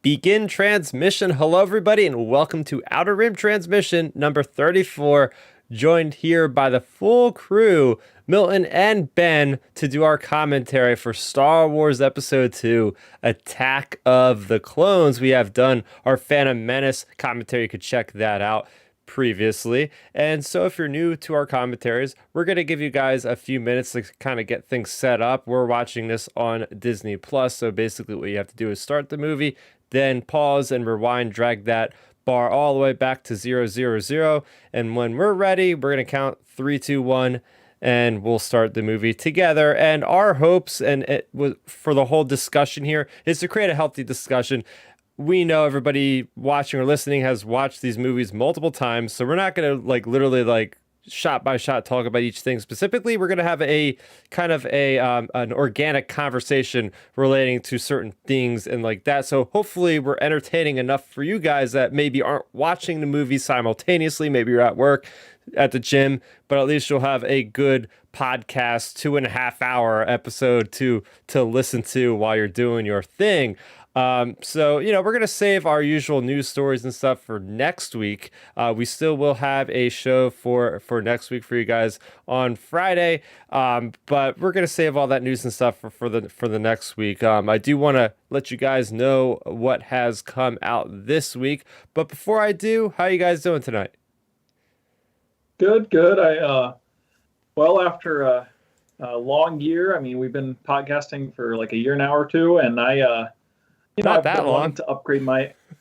Begin transmission. Hello, everybody, and welcome to Outer Rim Transmission number 34. Joined here by the full crew, Milton and Ben, to do our commentary for Star Wars Episode 2, Attack of the Clones. We have done our Phantom Menace commentary. You could check that out previously. And so if you're new to our commentaries, we're going to give you guys a few minutes to kind of get things set up. We're watching this on Disney Plus, so basically what you have to do is start the movie, then pause and rewind, drag that bar all the way back to 000. And when we're ready, we're going to count 3, 2, 1, and we'll start the movie together. And our hopes and it was for the whole discussion here is to create a healthy discussion. We know everybody watching or listening has watched these movies multiple times, so we're not going to literally shot by shot talk about each thing specifically. We're going to have a kind of an organic conversation relating to certain things and like that. So hopefully we're entertaining enough for you guys that maybe aren't watching the movie simultaneously. Maybe you're at work, at the gym, but at least you'll have a good podcast 2.5 hour episode to listen to while you're doing your thing. So, we're going to save our usual news stories and stuff for next week. We still will have a show for next week for you guys on Friday. But we're going to save all that news and stuff for the next week. I do want to let you guys know what has come out this week. But before I do, how are you guys doing tonight? Good. After a long year, we've been podcasting for like a year now or two, and Not that long.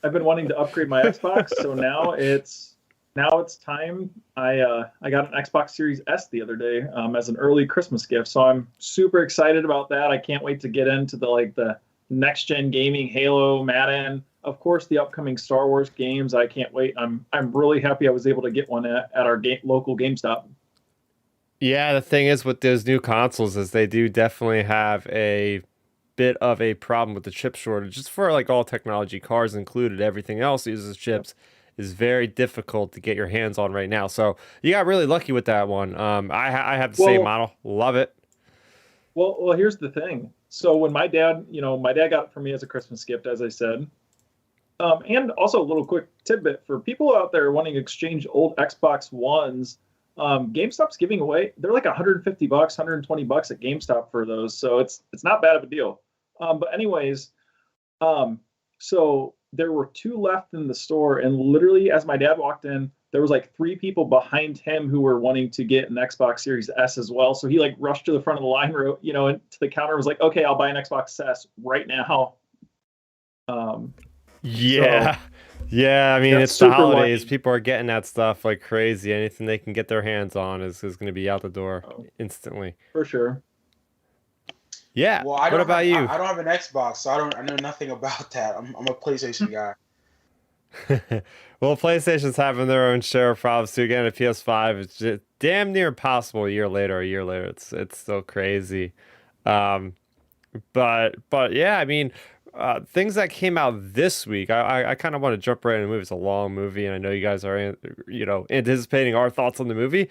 I've been wanting to upgrade my Xbox, so now it's time. I got an Xbox Series S the other day as an early Christmas gift, so I'm super excited about that. I can't wait to get into the next gen gaming, Halo, Madden, of course the upcoming Star Wars games. I can't wait. I'm really happy I was able to get one at our local GameStop. Yeah, the thing is with those new consoles is they do definitely have a bit of a problem with the chip shortage. Just for all technology, cars included, everything else uses chips. Is very difficult to get your hands on right now. So you got really lucky with that one. I have the same model, love it. Well, here's the thing. So when my dad got it for me as a Christmas gift, as I said. And also a little quick tidbit for people out there wanting to exchange old Xbox Ones. GameStop's giving away, they're like $150, $120 at GameStop for those, so it's not bad of a deal. But anyways, so there were 2 left in the store, and literally as my dad walked in, there was 3 people behind him who were wanting to get an Xbox Series S as well. So he rushed to the front of the line, and to the counter, was like, okay, I'll buy an Xbox S right now. Yeah. Yeah, it's the holidays. Lucky. People are getting that stuff like crazy. Anything they can get their hands on is going to be out the door instantly. For sure. Yeah. Well, what about you? I don't have an Xbox, so I know nothing about that. I'm a PlayStation guy. Well, PlayStation's having their own share of problems too. Again, a PS5 is just damn near impossible a year later. It's still crazy. But yeah, things that came out this week, I kind of want to jump right into the movie. It's a long movie, and I know you guys are, anticipating our thoughts on the movie.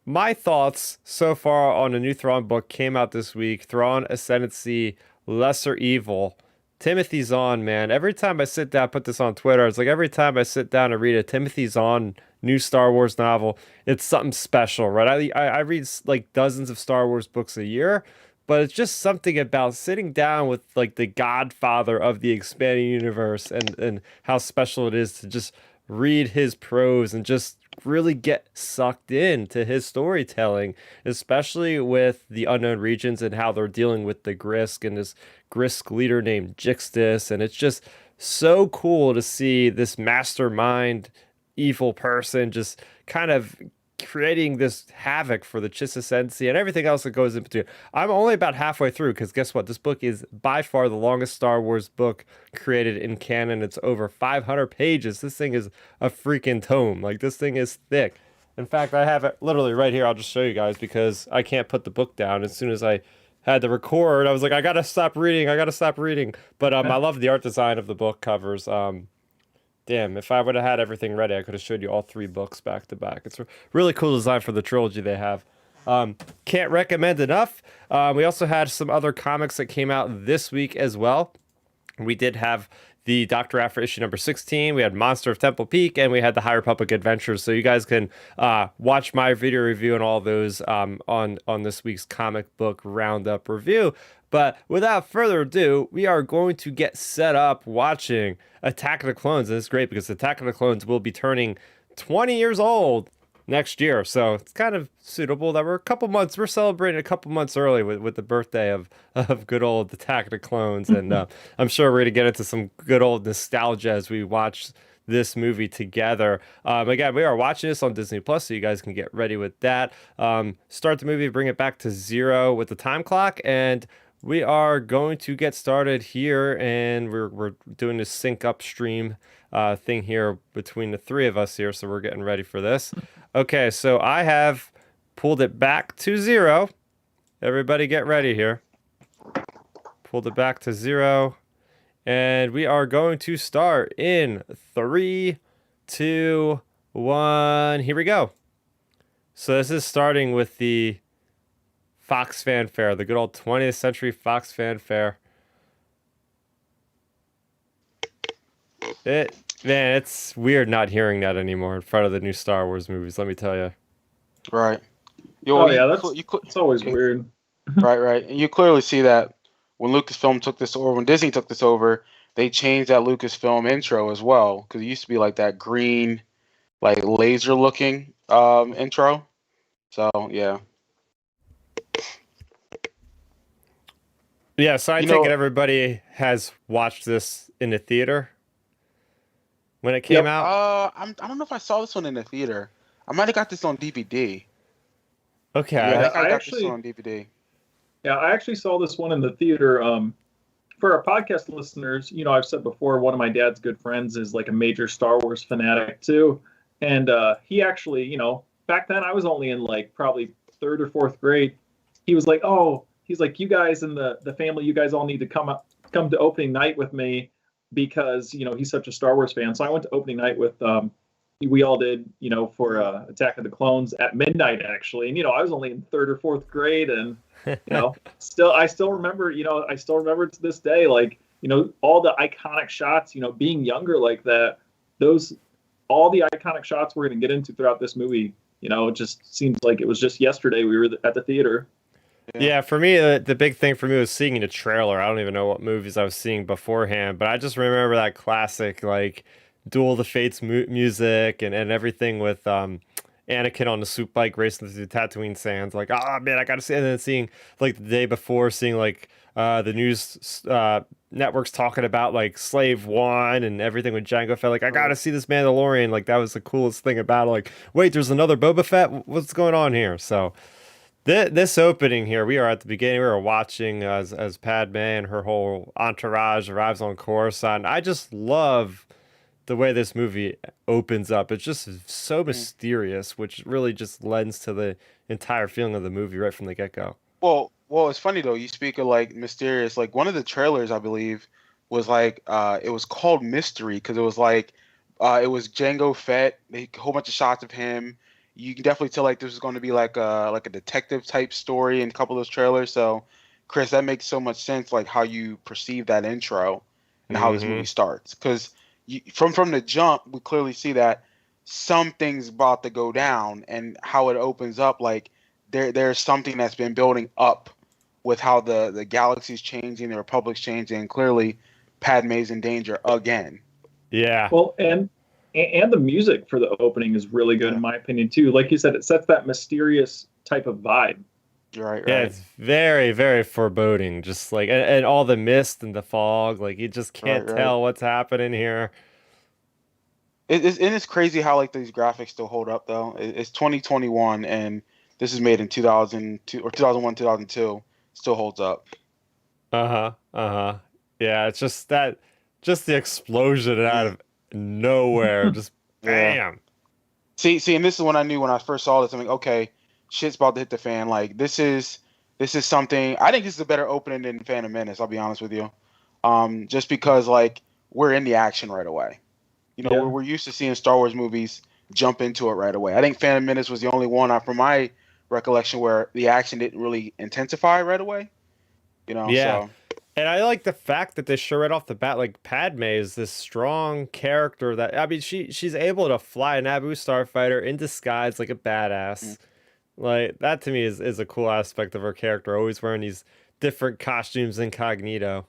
My thoughts so far on a new Thrawn book came out this week. Thrawn Ascendancy, Lesser Evil. Timothy Zahn, man. Every time I sit down, put this on Twitter, it's like every time I sit down and read a Timothy Zahn new Star Wars novel, it's something special, right? I read dozens of Star Wars books a year. But it's just something about sitting down with the godfather of the expanding universe and how special it is to just read his prose and just really get sucked into his storytelling, especially with the unknown regions and how they're dealing with the Grisk and this Grisk leader named Jixtus. And it's just so cool to see this mastermind evil person just kind of creating this havoc for the Chiss Ascendancy and everything else that goes in between. I'm only about halfway through because guess what? This book is by far the longest Star Wars book created in canon. It's over 500 pages. This thing is a freaking tome. This thing is thick. In fact, I have it literally right here. I'll just show you guys because I can't put the book down. As soon as I had to record, I was like, I gotta stop reading. But I love the art design of the book covers. Damn, if I would have had everything ready, I could have showed you all 3 books back to back. It's a really cool design for the trilogy they have. Can't recommend enough. We also had some other comics that came out this week as well. We did have the Dr. Aphra issue number 16. We had Monster of Temple Peak, and we had the High Republic Adventures. So you guys can watch my video review and all those on this week's comic book roundup review. But without further ado, we are going to get set up watching Attack of the Clones. And it's great because Attack of the Clones will be turning 20 years old next year. So it's kind of suitable that we're celebrating a couple months early with the birthday of good old Attack of the Clones. And I'm sure we're going to get into some good old nostalgia as we watch this movie together. Again, we are watching this on Disney Plus, so you guys can get ready with that. Start the movie, bring it back to 0 with the time clock, and we are going to get started here, and we're doing this sync upstream thing here between the three of us here, so we're getting ready for this. Okay, so I have pulled it back to 0. Everybody get ready here. Pulled it back to 0. And we are going to start in 3, 2, 1. Here we go. So this is starting with the Fox fanfare, the good old 20th century Fox fanfare. Man, it's weird not hearing that anymore in front of the new Star Wars movies, let me tell you. Right. It's always weird. Right. And you clearly see that when Lucasfilm took this over, when Disney took this over, they changed that Lucasfilm intro as well, because it used to be like that green, like laser-looking intro. So, yeah. Yeah, so I take it everybody has watched this in the theater when it came out? I don't know if I saw this one in the theater. I might have got this on DVD. Okay. Yeah, I got this one on DVD. Yeah, I actually saw this one in the theater. For our podcast listeners, I've said before, one of my dad's good friends is like a major Star Wars fanatic too. And he actually, back then I was only in like probably 3rd or 4th grade. He was like, he's like, you guys in the family, you guys all need to come to opening night with me because, he's such a Star Wars fan. So I went to opening night with, we all did, for Attack of the Clones at midnight actually. And, I was only in 3rd or 4th grade and, I still remember to this day, like, all the iconic shots, being younger like that, all the iconic shots we're going to get into throughout this movie, it just seems like it was just yesterday we were at the theater. Yeah, for me, the big thing for me was seeing the trailer. I don't even know what movies I was seeing beforehand, but I just remember that classic, like, Duel of the Fates music and everything with Anakin on the soup bike racing through the Tatooine sands. Like, oh man, I gotta see it. And then seeing, like, the day before, seeing, like, the news networks talking about, like, Slave One and everything with Jango Fett. Like, I gotta see this Mandalorian. Like, that was the coolest thing about it. Like, wait, there's another Boba Fett? What's going on here? So, this opening here, we are at the beginning. We are watching as Padme and her whole entourage arrives on Coruscant. I just love the way this movie opens up. It's just so mysterious, which really just lends to the entire feeling of the movie right from the get-go. Well, it's funny though. You speak of like mysterious. Like one of the trailers, I believe, was like it was called Mystery because it was like it was Jango Fett, a whole bunch of shots of him. You can definitely tell like this is going to be like a detective type story in a couple of those trailers. So, Chris, that makes so much sense. Like how you perceive that intro and how this movie starts because. From the jump, we clearly see that something's about to go down, and how it opens up, like there's something that's been building up with how the galaxy's changing, the Republic's changing, and clearly Padme's in danger again. Yeah. Well, and the music for the opening is really good in my opinion too. Like you said, it sets that mysterious type of vibe. Right. Yeah, it's very, very foreboding. Just like and all the mist and the fog, like you just can't tell what's happening here. It's crazy how like these graphics still hold up though. It's 2021 and this is made in 2002 or 2001, 2002. Still holds up. Yeah, it's just the explosion out of nowhere, just bam. See, and this is when I knew when I first saw this. I'm like, okay. Shit's about to hit the fan. Like this is something. I think this is a better opening than Phantom Menace. I'll be honest with you, just because like we're in the action right away. We're used to seeing Star Wars movies jump into it right away. I think Phantom Menace was the only one from my recollection where the action didn't really intensify right away. Yeah. So And I like the fact that they show right off the bat, like Padme is this strong character that I mean she's able to fly an Naboo starfighter in disguise like a badass. Like that to me is a cool aspect of her character, always wearing these different costumes incognito.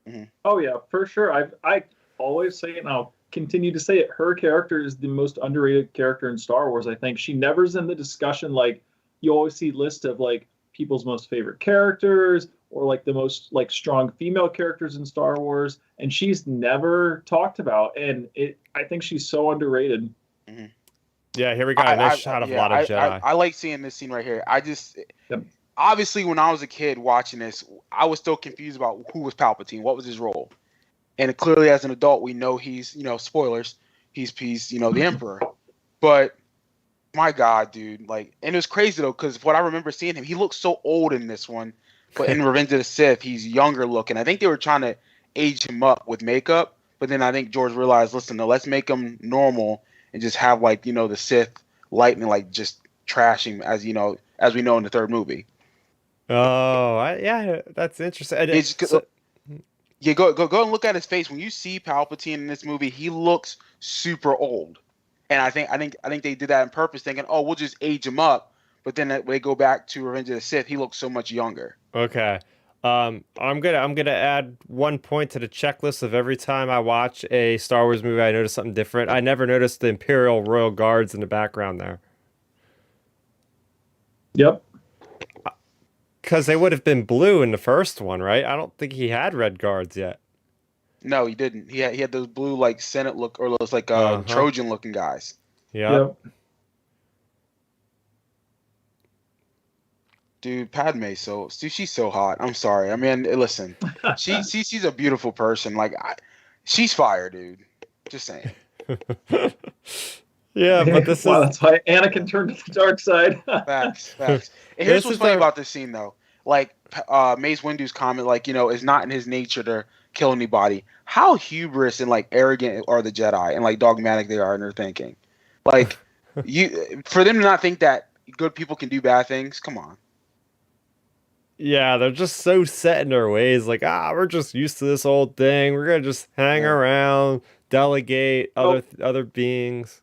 mm-hmm. Oh yeah, for sure. I always say it, and I'll continue to say it. Her character is the most underrated character in Star Wars. I think she never's in the discussion. Like you always see lists of like people's most favorite characters or like the most like strong female characters in Star Wars, and she's never talked about. And I think she's so underrated. Mm-hmm. Yeah, here we got a nice shot of a lot of Jedi. I like seeing this scene right here. I just Yep. obviously when I was a kid watching this, I was still confused about who was Palpatine, what was his role, and clearly as an adult we know he's spoilers, he's the Emperor, but my God, dude, like, and it was crazy though because what I remember seeing him, he looked so old in this one, but in Revenge of the Sith he's younger looking. I think they were trying to age him up with makeup, but then I think George realized, listen, no, let's make him normal and just have like the Sith lightning like just trash him as as we know in the third movie. Oh, yeah, that's interesting. Yeah, go and look at his face. When you see Palpatine in this movie, he looks super old, and I think they did that on purpose, thinking, oh, we'll just age him up. But then when they go back to Revenge of the Sith, he looks so much younger. Okay. I'm gonna add 1 point to the checklist of every time I watch a Star Wars movie, I notice something different. I never noticed the Imperial Royal Guards in the background there. Yep. Because they would have been blue in the first one, right? I don't think he had red guards yet. No, he didn't. He had those blue like Senate look or those like Trojan looking guys. Yep. Dude, Padme, she's so hot. I'm sorry. I mean, listen, she's a beautiful person. Like, she's fire, dude. Just saying. Yeah, but this wow, is that's why Anakin turned to the dark side. Facts. And here's what's funny about this scene, though. Like, Mace Windu's comment, like, it's not in his nature to kill anybody. How hubris and like arrogant are the Jedi, and like dogmatic they are in their thinking. Like, for them to not think that good people can do bad things. Come on. Yeah, they're just so set in their ways. Like, we're just used to this old thing. We're gonna just hang around, delegate other beings.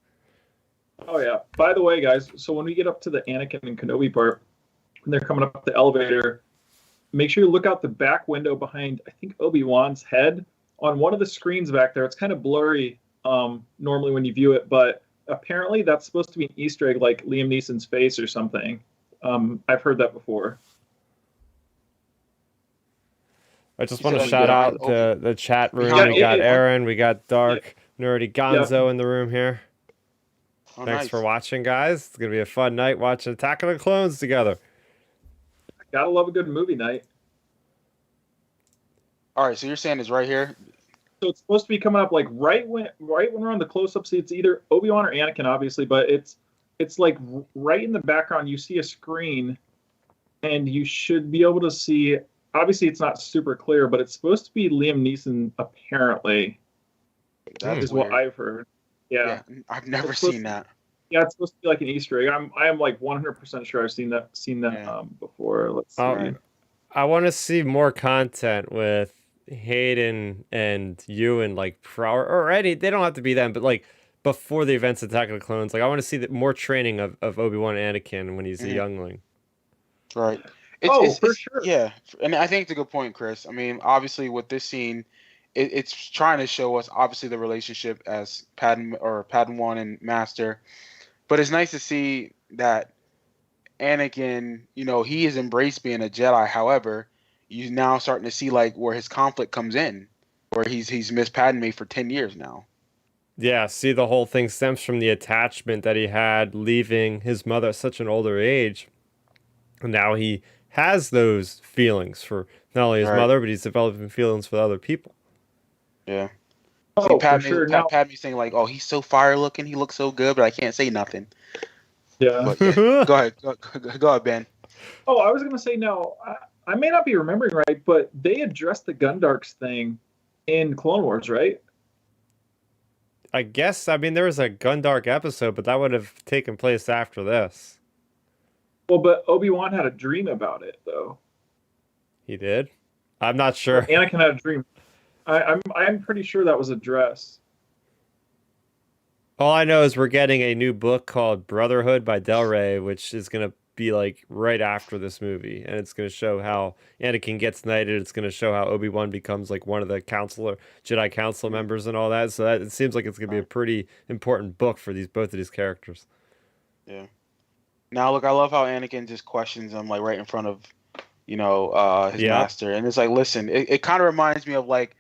Oh yeah. By the way, guys, so when we get up to the Anakin and Kenobi part, when they're coming up the elevator, make sure you look out the back window behind, I think, Obi-Wan's head. On one of the screens back there, it's kind of blurry normally when you view it, but apparently that's supposed to be an Easter egg, like Liam Neeson's face or something. I've heard that before. I just want to shout out the chat room. We got Aaron, we got Dark Nerdy Gonzo in the room here. Oh, Thanks nice. for watching, guys. It's gonna be a fun night watching Attack of the Clones together. Gotta love a good movie night. All right, so you're saying it's right here? So it's supposed to be coming up like right when we're on the close-up. See, it's either Obi-Wan or Anakin, obviously, but it's like right in the background. You see a screen, and you should be able to see. Obviously, it's not super clear, but it's supposed to be Liam Neeson. Apparently, That is what I've heard. Yeah, I've never seen that. Yeah, it's supposed to be like an Easter egg. I am like 100% sure I've seen that before. Let's see. I want to see more content with Hayden and Ewan, like or Eddie. They don't have to be them, but like before the events of Attack of the Clones. Like I want to see more training of Obi-Wan and Anakin when he's a youngling. Right. For sure. Yeah, and I think it's a good point, Chris. I mean, obviously with this scene, it's trying to show us obviously the relationship as Padawan and Master, but it's nice to see that Anakin, he has embraced being a Jedi. However, you're now starting to see like where his conflict comes in, where he's missed Padme for 10 years now. Yeah, see, the whole thing stems from the attachment that he had leaving his mother at such an older age. And now he has those feelings for not only his mother, but he's developing feelings for other people. Yeah. Oh, Padme, for sure. Padme's saying like, "Oh, he's so fire looking. He looks so good, but I can't say nothing." Yeah. But, yeah. Go ahead, Ben. Oh, I was gonna say no. I may not be remembering right, but they addressed the Gundarks thing in Clone Wars, right? I guess. I mean, there was a Gundark episode, but that would have taken place after this. Well, but Obi-Wan had a dream about it though. He did. I'm not Or sure. Anakin had a dream. I'm pretty sure that was addressed. All I know is we're getting a new book called Brotherhood by Del Rey, which is gonna be like right after this movie, and it's gonna show how Anakin gets knighted. It's gonna show how Obi-Wan becomes like one of the Jedi Council members and all that. So that it seems like it's gonna be a Right. pretty important book for these both of these characters. Yeah. Now look, I love how Anakin just questions him like right in front of his Yep. master, and it's like, listen, it kind of reminds me of like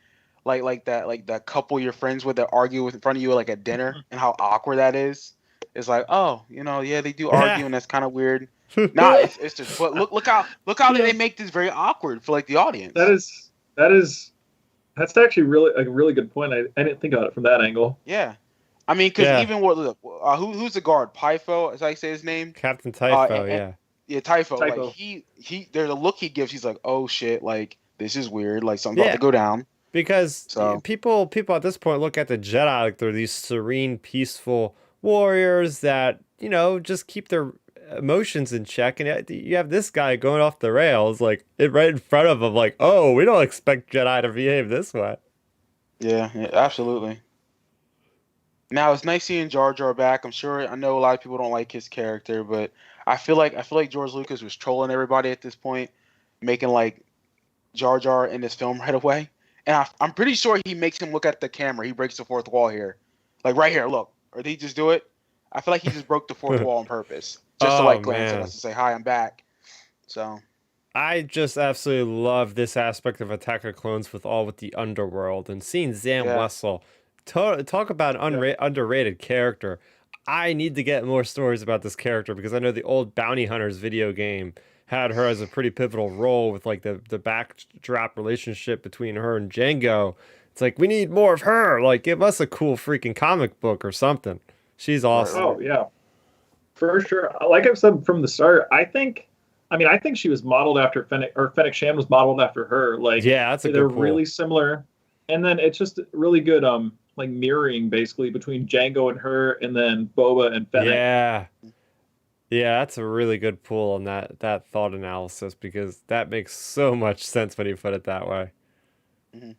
that couple you're friends with that argue with in front of you like at dinner, and how awkward that is. It's like, oh, yeah, they do argue, and that's kind of weird. Nah, it's just, but look how Yeah, they make this very awkward for like the audience. that is that is that's actually really a really good point. I didn't think about it from that angle. Yeah, I mean, because Yeah. even who's the guard? Pyfo, as I say his name. Captain And, Typho, and yeah. yeah, Typho. Like Typo. there's a look he gives. He's like, oh shit, like this is weird. Like something's about Yeah. to go down. Because So people at this point look at the Jedi like they're these serene, peaceful warriors that, just keep their emotions in check. And yet you have this guy going off the rails, like right in front of him, like, oh, we don't expect Jedi to behave this way. yeah, absolutely. Now it's nice seeing Jar Jar back. I know a lot of people don't like his character, but I feel like George Lucas was trolling everybody at this point, making like Jar Jar in this film right away. And I'm pretty sure he makes him look at the camera. He breaks the fourth wall here, like right here. Look, or did he just do it? I feel like he just broke the fourth wall on purpose, just to Oh like glance at us man. and say, "Hi, I'm back." So I just absolutely love this aspect of Attack of Clones with the underworld and seeing Zam yeah, Wessel. Talk about an Yeah. underrated character. I need to get more stories about this character because I know the old Bounty Hunters video game had her as a pretty pivotal role with like the backdrop relationship between her and Django. It's like we need more of her. Like give us a cool freaking comic book or something. She's right, awesome. right. Oh yeah, for sure. Like I've said from the start, I think she was modeled after Fennec Shan was modeled after her. Like Yeah, that's a they're good pull. really similar, and then it's just really good like mirroring basically between Django and her, and then Boba and Fennec. Yeah. Yeah, that's a really good pull on that thought analysis because that makes so much sense when you put it that way. Mhm.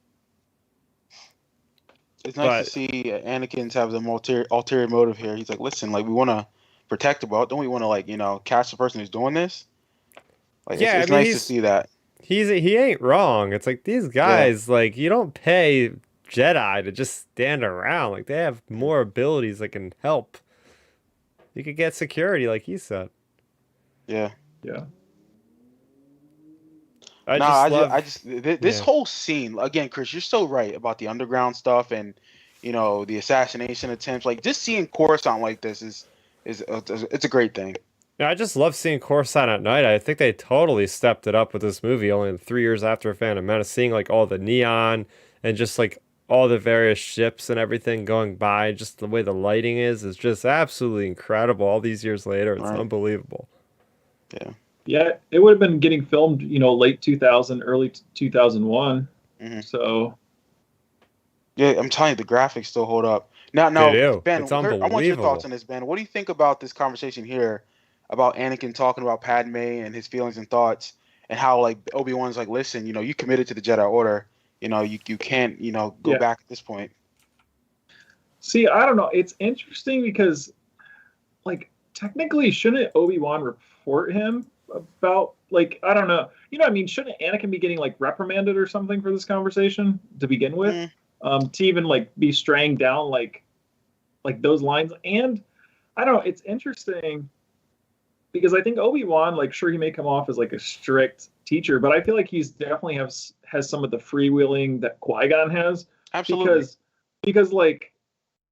It's nice to But see Anakin's have the ulterior motive here. He's like, listen, like we want to protect the world. Don't we want to like catch the person who's doing this? Like it's yeah, I it's mean nice to see that. he ain't wrong. It's like these Yeah. guys like you don't pay Jedi to just stand around. Like they have Mhm. more abilities that can help. You could get security like he said. Yeah. Yeah, I No, just love this yeah. whole scene again, Chris. You're so right about the underground stuff and the assassination attempts. Like just seeing Coruscant like this is it's a great thing. Yeah, I just love seeing Coruscant at night. I think they totally stepped it up with this movie only 3 years after Phantom Menace, seeing like all the neon and just like all the various ships and everything going by, just the way the lighting is just absolutely incredible. All these years later, All it's right. unbelievable. Yeah. yeah. It would have been getting filmed, late 2000, early 2001. Hmm. So Yeah, I'm telling you, the graphics still hold up. Now, They now, do. Ben, It's I want your thoughts unbelievable. on this, Ben. What do you think about this conversation here about Anakin talking about Padme and his feelings and thoughts, and how like Obi-Wan's like, listen, you committed to the Jedi Order. You can't, go yeah. back at this point. See, I don't know. It's interesting because like technically shouldn't Obi-Wan report him about like I don't know. I mean, shouldn't Anakin be getting like reprimanded or something for this conversation to begin with? Mm, To even like be straying down like those lines. And I don't know, it's interesting because I think Obi-Wan, like sure he may come off as like a strict teacher, but I feel like he's definitely has some of the freewheeling that Qui-Gon has absolutely. because like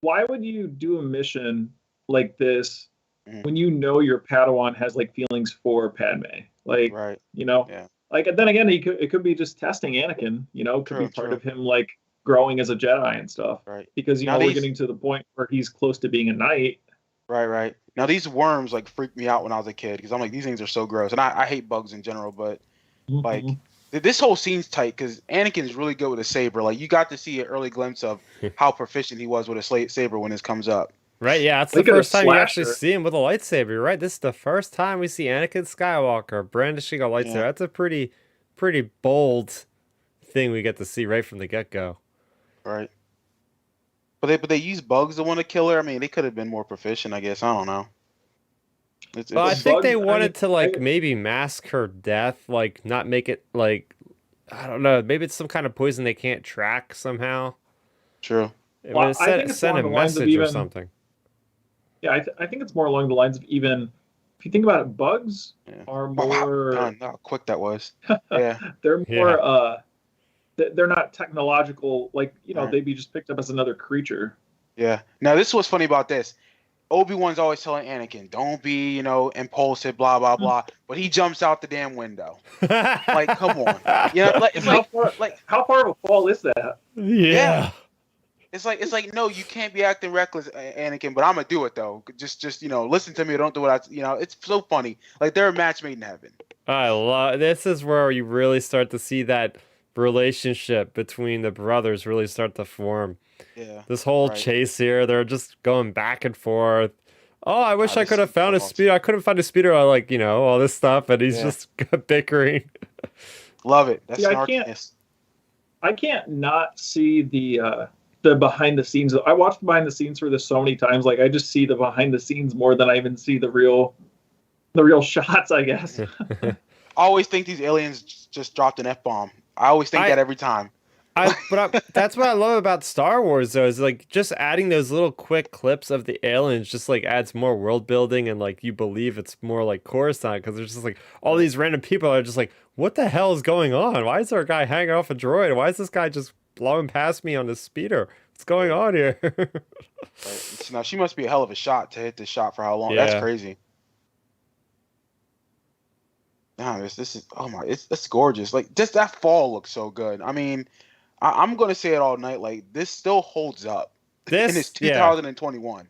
why would you do a mission like this Mhm. when you know your Padawan has like feelings for Padme? Like, Right. you know, Yeah. like then again, it could be just testing Anakin. It could be True. part True. of him like growing as a Jedi and stuff. Right. Because Now we're these. getting to the point where he's close to being a knight. Right. Right. Now these worms like freaked me out when I was a kid because I'm like these things are so gross, and I hate bugs in general, but like Mhm. this whole scene's tight because Anakin's really good with a saber. Like you got to see an early glimpse of how proficient he was with a saber when this comes up. Right, yeah, that's the Think of the first time you actually slasher. see him with a lightsaber. You're right. This is the first time we see Anakin Skywalker brandishing a lightsaber. Yeah, That's a pretty bold thing we get to see right from the get-go. right. But they use bugs to want to kill her. I mean, they could have been more proficient, I guess. I don't know. It's Well, I The it's think they bugs. I mean, wanted to like maybe mask her death, like not make it like I don't know, maybe it's some kind of poison they can't track somehow. true. It well, would I think it's send along a the lines of message or even. something. Yeah, I think it's more along the lines of even. If you think about it, bugs Yeah. are Wow, wow, more. done. How quick that was. Yeah. They're Yeah. more. They're not technological. Like All right. they'd be just picked up as another creature. Yeah. Now this is what's funny about this. Obi-Wan's always telling Anakin, "Don't be, impulsive, blah blah blah." But he jumps out the damn window. Like, come on. Like it's And how like far like how far of a fall is that? yeah. Yeah. It's like no, you can't be acting reckless, Anakin. But I'm gonna do it though. Just listen to me or don't do what It's so funny. Like they're a match made in heaven. I love this is where you really start to see that relationship between the brothers really start to form. Yeah. This whole Right. chase here, they're just going back and forth. Oh, I wish God, I this could have scene found a was speeder. I couldn't find a speeder. I like, all this stuff, and he's yeah. just bickering. Love it. That's See, snarkiness. I can't not see the behind the scenes. I watched behind the scenes for this so many times. Like I just see the behind the scenes more than I even see the real shots, I guess. I always think these aliens just dropped an F-bomb. I always think I that every time. That's what I love about Star Wars though, is like just adding those little quick clips of the aliens just like adds more world building and like you believe it's more like Coruscant because there's just like all these random people are just like, what the hell is going on? Why is there a guy hanging off a droid? Why is this guy just blowing past me on the speeder? What's going on here? Right. Now she must be a hell of a shot to hit this shot for how long. That's Yeah. crazy. Damn, this is oh my, it's gorgeous. Like just that fall looks so good. I mean, I'm gonna say it all night. Like this still holds up, and it's Yeah. 2021.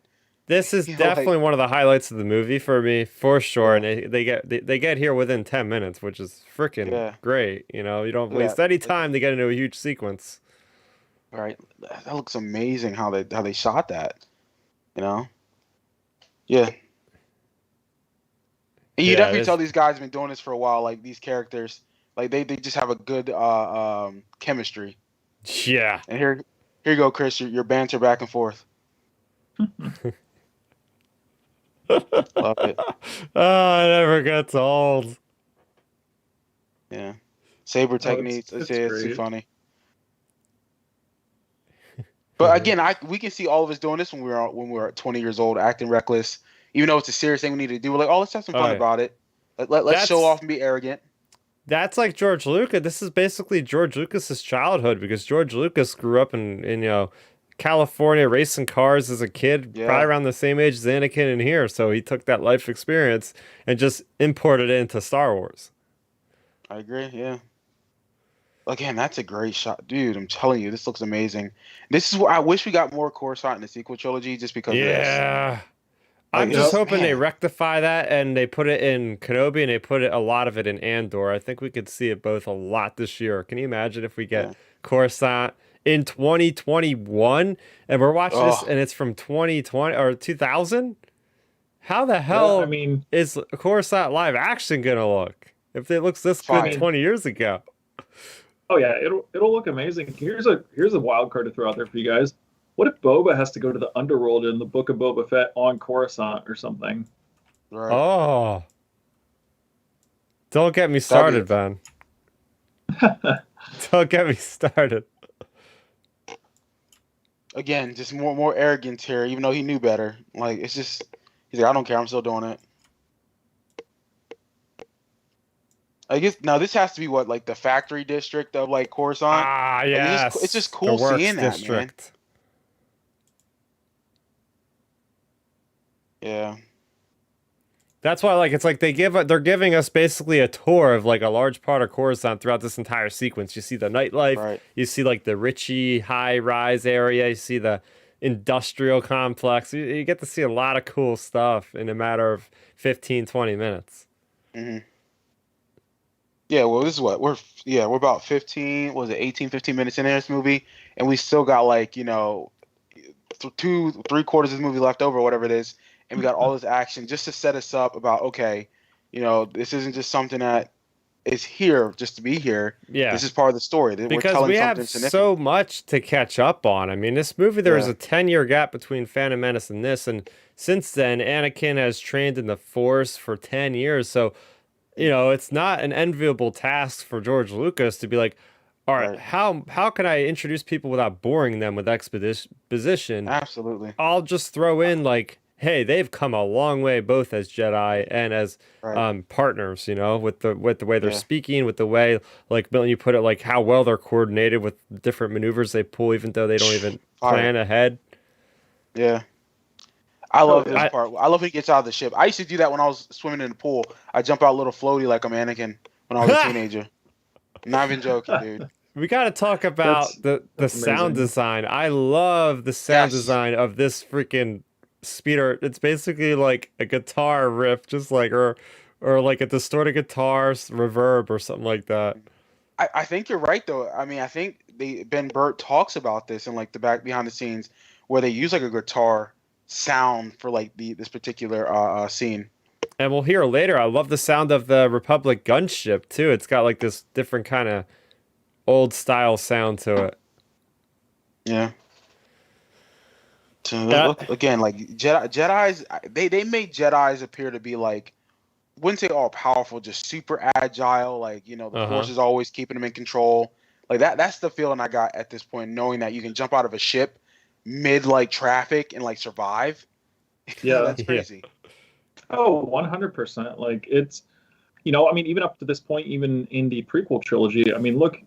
This is Like definitely one of the highlights of the movie for me, for sure. yeah, And they get here within 10 minutes, which is freaking yeah, great. You don't look at waste any that. time to get into a huge sequence. Right, that looks amazing how they shot that. You know, yeah. And you Yeah, definitely this tell these guys have been doing this for a while. Like these characters, like they just have a good chemistry. yeah. And here you go, Chris. Your banter back and forth. Love it. Oh, it never gets old. Yeah. Saber Oh, it's techniques. It's it's too great. funny. But again, we can see all of us doing this when we were 20 years old, acting reckless, even though it's a serious thing we need to do. We're like, oh, let's have some All fun right. about it. Let's show That's off and be arrogant. that's like George Lucas. This is basically George Lucas's childhood because George Lucas grew up in California racing cars as a kid, probably Yeah, around the same age as Anakin in here. So he took that life experience and just imported it into Star Wars. I agree. Yeah. Again, that's a great shot, dude. I'm telling you, this looks amazing. This is where I wish we got more Coruscant in the sequel trilogy, just because of this. Yeah. Like I'm it's just Yep. just hoping they man. rectify that and they put it in Kenobi and they put a lot of it in Andor. I think we could see it both a lot this year. Can you imagine if we get Yeah. Coruscant in 2021 and we're watching this Oh, and it's from 2020 or 2000? How the Yeah, I hell mean, is Coruscant live action gonna look if it looks this I good fire. mean, 20 years ago? oh yeah, it'll look amazing. Here's a wild card to throw out there for you guys. What if Boba has to go to the underworld in the Book of Boba Fett on Coruscant or something? Right. Oh, don't get me That'd started, Ben. Don't get me started. Again, just more arrogance here, even though he knew better. Like it's just he's like, I don't care, I'm still doing it. I guess now this has to be what, like the factory district of like Coruscant. Ah, Like it's just yes. The cool Works seeing that, man. District. Yeah. That's why, like, it's like they're giving us basically a tour of like a large part of Coruscant throughout this entire sequence. You see the nightlife, Right. you see like the Richie high rise area, you see the industrial complex. You get to see a lot of cool stuff in a matter of 15, 20 minutes. Hmm. Yeah, well, this is what we're about 15, was it 18, 15 minutes in this movie, and we still got like, 3/4 of the movie left over, whatever it is, and we got all this action just to set us up about, okay, this isn't just something that is here just to be here. Yeah. This is part of the story. We're Because telling we something have significant. so much to catch up on. I mean, this movie, there was Yeah. a 10-year gap between Phantom Menace and this, and since then, Anakin has trained in the Force for 10 years. So, it's not an enviable task for George Lucas to be like, all right, Right. how can I introduce people without boring them with exposition? Absolutely. I'll just throw in like, hey, they've come a long way both as Jedi and as Right. partners, with the way they're Yeah. speaking, with the way, like Milton, you put it, like how well they're coordinated with the different maneuvers they pull, even though they don't even Fire. plan ahead. Yeah. I love this I- part. I love when he gets out of the ship. I used to do that when I was swimming in the pool. I jump out little floaty like I'm Anakin when I was a teenager. Not even joking, dude. We got to talk about the that's sound amazing. design. I love the sound Yes. design of this freaking speeder. It's basically like a guitar riff, just like or like a distorted guitar reverb or something like that. I think you're right though. I mean, I think Ben Burt talks about this in like the back behind the scenes where they use like a guitar sound for like this particular scene. And we'll hear later. I love the sound of the Republic gunship too. It's got like this different kind of old style sound to it. Yeah. So look, again, like Jedi's, they made Jedi's appear to be like, wouldn't say all powerful, just super agile. Like the Force is always keeping them in control. Like that's the feeling I got at this point, knowing that you can jump out of a ship mid like traffic and like survive. Yeah. That's crazy. Oh, 100%. Like it's, I mean, even up to this point, even in the prequel trilogy, I mean, look,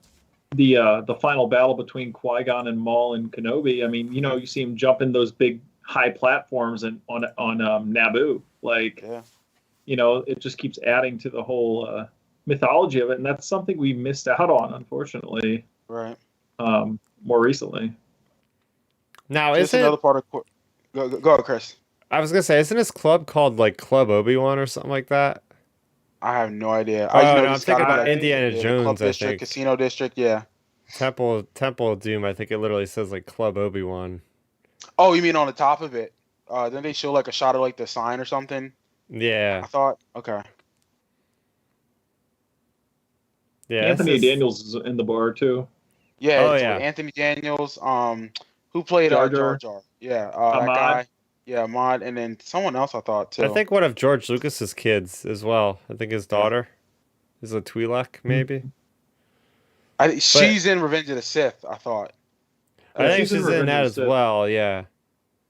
the final battle between Qui-Gon and Maul and Kenobi. I mean, you see him jump in those big high platforms and on Naboo. Like, Yeah. it just keeps adding to the whole mythology of it, and that's something we missed out on, unfortunately. Right. More recently. Now, Just isn't another part of go ahead, Chris. I was gonna say, isn't this club called like Club Obi-Wan or something like that? I have no idea. Oh, I just know no, I'm it's gotta thinking be about like, Indiana the Jones, Club I District, think. Casino District. Yeah. Temple of Doom, I think it literally says like Club Obi-Wan. Oh, you mean on the top of it? Then they show like a shot of like the sign or something. Yeah. I thought, okay. Yeah. Anthony Daniels is in the bar too. Yeah. Oh, it's yeah. with Anthony Daniels. Who played Jar Jar Jar. Jar? Yeah. That Ahmad. guy. Yeah, Ahmad, and then someone else I thought too. I think one of George Lucas's kids as well. I think his daughter is a Twi'lek, maybe. She's in Revenge of the Sith. I thought. I think she's in she's in Revenge that of as the Sith. well. Yeah.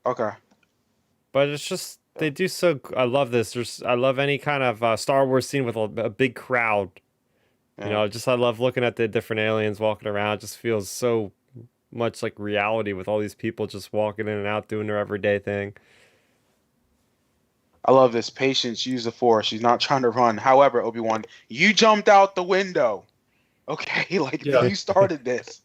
Okay. But it's just they do so. I love this. I love any kind of Star Wars scene with a big crowd. Yeah. I love looking at the different aliens walking around. It just feels so much like reality with all these people just walking in and out doing their everyday thing. I love this. Patience, use the Force. She's not trying to run. However, Obi-Wan, you jumped out the window. Okay, like Yeah. you started this.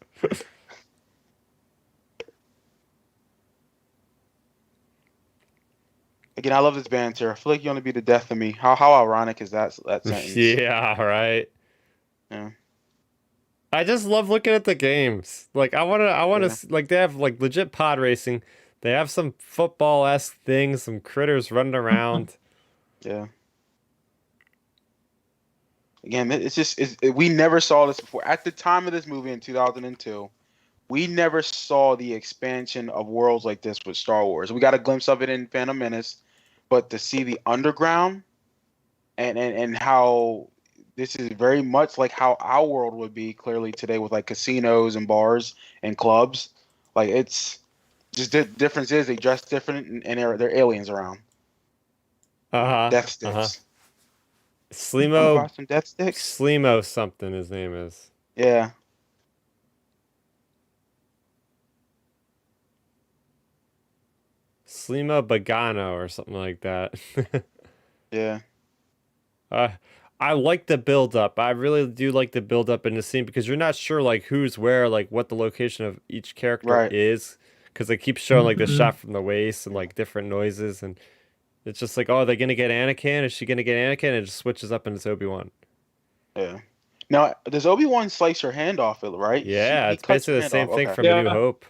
Again, I love this banter. I feel like you want to be the death of me. How ironic is that sentence? Yeah, right. Yeah. I just love looking at the games. Like I want to like they have like legit pod racing. They have some football-esque things, some critters running around. Yeah. Again, we never saw this before. At the time of this movie in 2002, we never saw the expansion of worlds like this with Star Wars. We got a glimpse of it in Phantom Menace, but to see the underground and how this is very much like how our world would be clearly today with like casinos and bars and clubs. Like it's just the difference is they dress different and they're aliens around. Death sticks. Wanna buy some death sticks? Slimo something his name is. Yeah. Slimo Bagano or something like that. Yeah. I like the build up. I really do like the build up in the scene because you're not sure like who's where, like what the location of each character Right. is. Because they keep showing like the shot from the waist and like different noises, and it's just like, oh, are they gonna get Anakin? Is she gonna get Anakin? And it just switches up and it's Obi-Wan. Yeah. Now, does Obi-Wan slice her hand off it, right? Yeah, He it's cuts her basically the hand same off. thing Okay. from Yeah. A New Hope.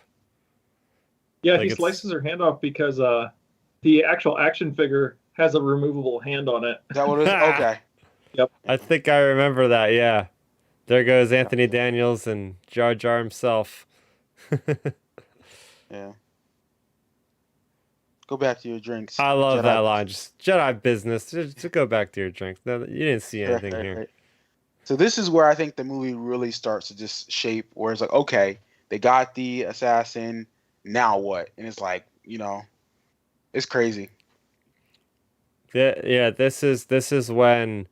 Yeah, Like he it's slices her hand off because the actual action figure has a removable hand on it. Is that what it is? Okay. Yep. I think I remember that, yeah. There goes Anthony Daniels and Jar Jar himself. Yeah. Go back to your drinks. I love that Jedi line. business. Just Jedi business. Just go back to your drinks. No, you didn't see anything here. Right. So this is where I think the movie really starts to just shape, where it's like, okay, they got the assassin, now what? And it's like, it's crazy. Yeah, this is when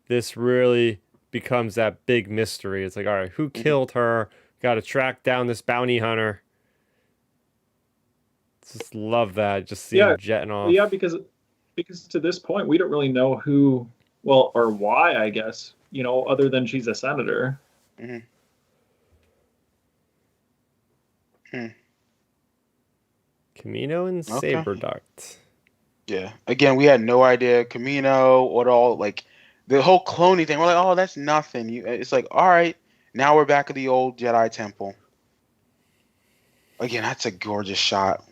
this really becomes that big mystery. It's like, all right, who Mhm. killed her? Got to track down this bounty hunter. Just love that. Just see Yeah, him jetting yeah, off. because to this point we don't really know who, well, or why, I guess, other than she's a senator. Mhm. Hmm. Camino and Okay. Saberduct. Yeah. Again, we had no idea Camino or all, like the whole cloning thing. We're like, oh, that's nothing. It's like, all right, now we're back at the old Jedi temple. Again, that's a gorgeous shot.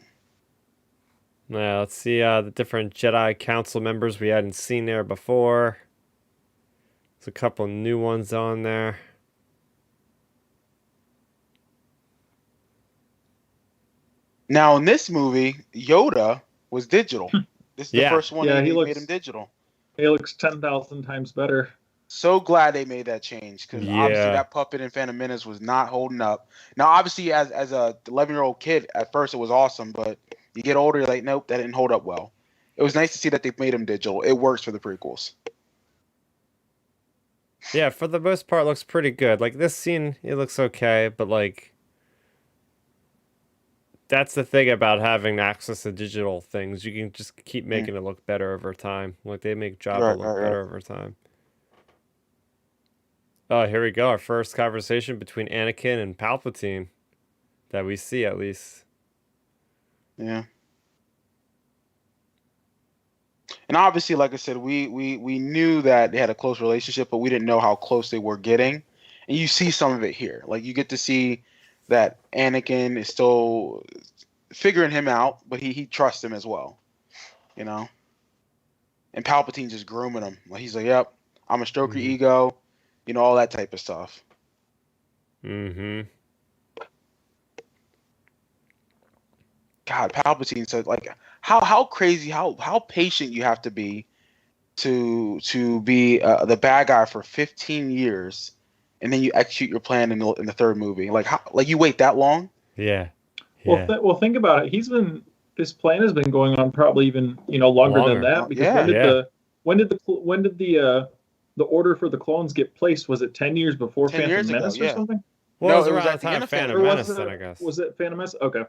Yeah, let's see the different Jedi Council members we hadn't seen there before. There's a couple new ones on there. Now in this movie, Yoda was digital. This is the Yeah, first one Yeah, they made him digital. he looks 10,000 times better. So glad they made that change, because obviously yeah. that puppet in Phantom Menace was not holding up. Now, obviously, as a 11-year-old kid, at first it was awesome, but you get older, you're like, nope, that didn't hold up well. It was nice to see that they made him digital. It works for the prequels. Yeah, for the most part, looks pretty good. Like this scene, it looks okay, but like that's the thing about having access to digital things. You can just keep Mm. making it look better over time. Like they make Jabba Right, look right, right. better over time. Oh, here we go. Our first conversation between Anakin and Palpatine that we see at least. Yeah. And obviously, like I said, we knew that they had a close relationship, but we didn't know how close they were getting. And you see some of it here. Like you get to see that Anakin is still figuring him out, but he trusts him as well, you know. And Palpatine just grooming him. Like he's like, "Yep, I'm a stroke your Mm-hmm. ego," all that type of stuff. Mm-hmm. God, Palpatine said, like, how crazy, how patient you have to be to be the bad guy for 15 years, and then you execute your plan in the third movie. Like how, like you wait that long? Yeah. Well, Yeah. well, think about it. This plan has been going on probably even longer than Longer. that, because Yeah. Yeah. when did the order for the clones get placed? Was it 10 years before 10 Phantom years ago, Menace or yeah. something? Well, No, it was it was around at the the time end of of Phantom Phantom Or Menace, was then it I guess. was it Phantom Menace? Okay.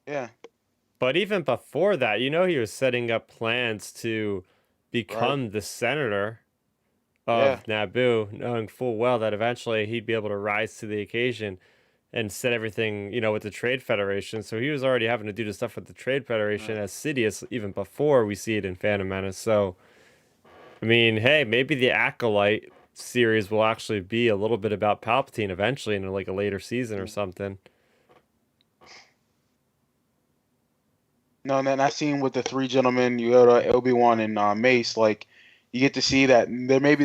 Yeah. But even before that, he was setting up plans to Right. become the senator Yeah. of Naboo, knowing full well that eventually he'd be able to rise to the occasion and set everything, with the Trade Federation. So he was already having to do the stuff with the Trade Federation Right. as Sidious even before we see it in Phantom Menace. So, I mean, hey, maybe the Acolyte series will actually be a little bit about Palpatine eventually in like a later season or something. No, and then I seen with the three gentlemen, Yoda, Obi-Wan, and Mace, like you get to see that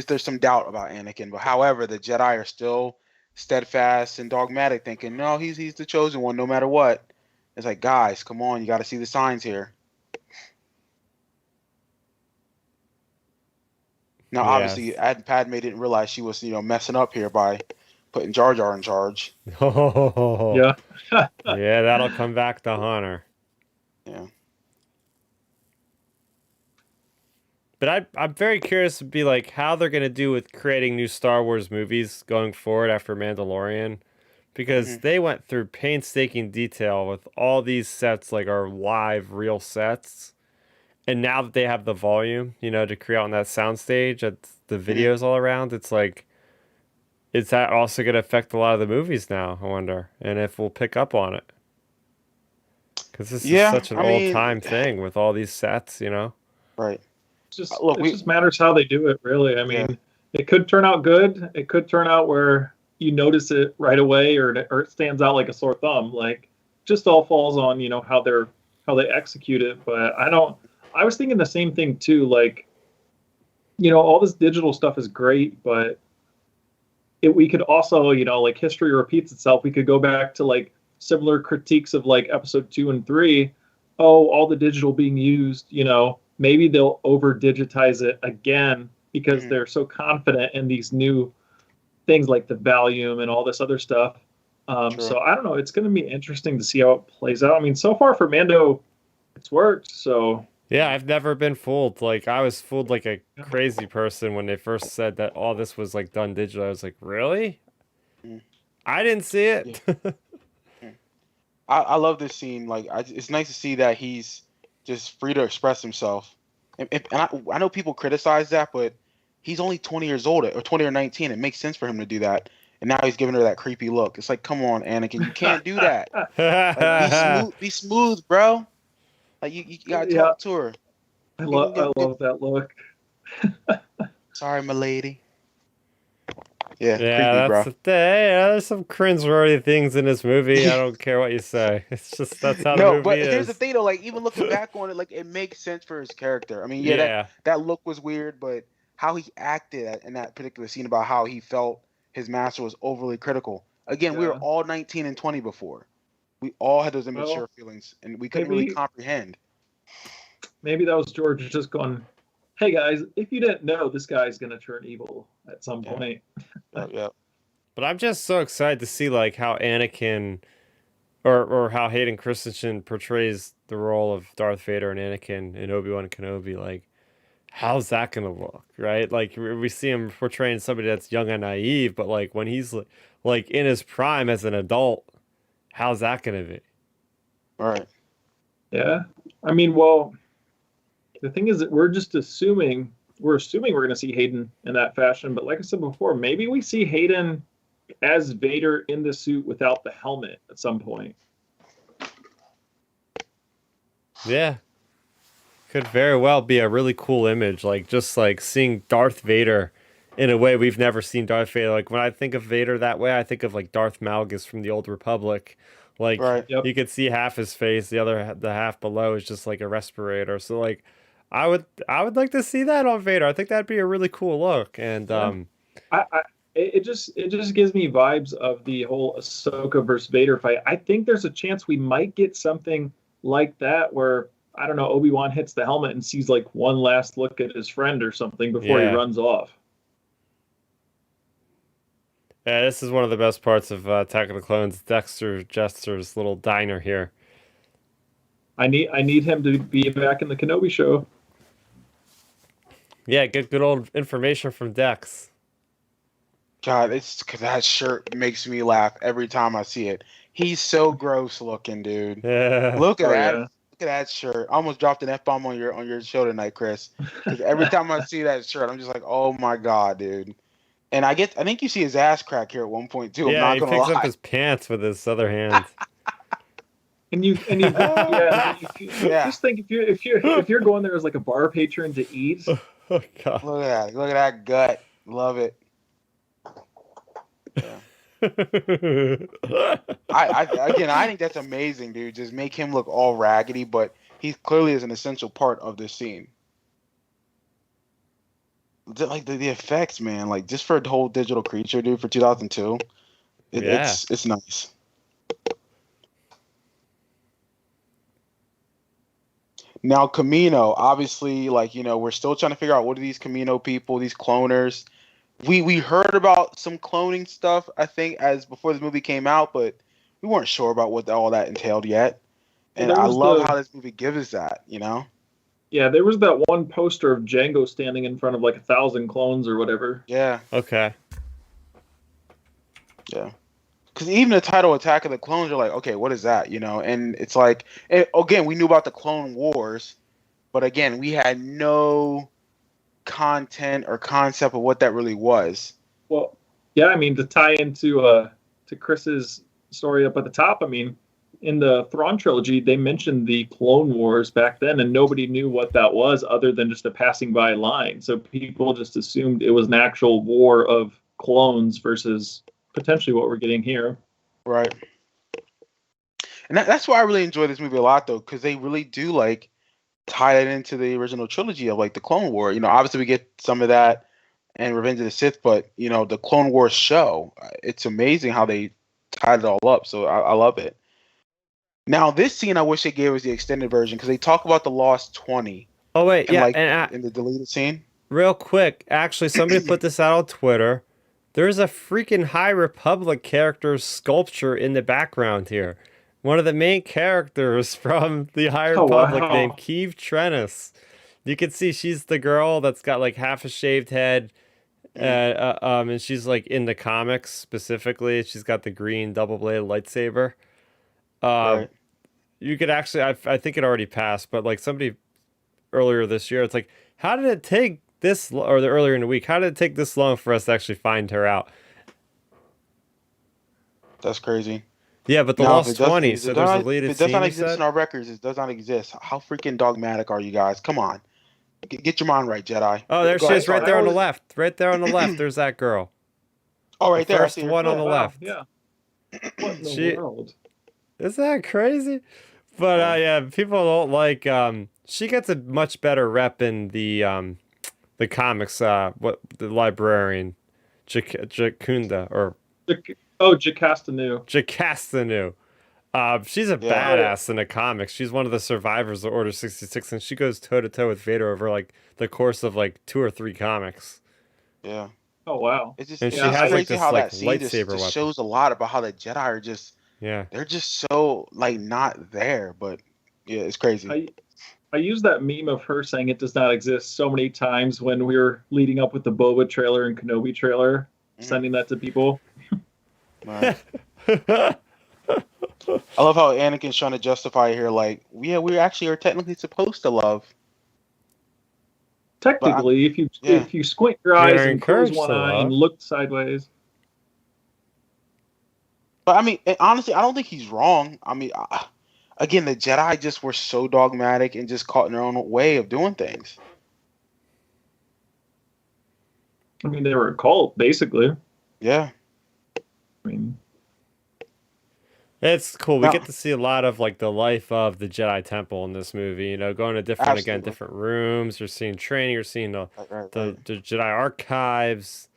there's some doubt about Anakin, but however, the Jedi are still steadfast and dogmatic, thinking, no, he's the chosen one, no matter what. It's like, guys, come on, you got to see the signs here. Now, obviously, Yes. Padme didn't realize she was, messing up here by putting Jar Jar in charge. Oh, Yeah. yeah, that'll come back to haunt her. Yeah. But I'm very curious to be like how they're gonna do with creating new Star Wars movies going forward after Mandalorian, because Hmm. they went through painstaking detail with all these sets, like our live real sets, and now that they have the volume, to create on that soundstage at the Hmm. videos all around, it's like, is that also gonna affect a lot of the movies now? I wonder, and if we'll pick up on it, because this is Yeah, such an I old mean, time thing with all these sets. right. It Look, just matters how they do it, really. I yeah. mean, it could turn out good. It could turn out where you notice it right away, or it stands out like a sore thumb. Like just all falls on how they execute it. But I was thinking the same thing too. Like, all this digital stuff is great, but we could also, like, history repeats itself. We could go back to like similar critiques of like episode 2 and 3. Oh, all the digital being used, maybe they'll over digitize it again because they're so confident in these new things like the volume and all this other stuff. So I don't know. It's going to be interesting to see how it plays out. I mean, so far for Mando, it's worked. So yeah, I've never been fooled. Like, I was fooled like a crazy person when they first said that all this was like done digital. I was like, really? I didn't see it. Yeah. I love this scene. Like, it's nice to see that he's just free to express himself. And I know people criticize that, but he's only 20 years old, or 20 or 19. It makes sense for him to do that. And now he's giving her that creepy look. It's like, come on, Anakin, you can't do that. Like, be smooth, bro. Like, you gotta talk to her. I love that look. Sorry, my lady. Yeah, Yeah, creepy, bro. that's the thing. Yeah, there's some cringeworthy things in this movie. I don't care what you say. It's just that's how the movie but is. here's the thing, though. Like, even looking back on it, like, it makes sense for his character. I mean, that look was weird, but how he acted in that particular scene about how he felt his master was overly critical. Again, we were all 19 and 20 before. We all had those immature feelings, and we couldn't really comprehend. Maybe that was George just going, hey guys, if you didn't know, this guy's going to turn evil at some point. Yeah. But I'm just so excited to see like how Anakin or how Hayden Christensen portrays the role of Darth Vader and Anakin in Obi-Wan Kenobi. Like, how's that going to look, right? Like, we see him portraying somebody that's young and naive, but like when he's like in his prime as an adult, how's that going to be? All right. Yeah. I mean, well, the thing is that we're assuming we're going to see Hayden in that fashion. But like I said before, maybe we see Hayden as Vader in the suit without the helmet at some point. Yeah. Could very well be a really cool image. Like, just like seeing Darth Vader in a way we've never seen Darth Vader. Like, when I think of Vader that way, I think of like Darth Malgus from the Old Republic. Like, you could see half his face, the half below is just like a respirator. So like, I would like to see that on Vader. I think that'd be a really cool look. And it just gives me vibes of the whole Ahsoka versus Vader fight. I think there's a chance we might get something like that where, I don't know, Obi-Wan hits the helmet and sees like one last look at his friend or something before he runs off. Yeah, this is one of the best parts of Attack of the Clones. Dexter Jester's little diner here. I need him to be back in the Kenobi show. Yeah, get good old information from Dex. God, it's because that shirt makes me laugh every time I see it. He's so gross looking, dude. Yeah. Look at that. Look at that shirt. I almost dropped an F-bomb on your show tonight, Chris. Because every time I see that shirt, I'm just like, oh my God, dude. And I think you see his ass crack here at one point too. Yeah, he picks up his pants with his other hand. And you just think if you're going there as like a bar patron to eat. Oh God. Look at that gut. Love it. Yeah. I think that's amazing, dude. Just make him look all raggedy, but he clearly is an essential part of this scene. Like the effects, man. Like, just for a whole digital creature, dude, for 2002, it's nice. Now, Camino, obviously, like, we're still trying to figure out what are these Camino people, these cloners. We heard about some cloning stuff, I think, as before the movie came out, but we weren't sure about what all that entailed yet. And I love how this movie gives us that, Yeah, there was that one poster of Django standing in front of like 1,000 clones or whatever. Yeah. Okay. Yeah. Because even the title Attack of the Clones, you're like, okay, what is that? And it's like, again, we knew about the Clone Wars, but again, we had no content or concept of what that really was. Well, yeah, I mean, to tie into to Chris's story up at the top, I mean, in the Thrawn trilogy, they mentioned the Clone Wars back then, and nobody knew what that was other than just a passing by line. So people just assumed it was an actual war of clones versus potentially what we're getting here. Right. And that's why I really enjoy this movie a lot, though, because they really do like tie it into the original trilogy of like the Clone War. Obviously we get some of that and Revenge of the Sith, but the Clone Wars show, it's amazing how they tied it all up. So I love it. Now this scene, I wish they gave us the extended version because they talk about the Lost 20 Oh wait, and yeah, like and in the deleted scene. real quick, actually, somebody put this out on Twitter. There's a freaking High Republic character sculpture in the background here. One of the main characters from the High Oh Republic named wow. Keeve Trennis. You can see she's the girl that's got like half a shaved head, Mm, and she's like in the comics specifically. She's got the green double-bladed lightsaber. Um, right. you could actually, I think it already passed, but like somebody earlier this year, it's like, how did it take this, or earlier in the week, how did it take this long for us to actually find her out? That's crazy. Yeah, but the Now, if Lost it does, 20, so there's a if deleted it does scene not you exist said? in our records, it does not exist. How freaking dogmatic are you guys? Come on, get your mind right, Jedi. Oh, there Go she ahead. is right Sorry. there on the left. Right there on the left. There's that girl. Oh, The right there. I first see her one on Oh the too. wow. left. Yeah. What in the She, world? is that crazy? But Yeah. yeah, people don't like she gets a much better rep in the comics, what the librarian, Jacunda or Oh, Jacastanu. Jacastanu. She's a Yeah. badass in the comics. She's one of the survivors of Order 66, and she goes toe to toe with Vader over like the course of like 2 or 3 comics. Yeah. Oh wow. And she Yeah, It's has like crazy this how like that scene just lightsaber just weapon. shows a lot about how the Jedi are Yeah. they're just so like not there, but yeah, it's crazy. I used that meme of her saying it does not exist so many times when we were leading up with the Boba trailer and Kenobi trailer, Mhm. sending that to people. Right. I love how Anakin's trying to justify here, like, yeah, we actually are technically supposed to love, but Technically, if you yeah, if you squint your We eyes are and close encouraged one to eye and love. look sideways, but I mean, honestly, I don't think he's wrong. I mean, again, the Jedi just were so dogmatic and just caught in their own way of doing things. I mean they were a cult basically. Yeah. I mean, It's cool. We get No, to see a lot of like the life of the Jedi Temple in this movie. Going to absolutely. different rooms. You're seeing training. You're seeing Right, right, right. the Jedi archives,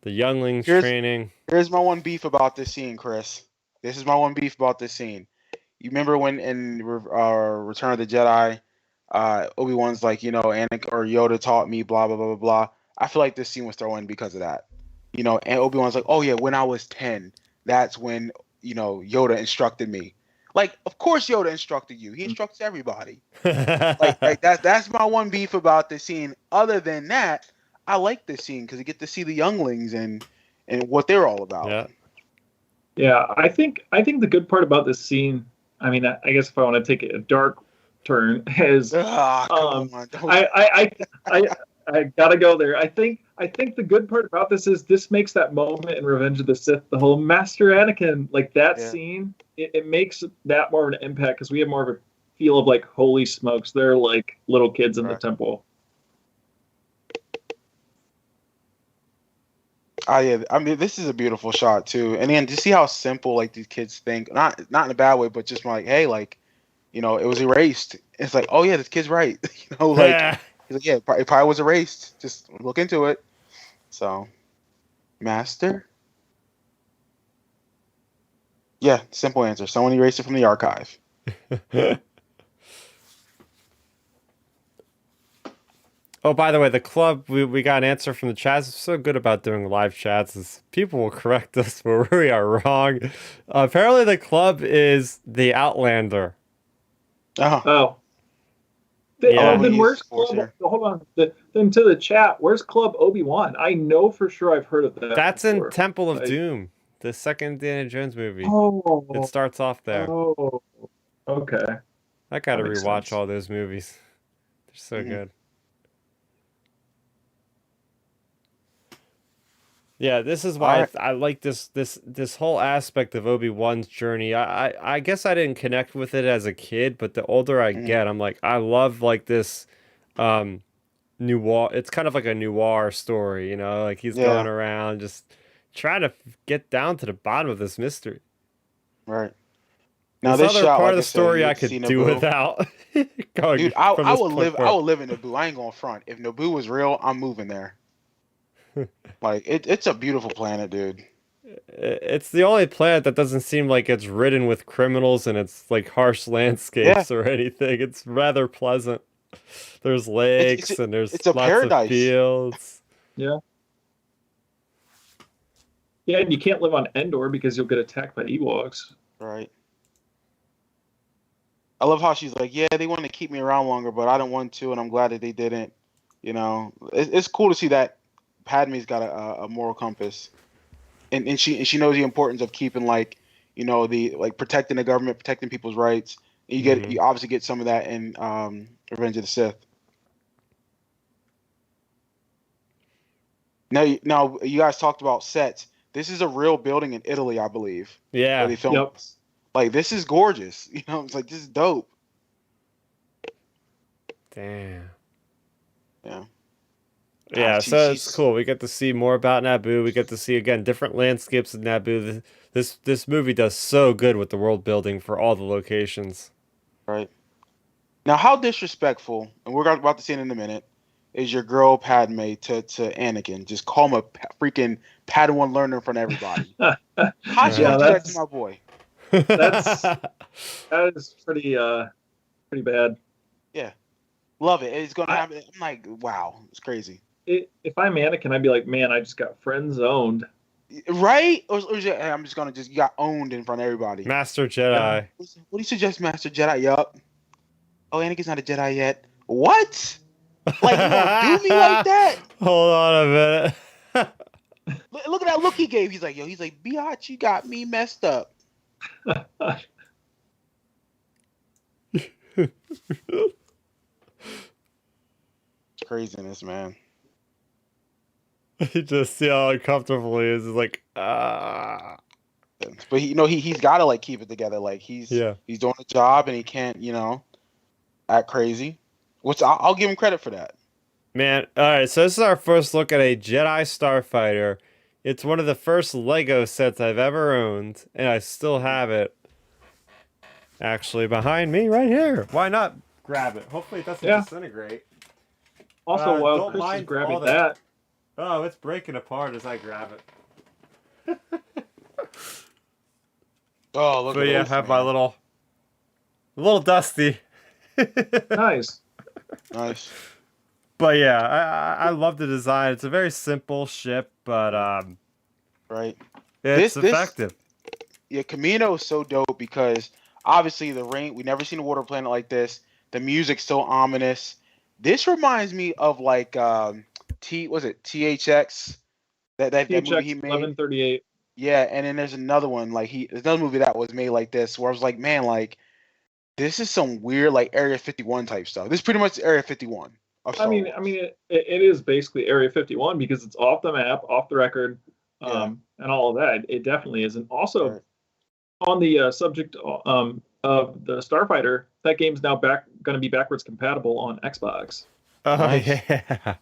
the younglings Here's training. here's my one beef about this scene, Chris. This is my one beef about this scene. You remember when in Return of the Jedi, Obi-Wan's like, Anakin or Yoda taught me, blah blah blah blah blah. I feel like this scene was thrown in because of that. And Obi-Wan's like, oh yeah, when I was 10, that's when Yoda instructed me. Like, of course Yoda instructed you. He instructs everybody. Like that's my one beef about this scene. Other than that, I like this scene because you get to see the younglings and what they're all about. Yeah. yeah, I think the good part about this scene, I mean, I guess if I want to take a dark turn, is Ah, um, come on. Don't, I gotta go there. I think the good part about this is this makes that moment in Revenge of the Sith, the whole Master Anakin, like that yeah, scene, it makes that more of an impact because we have more of a feel of like, holy smokes, they're like little kids in the right. temple. Yeah. I mean, this is a beautiful shot too. And then to see how simple like these kids think, not in a bad way, but just like, hey, like, it was erased. It's like, oh yeah, this kid's right. Like he's like, yeah, it probably was erased. Just look into it. So, Master. Yeah, simple answer. Someone erased it from the archive. Oh, by the way, the club, we got an answer from the chats. It's so good about doing live chats. Is people will correct us where we are wrong. Apparently, the club is the Outlander. Oh, Oh, I Yeah. love when then he where's uses force Club? here. Hold on. Then to the chat, where's Club Obi-Wan? I know for sure I've heard of that That's in before. Temple of Like, Doom, the second Indiana Jones movie. It oh, starts off there. oh, okay, I gotta that makes rewatch sense. all those movies. They're so Mhm. good. Yeah, this is All why right. I like this whole aspect of Obi-Wan's journey. I guess I didn't connect with it as a kid, but the older I Mhm. get, I'm like I love like this um noir. It's kind of like a noir story, like he's going Yeah, around just trying to get down to the bottom of this mystery. right. Now This this other shot, part like of I the said, story you I get to see could do Naboo. without. Going Dude, from I this would point live. I forward. would live in Naboo. I ain't going front. If Naboo was real, I'm moving there. Like it's a beautiful planet, dude. It's the only planet that doesn't seem like it's ridden with criminals and it's like harsh Yeah, landscapes or anything. It's rather pleasant. There's it's it's lakes and there's it's a lots of paradise, fields. Yeah. Yeah, and you can't live on Endor because you'll get attacked by Ewoks. right? I love how she's like, yeah, they want to keep me around longer, but I don't want to, and I'm glad that they didn't. It's cool to see that Padme's got a moral compass, and she knows the importance of keeping like, the like protecting the government, protecting people's rights. And Hmm. you obviously get some of that in Revenge of the Sith. Now you guys talked about sets. This is a real building in Italy, I believe, where Yeah. they filmed Yep. this. Like this is gorgeous. It's like this is dope. Damn. Yeah. Yeah, God, so it's she's cool. We get to see more about Naboo. We get to see again different landscapes of Naboo. This movie does so good with the world building for all the locations. right. Now, how disrespectful, and we're about to see it in a minute, is your girl Padme to Anakin? Just call him a freaking Padawan learner in front of everybody. How'd you Yeah, gonna do that to that's my boy? that's that is pretty bad. Yeah, love it. It's gonna I happen. I'm like, wow, it's crazy, if I'm Anakin, I'd be like, man, I just got friend zoned. right? Or is it, hey, I'm just gonna you got owned in front of everybody. Master Yeah. Jedi. What do you suggest, Master Jedi? Yup. Oh, Anakin's not a Jedi yet. What? Like you gonna do me like that? Hold on a minute. Look at that look he gave. He's like, yo, he's like, Biatch, you got me messed up. Craziness, man. You just see how uncomfortable he is. It's like, ah. But he's got to like keep it together. Like he's Yeah. doing a job and he can't act crazy. Which I'll give him credit for that. Man, alright, so this is our first look at a Jedi Starfighter. It's one of the first Lego sets I've ever owned, and I still have it. Actually, behind me, right here. Why not grab it? Hopefully it doesn't Yeah. disintegrate. Also, while Don't Chris is mind grabbing all that, Oh, it's breaking apart as I grab it. Oh, look But at yeah, I this, have my man. little dusty. nice. Nice. But yeah, I love the design. It's a very simple ship, but Right. it's This effective. yeah, Camino is so dope because obviously the rain. We never seen a water planet like this. The music's so ominous. This reminds me of like was it THX? That movie he THX made. 1138. Yeah, and then there's another one there's another movie that was made like this where I was like, man, like this is some weird like Area 51 type stuff. This is pretty much Area 51 of I Star mean, Wars. it is basically Area 51 because it's off the map, off the record, Yeah. and all of that. It definitely is. And also Right. on the subject of the Starfighter, that game's now going to be backwards compatible on Xbox. Oh Nice. yeah,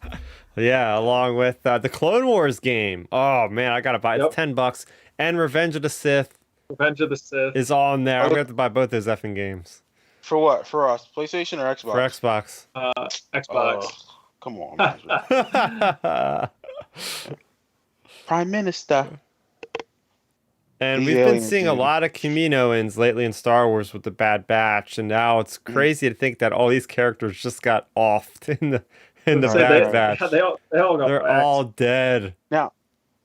yeah. Along with the Clone Wars game. Oh man, I gotta buy it. It's Yep. $10, and Revenge of the Sith Revenge of the Sith. is on there. I'm Oh, gonna have to buy both those effing games for what? For us, PlayStation or for Xbox? Xbox. Xbox. Come on, man. Prime Minister. And These we've been aliens, seeing a dude. lot of Kaminoans lately in Star Wars with the Bad Batch, and now it's crazy to think that all these characters just got offed in the So Bad Right. Batch. they all got They're waxed. all dead.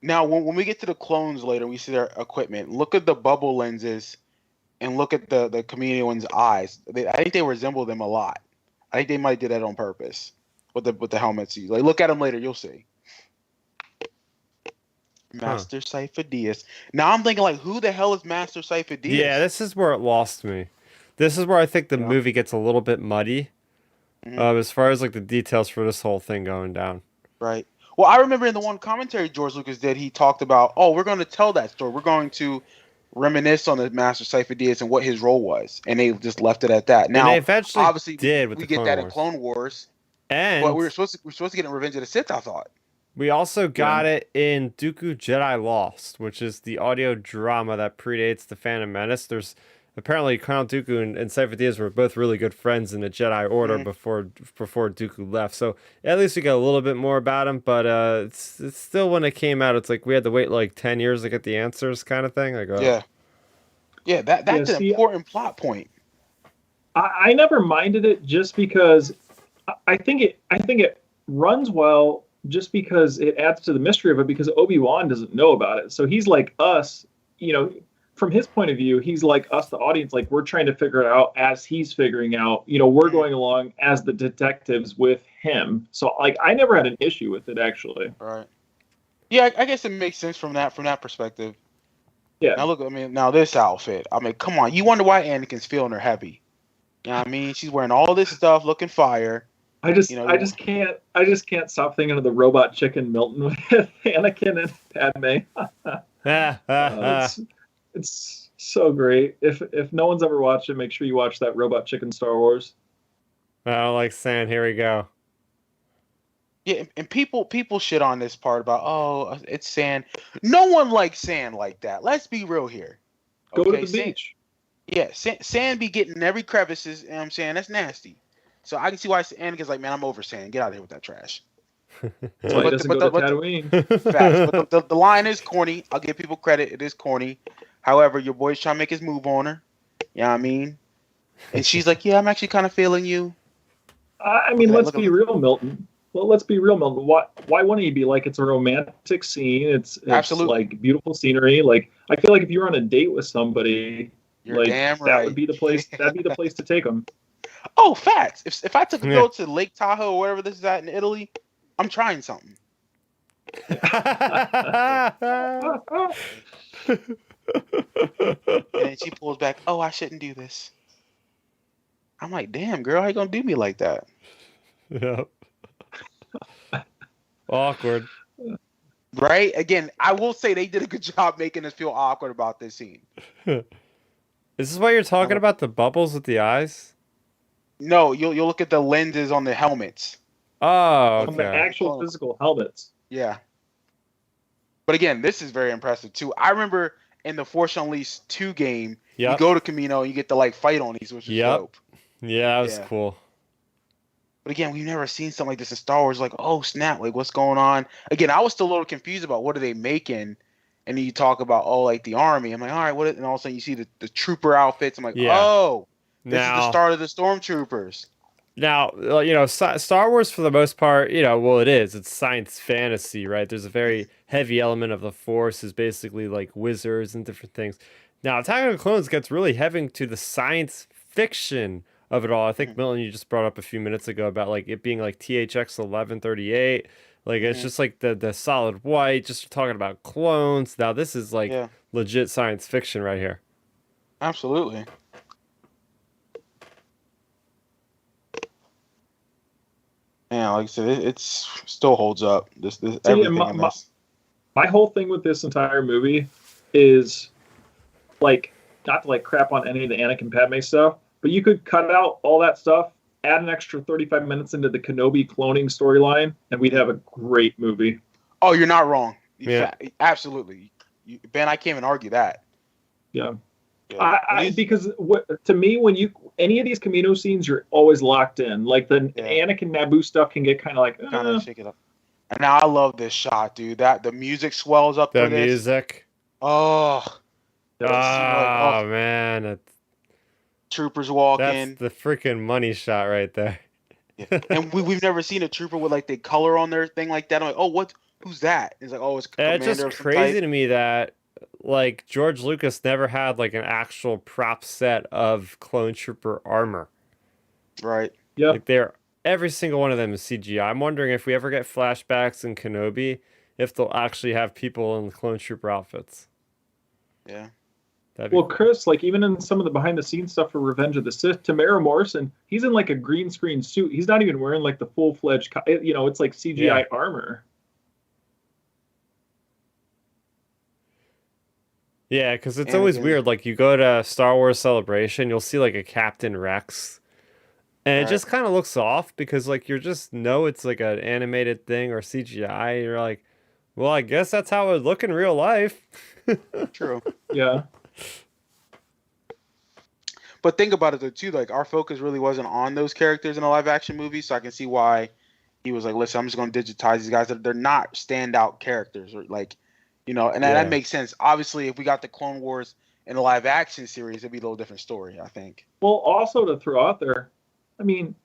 Now, when we get to the clones later, we see their equipment. Look at the bubble lenses, and look at the chameleon's eyes. I think they resemble them a lot. I think they might did that on purpose with the helmets. Like, look at them later, you'll see. Master Cypher Diaz. Now I'm thinking like, who the hell is Master Cypher Diaz? Yeah, this is where it lost me. This is where I think the Yeah. movie gets a little bit muddy, Mhm. as far as like the details for this whole thing going down. Right. Well, I remember in the one commentary George Lucas did, he talked about, oh, we're going to tell that story. We're going to reminisce on the Master Cypher Diaz and what his role was, and they just left it at that. And Now, they eventually obviously, did with we the get Clone that Wars. in Clone Wars, And but we're supposed to get it in Revenge of the Sith. I thought. we also got it in Dooku Jedi Lost, which is the audio drama that predates the Phantom Menace. There's apparently Count Dooku and Cypher Diaz were both really good friends in the Jedi Order Mhm. before Dooku left. So at least we got a little bit more about him. But it's still when it came out, it's like we had to wait like 10 years to get the answers, kind of thing. Like, Yeah, yeah. Yeah, That's an see, important plot point. I never minded it just because I think it runs well just because it adds to the mystery of it because Obi-Wan doesn't know about it. So he's like us, you know, from his point of view, he's like us, the audience, like we're trying to figure it out as he's figuring out, we're Mhm. going along as the detectives with him. So like I never had an issue with it actually. Right. Yeah, I guess it makes sense from that perspective. Yeah. Now look, I mean, now this outfit. I mean, come on. You wonder why Anakin's feeling her heavy. You know what I mean? She's wearing all this stuff, looking fire. I You just know, I just can't I just can't stop thinking of the robot chicken Milton with Anakin and Padme. ah, It's so great. If no one's ever watched it, make sure you watch that Robot Chicken Star Wars. I don't like sand. Here we go. yeah, and people shit on this part about it's sand. No one likes sand like that. Let's be real here. Go to Okay, the sand. beach. Yeah, sand be getting every crevices. You know what I'm saying? That's nasty. So I can see why Anakin's like, man, I'm over sand. Get out of here with that trash. That's why he But doesn't go to but Tatooine. facts. But the line is corny. I'll give people credit. It is corny. However, your boy's trying to make his move on her. You know what I mean? And she's like, yeah, I'm actually kind of feeling you. I Look mean, at that. let's Look at be real, Milton. Well, let's be real, Milton. Why wouldn't he be like it's a romantic scene? It's absolutely. like beautiful scenery. Like I feel like if you're on a date with somebody, You're like damn that would right. be the place. That'd be the place to take them. Oh, facts. If I took a Yeah. girl to Lake Tahoe or whatever this is at in Italy, I'm trying something. And then she pulls back. Oh, I shouldn't do this. I'm like, damn, girl, how you gonna do me like that? Yep. Awkward. Right? Again, I will say they did a good job making us feel awkward about this scene. Is this why you're Now talking look, about the bubbles with the eyes? no, you'll look at the lenses on the helmets. Oh, On the okay. actual physical helmets. Yeah. But again, this is very impressive too. I remember in the Force Unleashed 2 game, you Yep. go to Camino and you get to like fight on these, which is Yep. dope. Yeah, that was Yeah. cool. But again, we've never seen something like this in Star Wars. Like, oh snap, like what's going on? Again, I was still a little confused about what are they making, and then you talk about like the army. I'm like, all right, what? And all of a sudden you see the trooper outfits. I'm like, Yeah. oh, this is the Now, start of the stormtroopers. Star Wars for the most part, well, it is. It's science fantasy, right? There's a very heavy element of the Force, is basically like wizards and different things. Now, Attack of the Clones gets really heavy to the science fiction of it all. I think Mhm. Milton, you just brought up a few minutes ago about like it being like THX 1138. Like it's Mhm. just like the solid white. Just talking about clones. Now this is like Yeah, legit science fiction right here. absolutely. Yeah, like I said, it's still holds up. This See, and everything in this. my whole thing with this entire movie is like not to like crap on any of the Anakin Padme stuff, but you could cut out all that stuff, add an extra 35 minutes into the Kenobi cloning storyline, and we'd have a great movie. Oh, you're not wrong. Yeah. Absolutely. Ben, I can't even argue that. Yeah. Yeah. Because to me, when any of these Camino scenes, you're always locked in. Like the Yeah. Anakin Naboo stuff can get kind of like, Kind of shake it up. And now I love this shot, dude. That the music swells up The for this. music. Oh, Oh man, troopers walk that's in. the freaking money shot right there. Yeah. And we've never seen a trooper with like the color on their thing like that. I'm like, oh, who's that? It's like, oh, it's And commander it's just of some crazy type. to me that like George Lucas never had like an actual prop set of clone trooper armor. Right. yeah. Like every single one of them is CGI. I'm wondering if we ever get flashbacks in Kenobi, if they'll actually have people in the clone trooper outfits. Yeah. That'd be Well, cool. Chris, like even in some of the behind the scenes stuff for Revenge of the Sith, Tamara Morrison, he's in like a green screen suit. He's not even wearing like the full fledged, it's like CGI Yeah. armor. Yeah, because it's And always again, weird. Like you go to Star Wars Celebration, you'll see like a Captain Rex, and it right. just kind of looks off because like you just know it's like an animated thing or CGI. You're like, well, I guess that's how it would look in real life. True. Yeah. But think about it though too. Like our focus really wasn't on those characters in a live action movie, so I can see why he was like, "Listen, I'm just going to digitize these guys. They're not standout characters, or like, and that Yeah. makes sense. Obviously, if we got the Clone Wars in a live action series, it'd be a little different story, I think. Well, also to throw out there, I mean,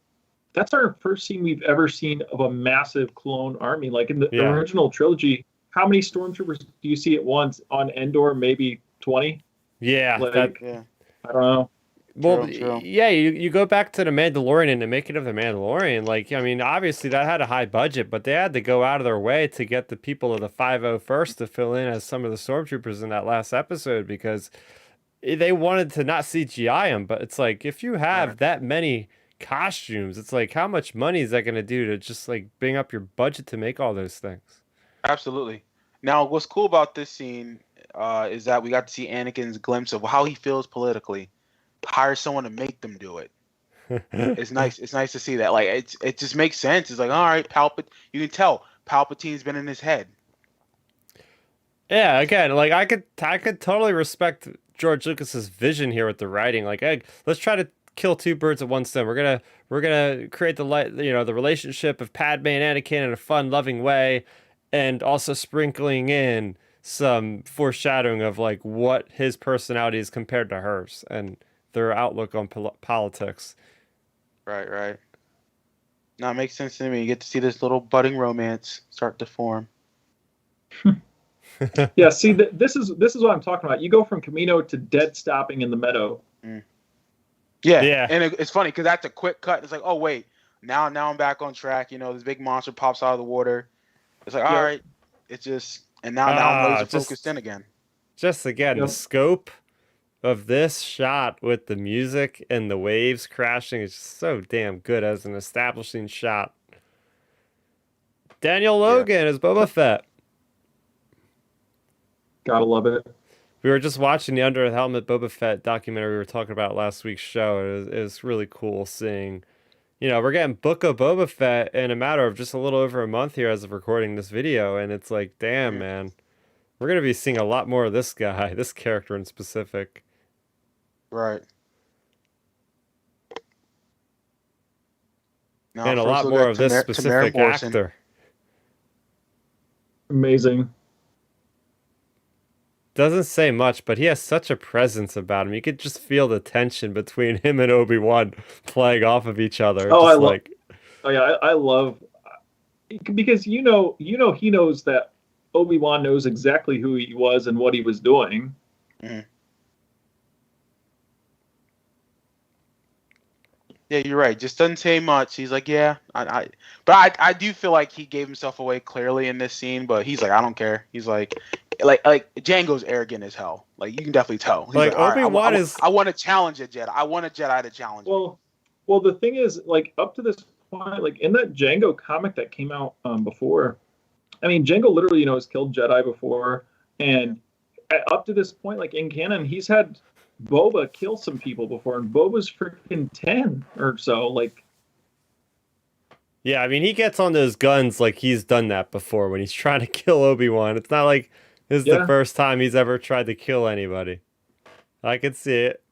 that's our first scene we've ever seen of a massive clone army. Like in the Yeah. original trilogy, how many stormtroopers do you see at once on Endor? Maybe 20. Yeah. Like Yeah. I don't know. Well, True. yeah, you go back to the Mandalorian and the making of the Mandalorian. Like, I mean, obviously that had a high budget, but they had to go out of their way to get the people of the 501st to fill in as some of the stormtroopers in that last episode because they wanted to not CGI them. But it's like if you have Right. that many costumes, it's like how much money is that going to do to just like bring up your budget to make all those things? Absolutely. Now, what's cool about this scene is that we got to see Anakin's glimpse of how he feels politically. Hire someone to make them do it. It's nice. It's nice to see that. Like it just makes sense. It's like, all right, You can tell Palpatine's been in his head. Yeah, again, like I could totally respect George Lucas's vision here with the writing. Like, hey, let's try to kill two birds with one stone. We're gonna create the relationship of Padme and Anakin in a fun, loving way, and also sprinkling in some foreshadowing of like what his personality is compared to hers and their outlook on politics. Right. Now it makes sense to me. You get to see this little budding romance start to form. Yeah, see, this is what I'm talking about. You go from Camino to dead stopping in the meadow. Yeah. And it's funny because that's a quick cut. It's like, oh wait, now I'm back on track. This big monster pops out of the water. It's like, all right, it's just, and now I'm laser focused in again. Just again, the scope of this shot with the music and the waves crashing is just so damn good as an establishing shot. Daniel Logan as Boba Fett. Gotta love it. We were just watching the Under the Helmet Boba Fett documentary we were talking about last week's show. It was really cool seeing, we're getting Book of Boba Fett in a matter of just a little over a month here as of recording this video. And it's like, damn, man, we're going to be seeing a lot more of this guy, this character in specific. Right. Now, and a lot more of this specific actor. Amazing. Doesn't say much, but he has such a presence about him. You could just feel the tension between him and Obi-Wan playing off of each other. Oh, I love because he knows that Obi-Wan knows exactly who he was and what he was doing. Mm-hmm. Yeah, you're right. Just doesn't say much. He's like, yeah, but I do feel like he gave himself away clearly in this scene. But he's like, I don't care. He's like Django's arrogant as hell. Like you can definitely tell. He's like Obi-Wan is. I want to challenge a Jedi. I want a Jedi to challenge. Well, the thing is, like up to this point, like in that Django comic that came out before, I mean, Django literally, has killed Jedi before, and up to this point, like in canon, he's had Boba kill some people before, and Boba's freaking 10 or so. Like, yeah, I mean, he gets on those guns like he's done that before when he's trying to kill Obi-Wan. It's not like this is the first time he's ever tried to kill anybody. I could see it.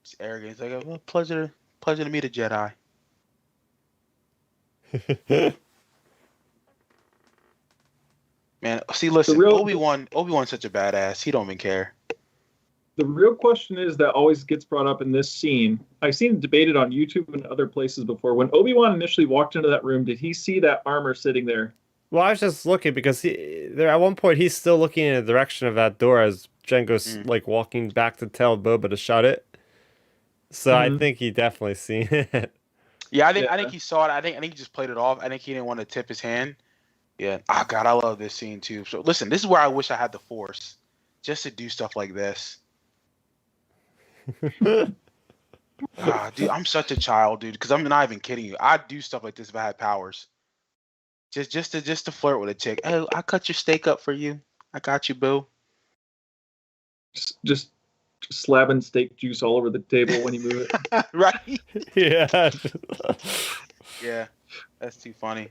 It's arrogant. He's like, well, pleasure to meet a Jedi. Man, see, listen, Obi-Wan's such a badass. He don't even care. The real question is that always gets brought up in this scene. I've seen it debated on YouTube and other places before. When Obi-Wan initially walked into that room, did he see that armor sitting there? Well, I was just looking because at one point he's still looking in the direction of that door as Django's like walking back to tell Boba to shut it. So I think he definitely seen it. Yeah, I think he saw it. I think he just played it off. I think he didn't want to tip his hand. Yeah. Oh God, I love this scene too. So listen, this is where I wish I had the Force, just to do stuff like this. Dude, I'm such a child, dude. Because I'm not even kidding you. I'd do stuff like this if I had powers. Just to flirt with a chick. Oh, I cut your steak up for you. I got you, boo. Just slapping steak juice all over the table when you move it. Right? Yeah. Yeah, that's too funny.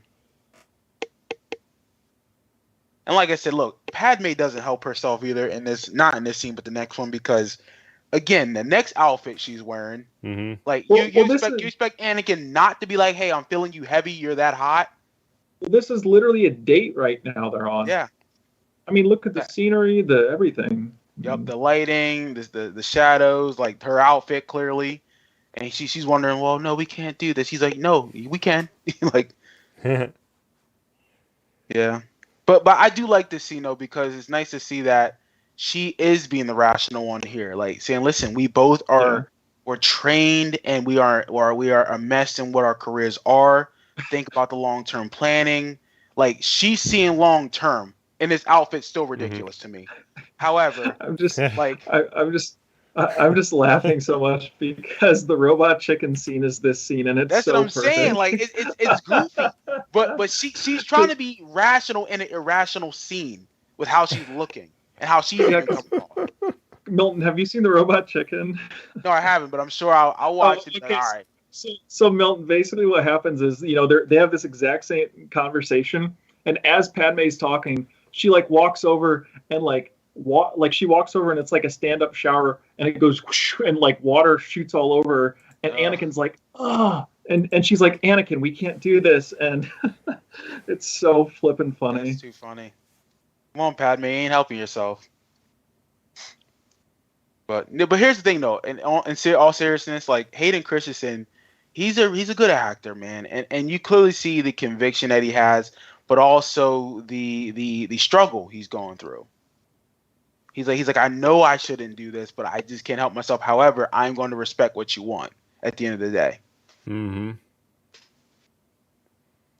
And like I said, look, Padme doesn't help herself either in this, not in this scene, but the next one, because again, the next outfit she's wearing, like you expect Anakin not to be like, hey, I'm feeling you heavy, you're that hot. This is literally a date right now they're on. Yeah. I mean, look at the scenery, the everything. Yep, the lighting, the shadows, like her outfit clearly. And she's wondering, well, no, we can't do this. He's like, no, we can. Like, yeah. But I do like this scene though, because it's nice to see that she is being the rational one here. Like saying, listen, we both are we're trained and we are a mess in what our careers are. Think about the long-term planning. Like she's seeing long-term, and this outfit's still ridiculous to me. However, I'm just laughing so much because the robot chicken scene is this scene, and it's that's so what I'm perfect. saying. Like it's goofy, but she's trying to be rational in an irrational scene with how she's looking and how she's even coming off. Milton, have you seen the robot chicken? No, I haven't, but I'm sure I'll watch it. Okay. All right. So Milton, basically what happens is, they have this exact same conversation, and as Padme's talking, she like walks over and she walks over and it's like a stand-up shower, and it goes whoosh, and like water shoots all over, and Anakin's like, oh, and she's like, Anakin, we can't do this, and it's so flippin' funny. It's too funny. Come on, Padme, you ain't helping yourself. But here's the thing though, in all seriousness, like Hayden Christensen, he's a good actor, man, and you clearly see the conviction that he has, but also the struggle he's going through. He's like, I know I shouldn't do this, but I just can't help myself. However, I'm going to respect what you want at the end of the day. Mm-hmm.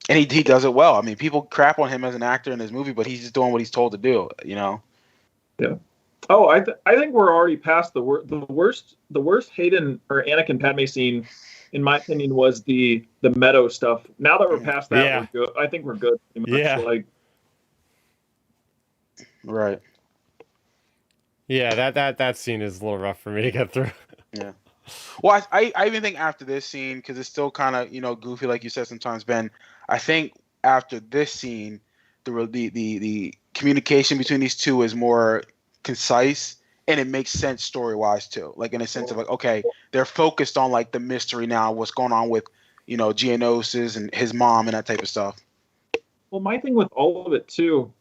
And he does it well. I mean, people crap on him as an actor in this movie, but he's just doing what he's told to do. Yeah. Oh, I think we're already past the worst Hayden or Anakin Padme scene, in my opinion, was the Meadow stuff. Now that we're past that, we're good. I think we're good. Yeah. Like, right. Yeah, that scene is a little rough for me to get through. Yeah. Well, I even think after this scene, because it's still kind of goofy, like you said sometimes, Ben. I think after this scene, the communication between these two is more concise, and it makes sense story-wise too. Like in a sense of like, okay, they're focused on like the mystery now, what's going on with Geonosis and his mom and that type of stuff. Well, my thing with all of it too,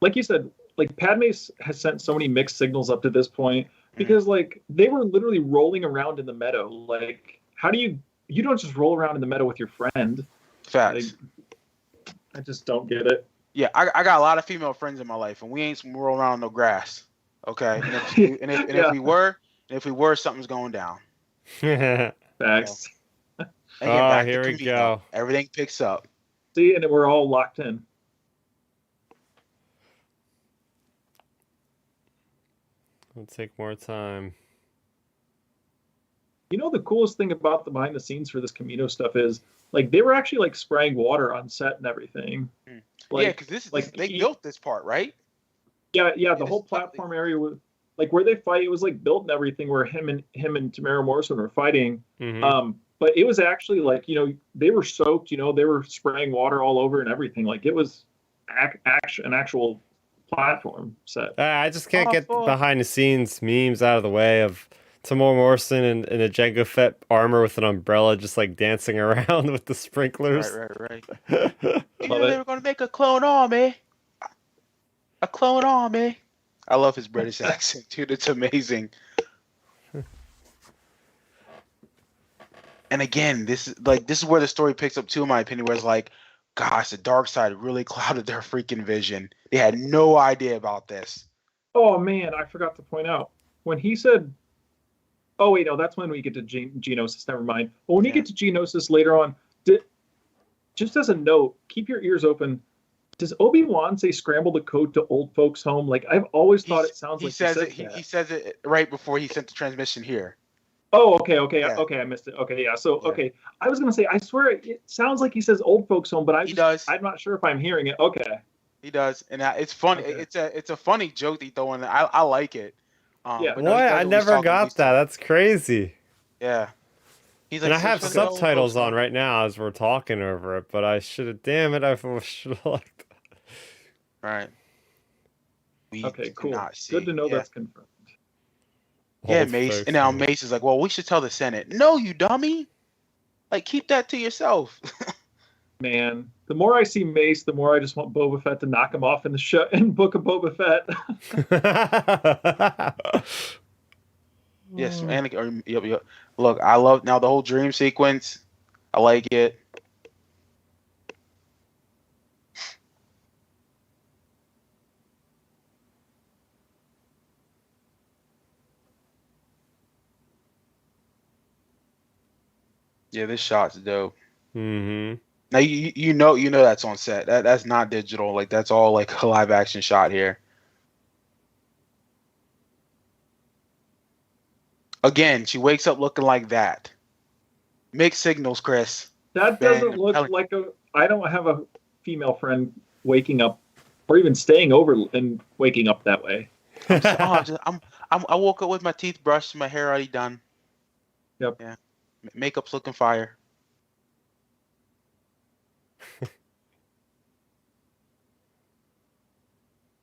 like you said, like Padme has sent so many mixed signals up to this point, because like they were literally rolling around in the meadow. Like, how do you don't just roll around in the meadow with your friend? Facts. Like, I just don't get it. Yeah, I got a lot of female friends in my life, and we ain't rolling around no grass. Okay, if we were, something's going down. Facts. Again, here we go. Everything picks up. See, and we're all locked in. It'll take more time. The coolest thing about the behind the scenes for this Camino stuff is, like, they were actually like spraying water on set and everything. Like, yeah, because they built this part, right? Yeah. The whole platform area was like where they fight. It was like built and everything, where him and Tamara Morrison were fighting. Mm-hmm. But it was actually like they were soaked. They were spraying water all over and everything. Like it was an actual platform set. I just can't get behind the scenes memes out of the way of Tamora Morrison in a Jango Fett armor with an umbrella, just like dancing around with the sprinklers. Right. They were going to make a clone army. A clone army. I love his British accent, dude. It's amazing. And again, this is where the story picks up too, in my opinion, where it's like, gosh, the dark side really clouded their freaking vision. They had no idea about this. Oh man, I forgot to point out when he said, "Oh wait, no, that's when we get to Geonosis." Never mind. But when you get to Geonosis later on, just as a note, keep your ears open. Does Obi-Wan say "scramble the code to old folks' home"? Like, I've always thought it sounds like he says it right before he sent the transmission here. Oh, okay, I missed it. Okay, yeah. So, okay, I was gonna say, I swear it sounds like he says "old folks' home," but I'm not sure if I'm hearing it. Okay. He does, and it's funny. Okay. It's a funny joke that he throw in. I like it. Yeah. Boy, I never got that. That's crazy. Yeah. He's like, and I have subtitles on right now as we're talking over it, but I should have. Damn it! I should have liked that. Right. We Okay, did cool. not see. Good to know Yeah. that's confirmed. Yeah, Old Mace. folks And now move. Mace is like, well, we should tell the Senate. No, you dummy. Like, keep that to yourself. Man, the more I see Mace, the more I just want Boba Fett to knock him off in the show in Book of Boba Fett. Yes, and yep. Look, I love now the whole dream sequence. I like it. Yeah, this shot's dope. Mm-hmm. Now you know that's on set. That's not digital. Like that's all like a live action shot here. Again, she wakes up looking like that. Mixed signals, Chris. That Ben, doesn't I'm look telling- like a. I don't have a female friend waking up or even staying over and waking up that way. I woke up with my teeth brushed, my hair already done. Yep. Yeah, makeup's looking fire.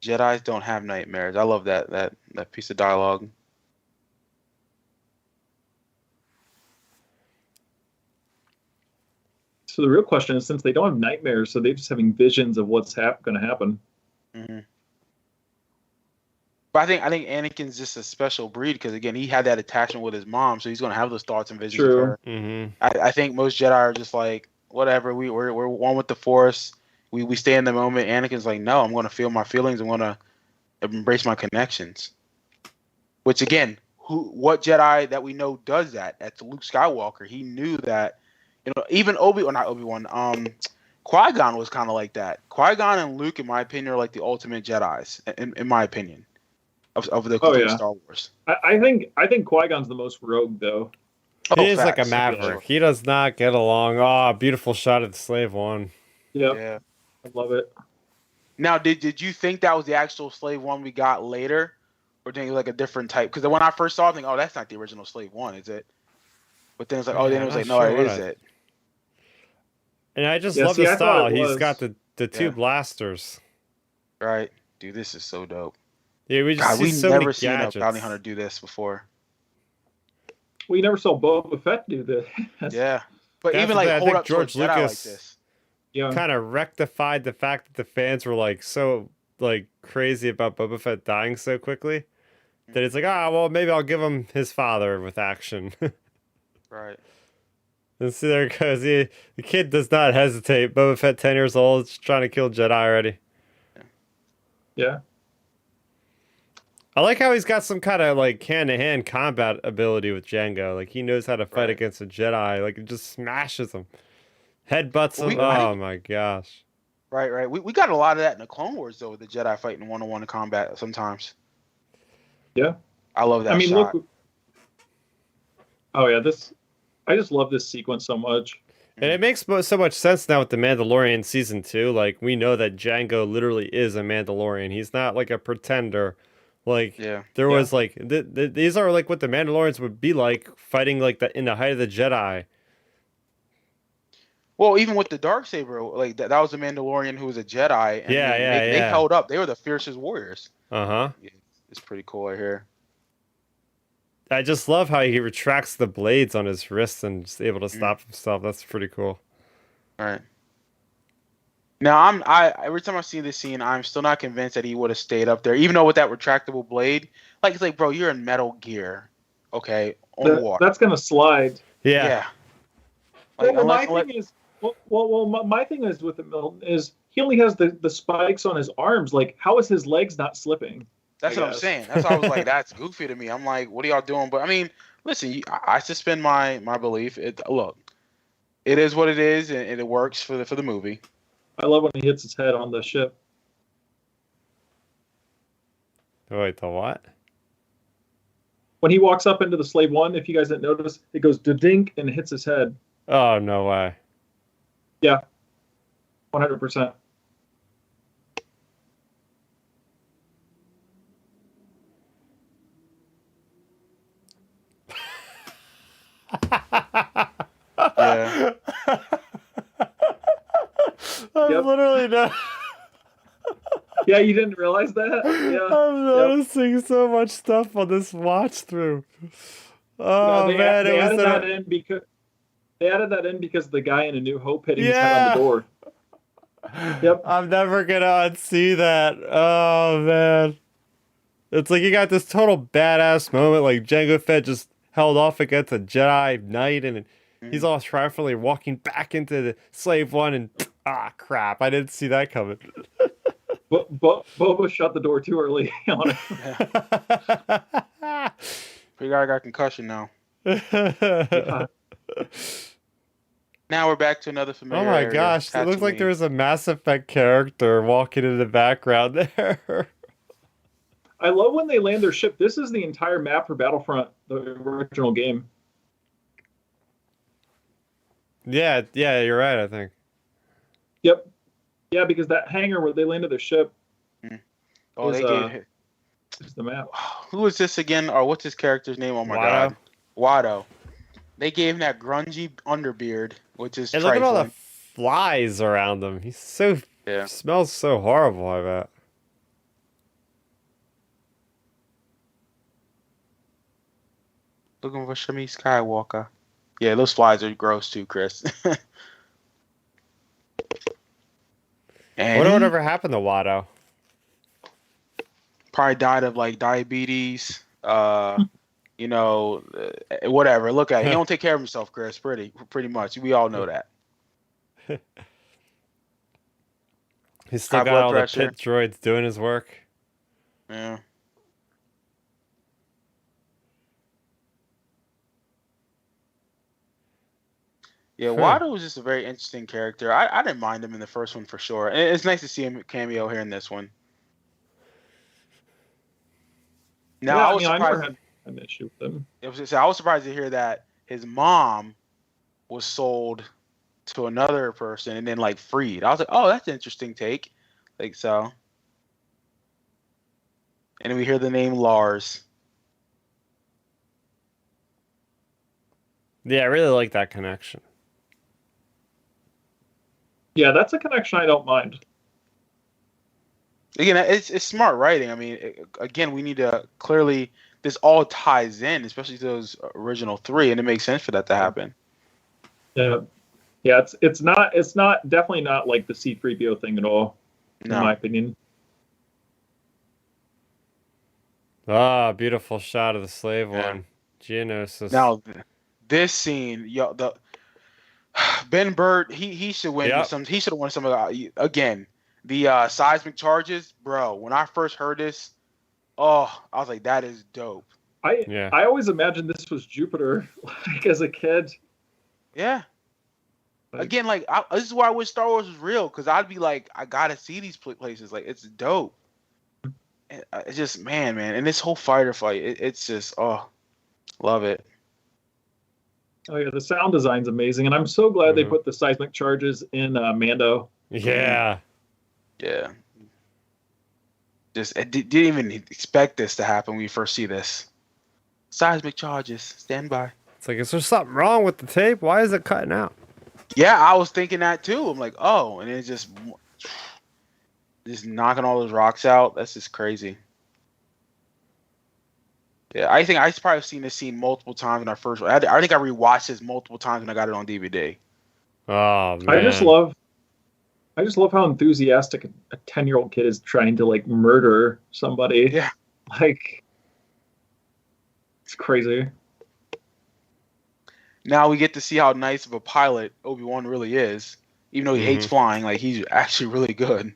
Jedis don't have nightmares. I love that piece of dialogue. So the real question is, since they don't have nightmares, so they're just having visions of what's going to happen. Hmm. But I think Anakin's just a special breed because again he had that attachment with his mom, so he's gonna have those thoughts and visions of True. her. Mm-hmm. I think most Jedi are just like whatever. We're one with the Force. We stay in the moment. Anakin's like, no, I'm gonna feel my feelings. I'm gonna embrace my connections. Which again, what Jedi that we know does that? That's Luke Skywalker. He knew that. Even Obi-Wan. Qui-Gon was kind of like that. Qui-Gon and Luke, in my opinion, are like the ultimate Jedis. In my opinion, of the Oh, complete yeah. Star Wars. I think Qui-Gon's the most rogue though. He is like a Facts. maverick. Sure. He does not get along. Oh, beautiful shot of the slave one. Yep. Yeah. I love it. Now, did you think that was the actual slave one we got later, or did you like a different type? Because when I first saw it, I think, oh, that's not the original slave one, is it? But then it's like, oh, then it was not like, no, sure it what is it. And I just Yeah, love see, the I thought style. it He's was. got the two Yeah. blasters. Right, dude, this is so dope. Yeah, we just God, see we so never many seen a gadgets. bounty hunter do this before. We never saw Boba Fett do this. Yeah, but That's even the like thing, I hold think up George to a Jedi like Lucas- this. Yeah. Kind of rectified the fact that the fans were like so like crazy about Boba Fett dying so quickly that it's like, well, maybe I'll give him his father with action. Right. And see, there it goes. The kid does not hesitate. Boba Fett, 10 years old, is trying to kill Jedi already. Yeah. I like how he's got some kind of like hand-to-hand combat ability with Django. Like he knows how to fight Right. against a Jedi. Like it just smashes him, headbutts him. We- Oh my gosh! Right. We got a lot of that in the Clone Wars though, with the Jedi fighting one-on-one in combat sometimes. Yeah. I love that I mean, shot. look. Oh yeah, I just love this sequence so much. And it makes so much sense now with the Mandalorian season 2. Like we know that Django literally is a Mandalorian. He's not like a pretender. Like Yeah. there Yeah. was like these are like what the Mandalorians would be like fighting like in the height of the Jedi. Well, even with the Darksaber, like that was a Mandalorian who was a Jedi, and Yeah, they yeah. held up. They were the fiercest warriors. Uh-huh. Yeah, it's pretty cool right here. I just love how he retracts the blades on his wrists and is able to stop himself. That's pretty cool. All right. Now I every time I see this scene, I'm still not convinced that he would have stayed up there, even though with that retractable blade, like it's like, bro, you're in Metal Gear, okay, on water. That's gonna slide. Yeah. Like, Well, my unless- thing is, my thing is with him is he only has the spikes on his arms. Like, how is his legs not slipping? That's I what I'm guess. saying. That's why I was like, that's goofy to me. I'm like, what are y'all doing? But I mean, listen, I suspend my belief. Look, it is what it is, and it works for the movie. I love when he hits his head on the ship. Oh, wait, the what? When he walks up into the Slave One, if you guys didn't notice, it goes dink and hits his head. Oh, no way. Yeah, 100%. Yeah. I Yep. literally know. Yeah, you didn't realize that? Yeah. I'm Yep. noticing so much stuff on this watch through. No, Oh man, it they was added that in because the guy in A New Hope hitting his head on the yeah. door. Yep. I'm never gonna unsee that. Oh man. It's like you got this total badass moment, like Jango Fett just held off against a Jedi Knight, and he's all triumphantly walking back into the Slave One, and crap, I didn't see that coming. Boba shut the door too early on it. We got concussion now. Yeah. Now we're back to another Oh familiar my area. gosh, it looks like Tatooine. there was a Mass Effect character walking in the background there. I love when they land their ship. This is the entire map for Battlefront, the original game. Yeah, you're right, I think. Yep. Yeah, because that hangar where they landed their ship Oh, is, they gave. is the map. Who is this again? Or what's his character's name? Oh my Watto. god, Watto. They gave him that grungy underbeard, which is And look at all the trifling. flies around him. He's so Yeah. smells so horrible, I bet. Looking for Shmi Skywalker. Yeah, those flies are gross too, Chris. I And wonder he whatever happened to Watto. probably died of like diabetes. Whatever. Look at it. He don't take care of himself, Chris. Pretty much. We all know that. He's still High got blood all pressure. the pit droids doing his work. Yeah. Yeah, Huh. Watto was just a very interesting character. I didn't mind him in the first one for sure. And it's nice to see him cameo here in this one. Now Yeah, I was I never surprised. had an issue with them. I was surprised to hear that his mom was sold to another person and then like freed. I was like, oh, that's an interesting take. Like so. And then we hear the name Lars. Yeah, I really like that connection. Yeah, that's a connection I don't mind. Again, it's smart writing. I mean, again, we need to clearly this all ties in, especially to those original three, and it makes sense for that to happen. Yeah, yeah, it's not definitely not like the C-3PO thing at all, in my opinion. Ah, beautiful shot of the Slave Yeah. One. Geonosis. Now, this scene, the Ben Burt, he should win Yep. some. He should have won some of again. The seismic charges, bro. When I first heard this, I was like, that is dope. Yeah. I always imagined this was Jupiter, like as a kid. Yeah. Like- Again, like this is why I wish Star Wars was real, because I'd be like, I gotta see these places. Like it's dope. And, it's just man, and this whole fighter fight, it's just love it. Oh yeah, the sound design's amazing, and I'm so glad they Mhm. put the seismic charges in Mando. Yeah. Yeah. Just I didn't even expect this to happen when you first see this. Seismic charges, stand by. It's like, is there something wrong with the tape? Why is it cutting out? Yeah, I was thinking that too. I'm like, oh, and it's just knocking all those rocks out. That's just crazy. Yeah, I think I've probably seen this scene multiple times when I first. I think I rewatched this multiple times when I got it on DVD. Oh man. I just love how enthusiastic a 10-year-old kid is trying to like murder somebody. Yeah. Like it's crazy. Now we get to see how nice of a pilot Obi-Wan really is. Even though he hates flying, like he's actually really good.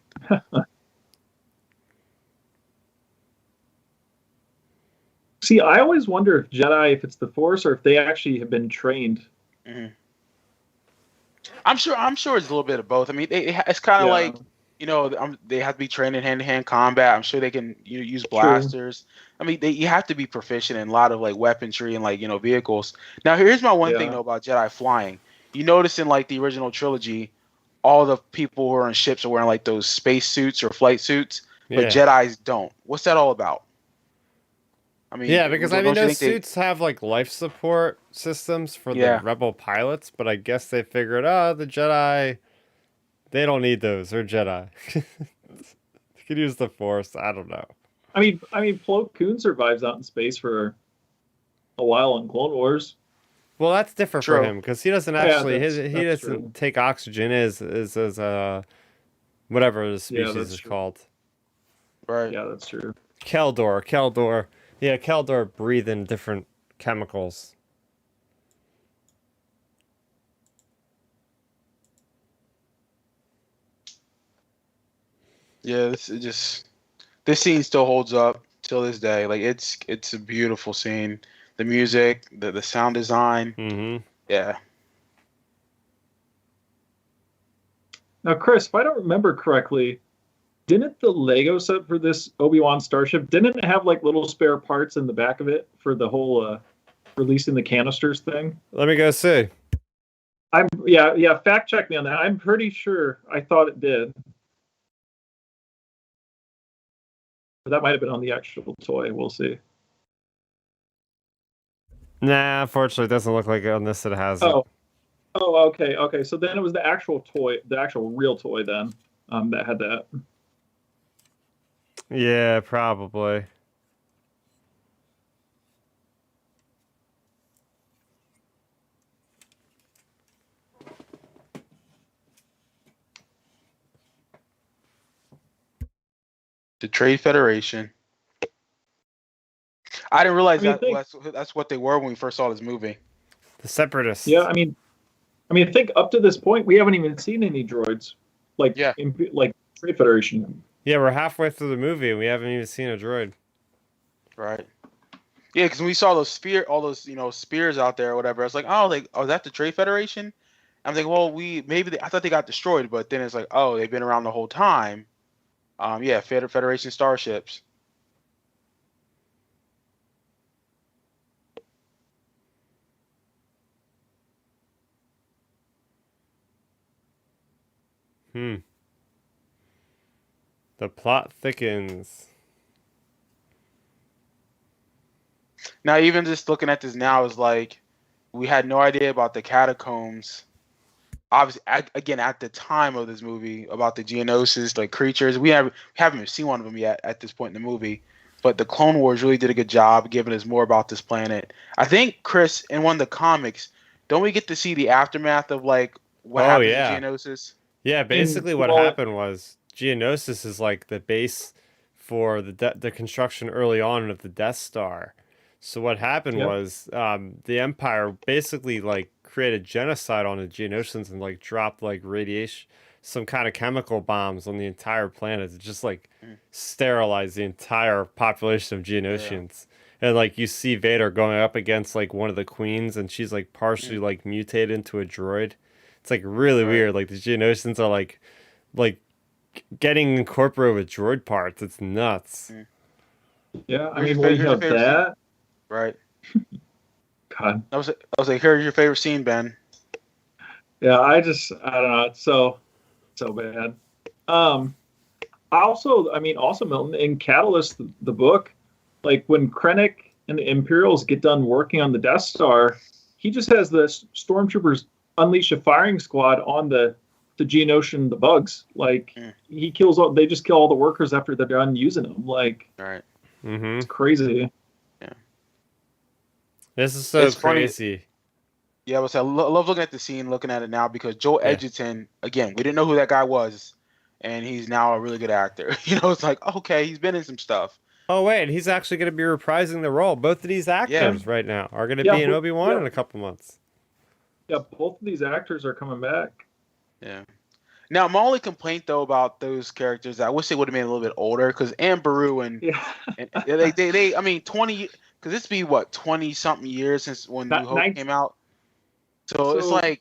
See, I always wonder if Jedi, if it's the Force, or if they actually have been trained. Mm-hmm. I'm sure it's a little bit of both. I mean, it's kind of Yeah. like they have to be trained in hand-to-hand combat. I'm sure they can use blasters. I mean, you have to be proficient in a lot of like weaponry and like vehicles. Now, here's my one thing though about Jedi flying. You notice in like the original trilogy, all the people who are on ships are wearing like those space suits or flight suits, but Jedis don't. What's that all about? I mean, yeah, because I don't mean you those think suits have like life support systems for Yeah. the rebel pilots, but I guess they figured, the Jedi, they don't need those. They're Jedi. could use the Force. I don't know. I mean, Plo Koon survives out in space for a while in Clone Wars. Well, that's different for True. him because he doesn't Yeah, actually he that's doesn't true. take oxygen as whatever the Yeah, species that's is true. called. Right. Yeah, that's true. Keldor. Yeah, Keldor breathe in different chemicals. Yeah, this scene still holds up till this day. Like it's a beautiful scene. The music, the sound design. Mm-hmm. Yeah. Now, Chris, if I don't remember correctly, didn't the Lego set for this Obi-Wan starship didn't it have like little spare parts in the back of it for the whole releasing the canisters thing? Let me go see. Yeah, fact check me on that. I'm pretty sure I thought it did. But that might have been on the actual toy. We'll see. Nah, unfortunately, it doesn't look like on this it has it. Okay. So then it was the actual toy, the actual real toy then, that had that. Yeah, probably. The Trade Federation. I didn't realize I mean, that's what they were when we first saw this movie. The Separatists. yeah, I think up to this point we haven't even seen any droids, like Yeah. like Trade Federation. Yeah, we're halfway through the movie and we haven't even seen a droid. Right. Yeah, because when we saw all those spears out there or whatever, I was like, oh, is that the Trade Federation? I'm like, well, I thought they got destroyed, but then it's like, oh, they've been around the whole time. Yeah, Federation starships. The plot thickens. Now, even just looking at this now is like, we had no idea about the catacombs. Obviously, again, at the time of this movie, about the Geonosis, like creatures, we haven't even seen one of them yet at this point in the movie. But the Clone Wars really did a good job giving us more about this planet. I think, Chris, in one of the comics, don't we get to see the aftermath of like what happened to Geonosis? Yeah, basically what happened was Geonosis is like the base for the construction early on of the Death Star. So what happened was the Empire basically like created genocide on the Geonosians and like dropped like radiation, some kind of chemical bombs on the entire planet to just like sterilize the entire population of Geonosians. And like you see Vader going up against like one of the queens and she's like partially like mutated into a droid. It's like really weird. Like the Geonosians are like getting incorporated with droid parts. It's nuts. Yeah, I mean, we have that. Right. God. I was like, here's your favorite scene, Ben. Yeah, I don't know. It's so bad. Also Milton, in Catalyst, the book, like when Krennic and the Imperials get done working on the Death Star, he just has the stormtroopers unleash a firing squad on the Geonosian, the bugs. Like they just kill all the workers after they're done using them. Like, it's crazy. Yeah, this is so crazy. Funny. Yeah, I love looking at the scene, looking at it now because Joel Edgerton, again, we didn't know who that guy was, and he's now a really good actor. It's like, okay, he's been in some stuff. Oh wait, he's actually going to be reprising the role. Both of these actors right now are going to be in Obi-Wan in a couple months. Yeah, both of these actors are coming back. Yeah. Now, my only complaint though about those characters, I wish they would have been a little bit older, because Anne Baru and they I mean 20, because this be what 20 something years since when New Hope came out, so it's like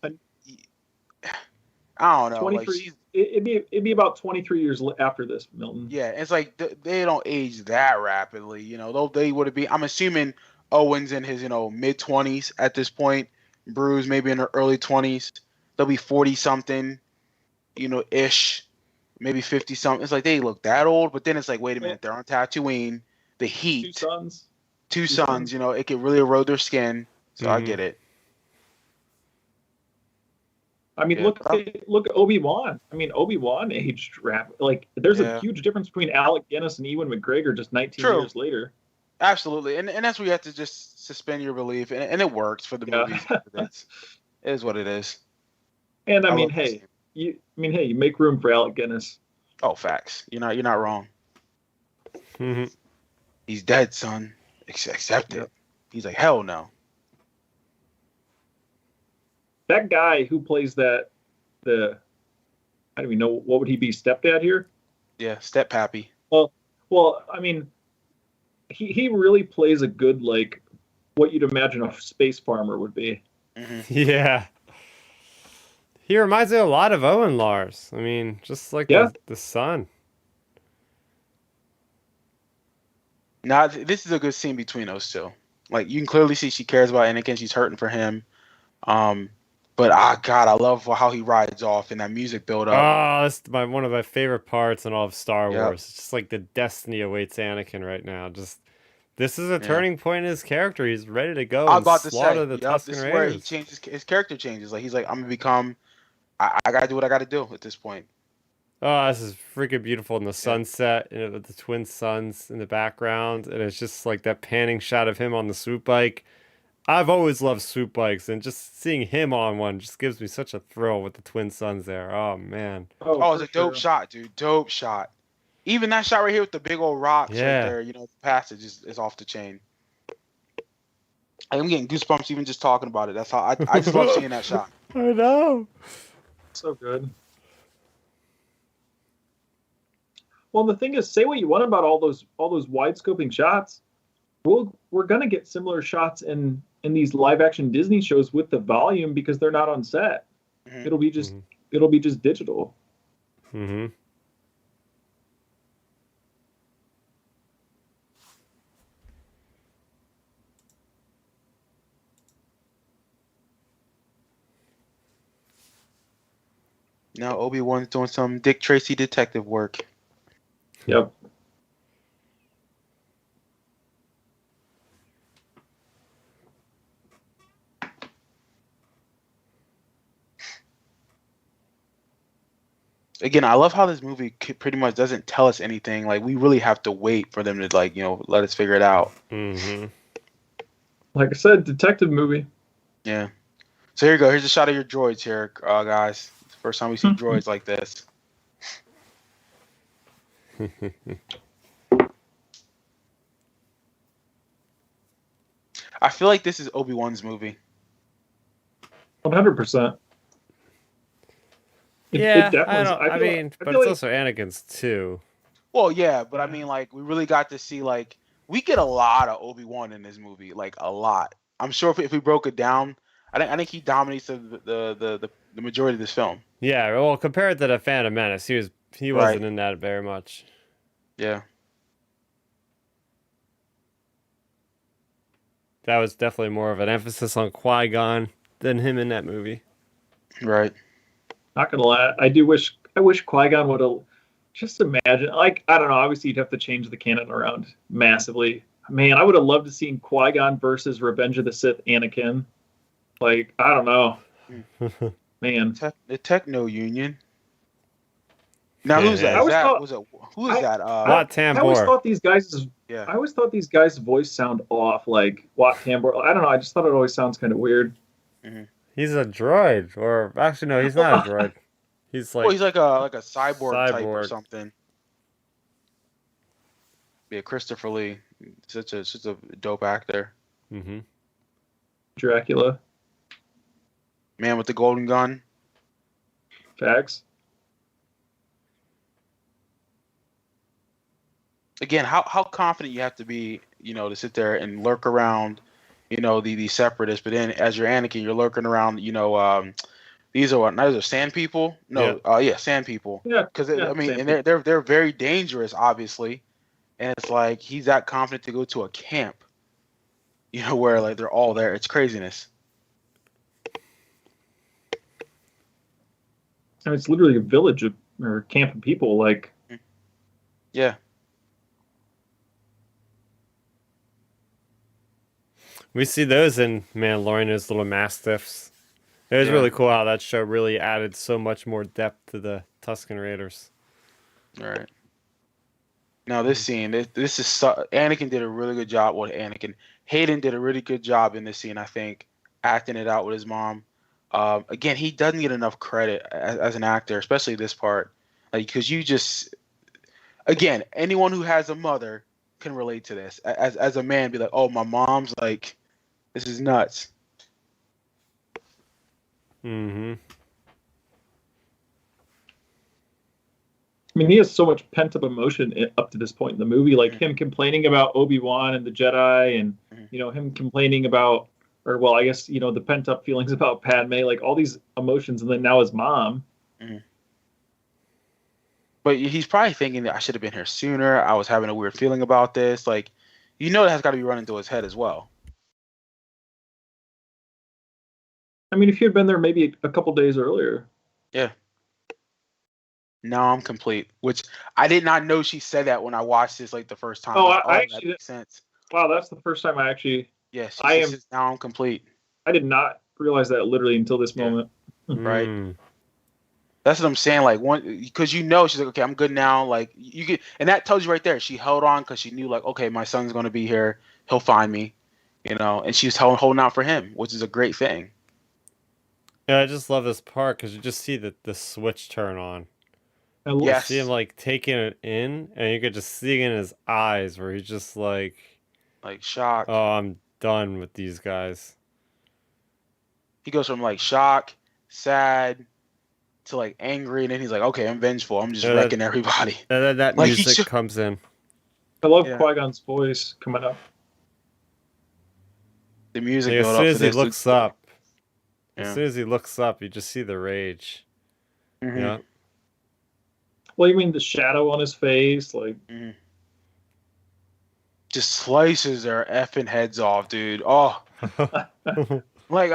I don't know, like it'd be about 23 years after this, Milton. Yeah, it's like they don't age that rapidly, Though they would have been. I'm assuming Owen's in his mid-20s at this point. Bruce maybe in her early 20s. They'll be 40 something, ish, maybe 50 something. It's like they look that old, but then it's like, wait a minute, they're on Tatooine, the heat, two sons, it could really erode their skin. So I get it. I mean, Yeah. look at Obi-Wan. I mean, Obi-Wan aged like there's a Yeah. huge difference between Alec Guinness and Ewan McGregor just 19 True. years later. Absolutely. And that's where you have to just suspend your belief. And it works for the Yeah. movies. It is what it is. And I I mean, love hey, this. you make room for Alec Guinness. Oh, facts. You're not wrong. Hmm. He's dead, son. Accept Yep. it. He's like, hell no. That guy who plays the I don't even know what would he be, stepdad here? Yeah, step pappy. Well, I mean, he really plays a good like what you'd imagine a space farmer would be. Hmm. Yeah. He reminds me a lot of Owen Lars. I mean, just like Yeah. the son. Now, this is a good scene between those two. Like, you can clearly see she cares about Anakin. She's hurting for him. Um, but God, I love how he rides off and that music build up. Oh, that's one of my favorite parts in all of Star Yep. Wars. It's just like the destiny awaits Anakin right now. Just this is a Yeah. turning point in his character. He's ready to go I was and about to slaughter say, the yep, Tusken this is where he Raiders. changes his character changes. Like, he's like, I'm gonna become. I gotta do what I gotta do at this point. Oh, this is freaking beautiful in the Yeah. sunset, and with the twin suns in the background, and it's just like that panning shot of him on the swoop bike. I've always loved swoop bikes, and just seeing him on one just gives me such a thrill with the twin suns there. Oh man, Oh, For it's a dope sure. shot, dude. Dope shot. Even that shot right here with the big old rocks right yeah. there, the passage is off the chain. I'm getting goosebumps even just talking about it. That's how I just love seeing that shot. I know. So good. Well, the thing is, say what you want about all those wide scoping shots. We're gonna get similar shots in these live action Disney shows with the volume because they're not on set. Mhm. It'll be just digital. Mm-hmm. Now Obi-Wan's doing some Dick Tracy detective work. Yep. Again, I love how this movie pretty much doesn't tell us anything. Like, we really have to wait for them to let us figure it out. Mm-hmm. Like I said, detective movie. Yeah. So here you go. Here's a shot of your droids here, guys. It's the first time we see droids like this. I feel like this is Obi-Wan's movie. 100%. Yeah, definitely. I don't. I feel mean, but feel it's like, also Anakin's too. Well, yeah, but I mean, like, we really got to see, like, we get a lot of Obi-Wan in this movie, like, a lot. I'm sure if we broke it down, I think he dominates the majority of this film. Yeah, well, compared to the Phantom Menace, he Right. wasn't in that very much. Yeah. That was definitely more of an emphasis on Qui-Gon than him in that movie. Right. not gonna lie, I wish Qui-Gon would have just imagine, like, I don't know, obviously you'd have to change the canon around massively. Man, I would have loved to seen Qui-Gon versus Revenge of the Sith Anakin. Like, I don't know. Man. The Techno Union. Now, Yeah, who's yeah. that? I always thought- Who is that? Wat I always Tambor. thought these guys Yeah. I always thought these guys' voice sound off, like Wat Tambor. I don't know, I just thought it always sounds kind of weird. He's a droid, or actually, no, he's not a droid. He's like Well, he's like a cyborg type or Cyborg. something. Yeah, Christopher Lee, such a dope actor. Mm-hmm. Dracula. Man with the golden gun. Facts. Again, how confident you have to be, to sit there and lurk around, the separatists. But then as you're Anakin, you're lurking around, these are sand people. No, sand people. Yeah. Because yeah, I mean, same and they're very dangerous, obviously. And it's like he's that confident to go to a camp, where like they're all there. It's craziness. I mean, it's literally a village or camp of people. Like, Yeah. We see those in Mandalorian, those little mastiffs. It was Yeah. really cool how that show really added so much more depth to the Tusken Raiders. All right. Now this scene, this is Anakin did a really good job. Well, Anakin Hayden did a really good job in this scene. I think acting it out with his mom. Again, he doesn't get enough credit as an actor, especially this part, like because you just again anyone who has a mother can relate to this. As a man, be like, oh, my mom's like, this is nuts. Mm-hmm. I mean, he has so much pent up emotion up to this point in the movie, like him complaining about Obi-Wan and the Jedi, and him complaining about, or well, I guess the pent up feelings about Padme, like all these emotions, and then now his mom. Mhm. But he's probably thinking that I should have been here sooner. I was having a weird feeling about this. Like, that has got to be running through his head as well. I mean, if he had been there maybe a couple days earlier. Yeah. Now I'm complete. Which I did not know she said that when I watched this like the first time. Oh, Like, I that actually makes sense. Wow, that's the first time I actually. Yes, I am. says, now I'm complete. I did not realize that literally until this moment. Right. Mm. That's what I'm saying. Like because she's like, okay, I'm good now. Like you get, and that tells you right there. She held on because she knew, like, okay, my son's gonna be here. He'll find me, and she was holding out for him, which is a great thing. Yeah, I just love this part because you just see the switch turn on. You Yes. see him like taking it in, and you could just see in his eyes where he's just like shocked. "Oh, I'm done with these guys." He goes from like shock, sad, to like angry, and then he's like, "Okay, I'm vengeful. I'm just wrecking everybody." And then that Like, music comes in. I love Qui-Gon's voice coming up. The music Like, build as up soon to as he this. looks up, Yeah. as soon as he looks up, you just see the rage. Mhm. Yeah. Well, you mean the shadow on his face, like. Just slices their effing heads off, dude. Oh, like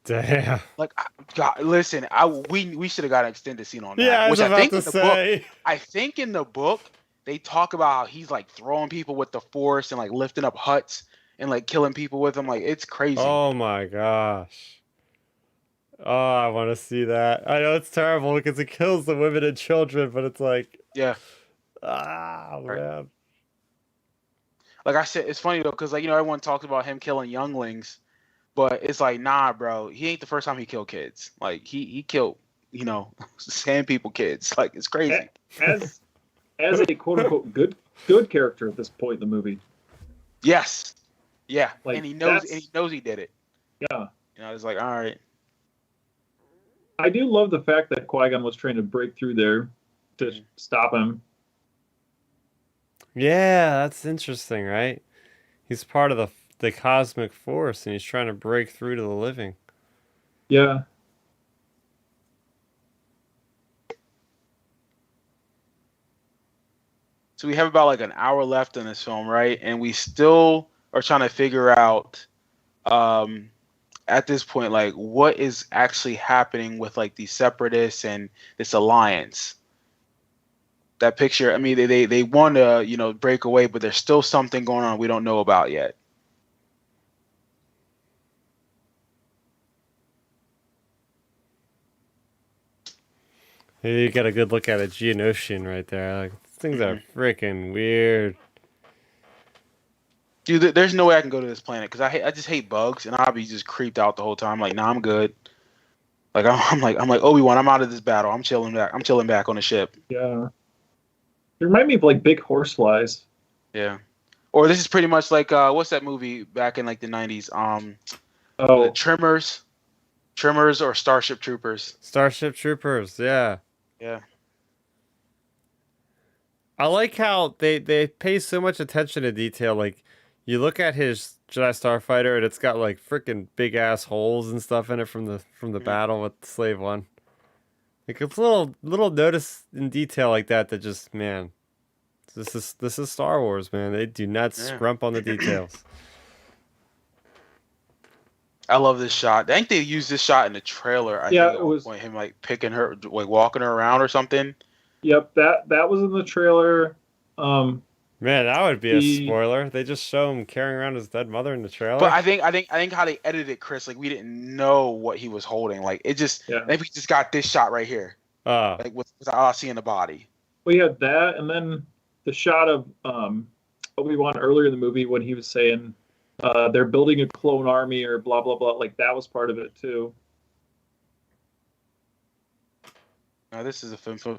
Damn. Like, God, listen, we should have got an extended scene on that. Yeah, I was which about I think to in the say. book, I think in the book they talk about how he's like throwing people with the force and like lifting up huts and like killing people with them. Like, it's crazy. Oh my gosh. Oh, I want to see that. I know it's terrible because it kills the women and children, but it's like, Yeah. Man. Like I said, it's funny though, because like everyone talks about him killing younglings, but it's like, nah, bro, he ain't the first time he killed kids. Like he killed sand people kids. Like, it's crazy. As a quote unquote good character at this point in the movie. Yes. Yeah. Like, and he knows he did it. Yeah. It's like, all right. I do love the fact that Qui-Gon was trying to break through there to stop him. Yeah, that's interesting, right? He's part of the cosmic force, and he's trying to break through to the living. Yeah. So we have about like an hour left in this film, right? And we still are trying to figure out at this point, like, what is actually happening with like these separatists and this alliance. That picture, I mean, they want to break away, but there's still something going on we don't know about yet. Here you get a good look at a Geonosian right there. Like, things are freaking weird. Dude, there's no way I can go to this planet because I just hate bugs, and I'll be just creeped out the whole time. Like, nah, I'm good. Like, I'm like Obi-Wan, I'm out of this battle. I'm chilling back on the ship. Yeah. It reminded me of like big horseflies. Yeah. Or this is pretty much like what's that movie back in like the 90s? Tremors or Starship Troopers. Starship Troopers, yeah. Yeah. I like how they pay so much attention to detail. Like, you look at his Jedi Starfighter, and it's got like freaking big ass holes and stuff in it from the battle with Slave One. Like, it's little notice in detail like that just, man, this is Star Wars, man. They do not scrump on the details. I love this shot. I think they used this shot in the trailer. I think it was him like picking her, like walking her around or something. Yep, that was in the trailer. Man, that would be a The spoiler. They just show him carrying around his dead mother in the But trailer. I think how they edited Chris, like we didn't know what he was holding. Like it just, yeah, I think we just got this shot right here, Oh, like without us seeing the body. we had that, and then the shot of Obi-Wan earlier in the movie when he was saying they're building a clone army or blah blah blah. Like that was part of it too. Now this is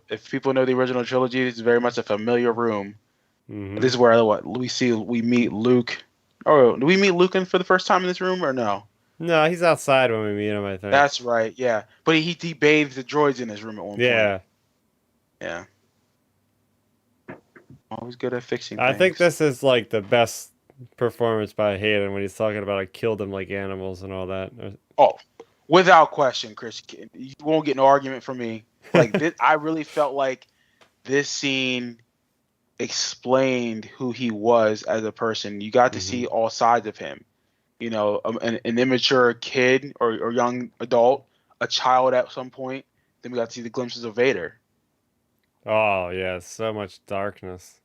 if people know the original trilogy, this is very much a familiar room. hmm This is where we meet Luke. Oh, do we meet Luke for the first time in this room or no? No, he's outside when we meet him, I think. That's right, yeah. But he bathed the droids in his room at one point. Yeah. Yeah. Always good at fixing I things. think this is like the best performance by Hayden when he's talking about I killed them like animals and all that. Oh, without question, Chris. You won't get no argument from me. Like this, I really felt like this scene explained who he was as a person. You got to see all sides of him. You know, an immature kid or young adult, a child at some point. Then we got to see the glimpses of Vader. Oh yeah, so much darkness.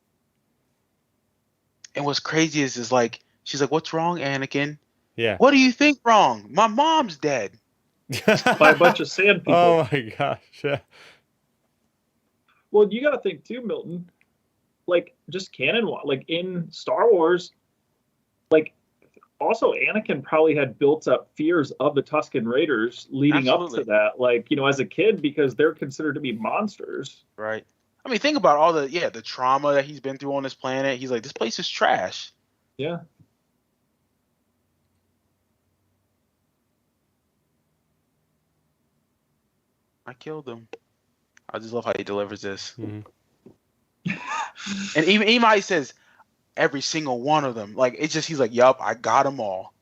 And what's crazy is like she's like, "What's wrong, Anakin? Yeah. What do you think wrong? My mom's dead." By a bunch of sand people. Oh my gosh. Yeah. Well, you got to think too, Milton. Like just canon, like in Star Wars, like also Anakin probably had built up fears of the Tusken Raiders leading Absolutely. up to that. Like as a kid, because they're considered to be monsters. Right. I mean, think about all the trauma that he's been through on this planet. He's like, this place is trash. Yeah. I killed him. I just love how he delivers this. Mhm. And even how he says every single one of them. Like it's just he's like, yup, I got them all.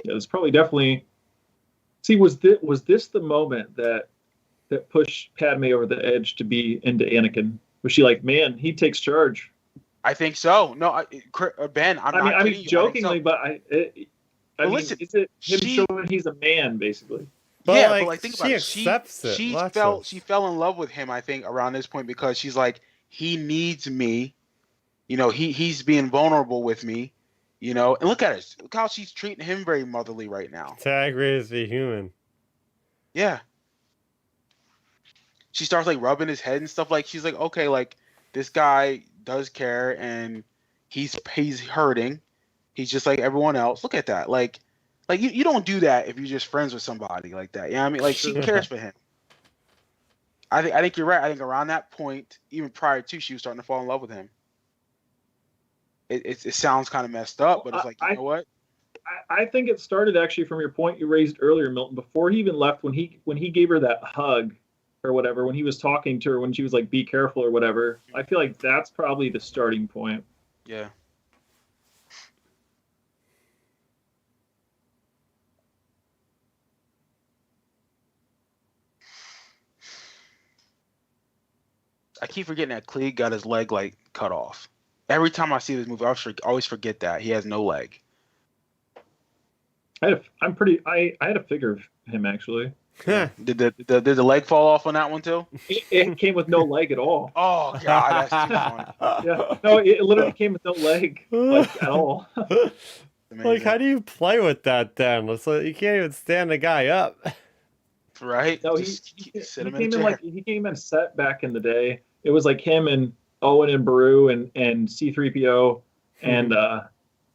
Yeah, it's probably definitely. See, was this the moment that pushed Padme over the edge to be into Anakin? Was she like, man, he takes charge? I think so. No, Ben, I'm not I kidding mean, you. jokingly, but I Well, mean, listen, is it him she- showing he's a man, basically? But Yeah, like, but like think about she it. accepts it. She Lots fell of- she fell in love with him, I think, around this point because she's like, he needs me. You know, he's being vulnerable with me. You know, and look at her. Look how she's treating him very motherly right now. Tag raised be human. Yeah. She starts like rubbing his head and stuff. Like she's like, okay, like this guy does care and he's hurting. He's just like everyone else. Look at that. Like you don't do that if you're just friends with somebody like that. You know what I mean? Like she cares for him. I think you're right. I think around that point, even prior to, she was starting to fall in love with him. It sounds kind of messed up, but it's like, you know what? I think it started actually from your point you raised earlier, Milton. Before he even left, when he gave her that hug or whatever, when he was talking to her, when she was like, "Be careful" or whatever, I feel like that's probably the starting point. Yeah. I keep forgetting that Klieg got his leg like cut off. Every time I see this movie, I always forget that he has no leg. I had a figure of him actually. Did the leg fall off on that one too? It came with no leg at all. Oh god, that's too funny. Yeah, no, it literally came with no leg like at all. Like, how do you play with that then? It's like, you can't even stand the guy up. Right? No, Just he sit him came in a in chair. like he came in set back in the day. It was like him and Owen and Baru and C3PO, and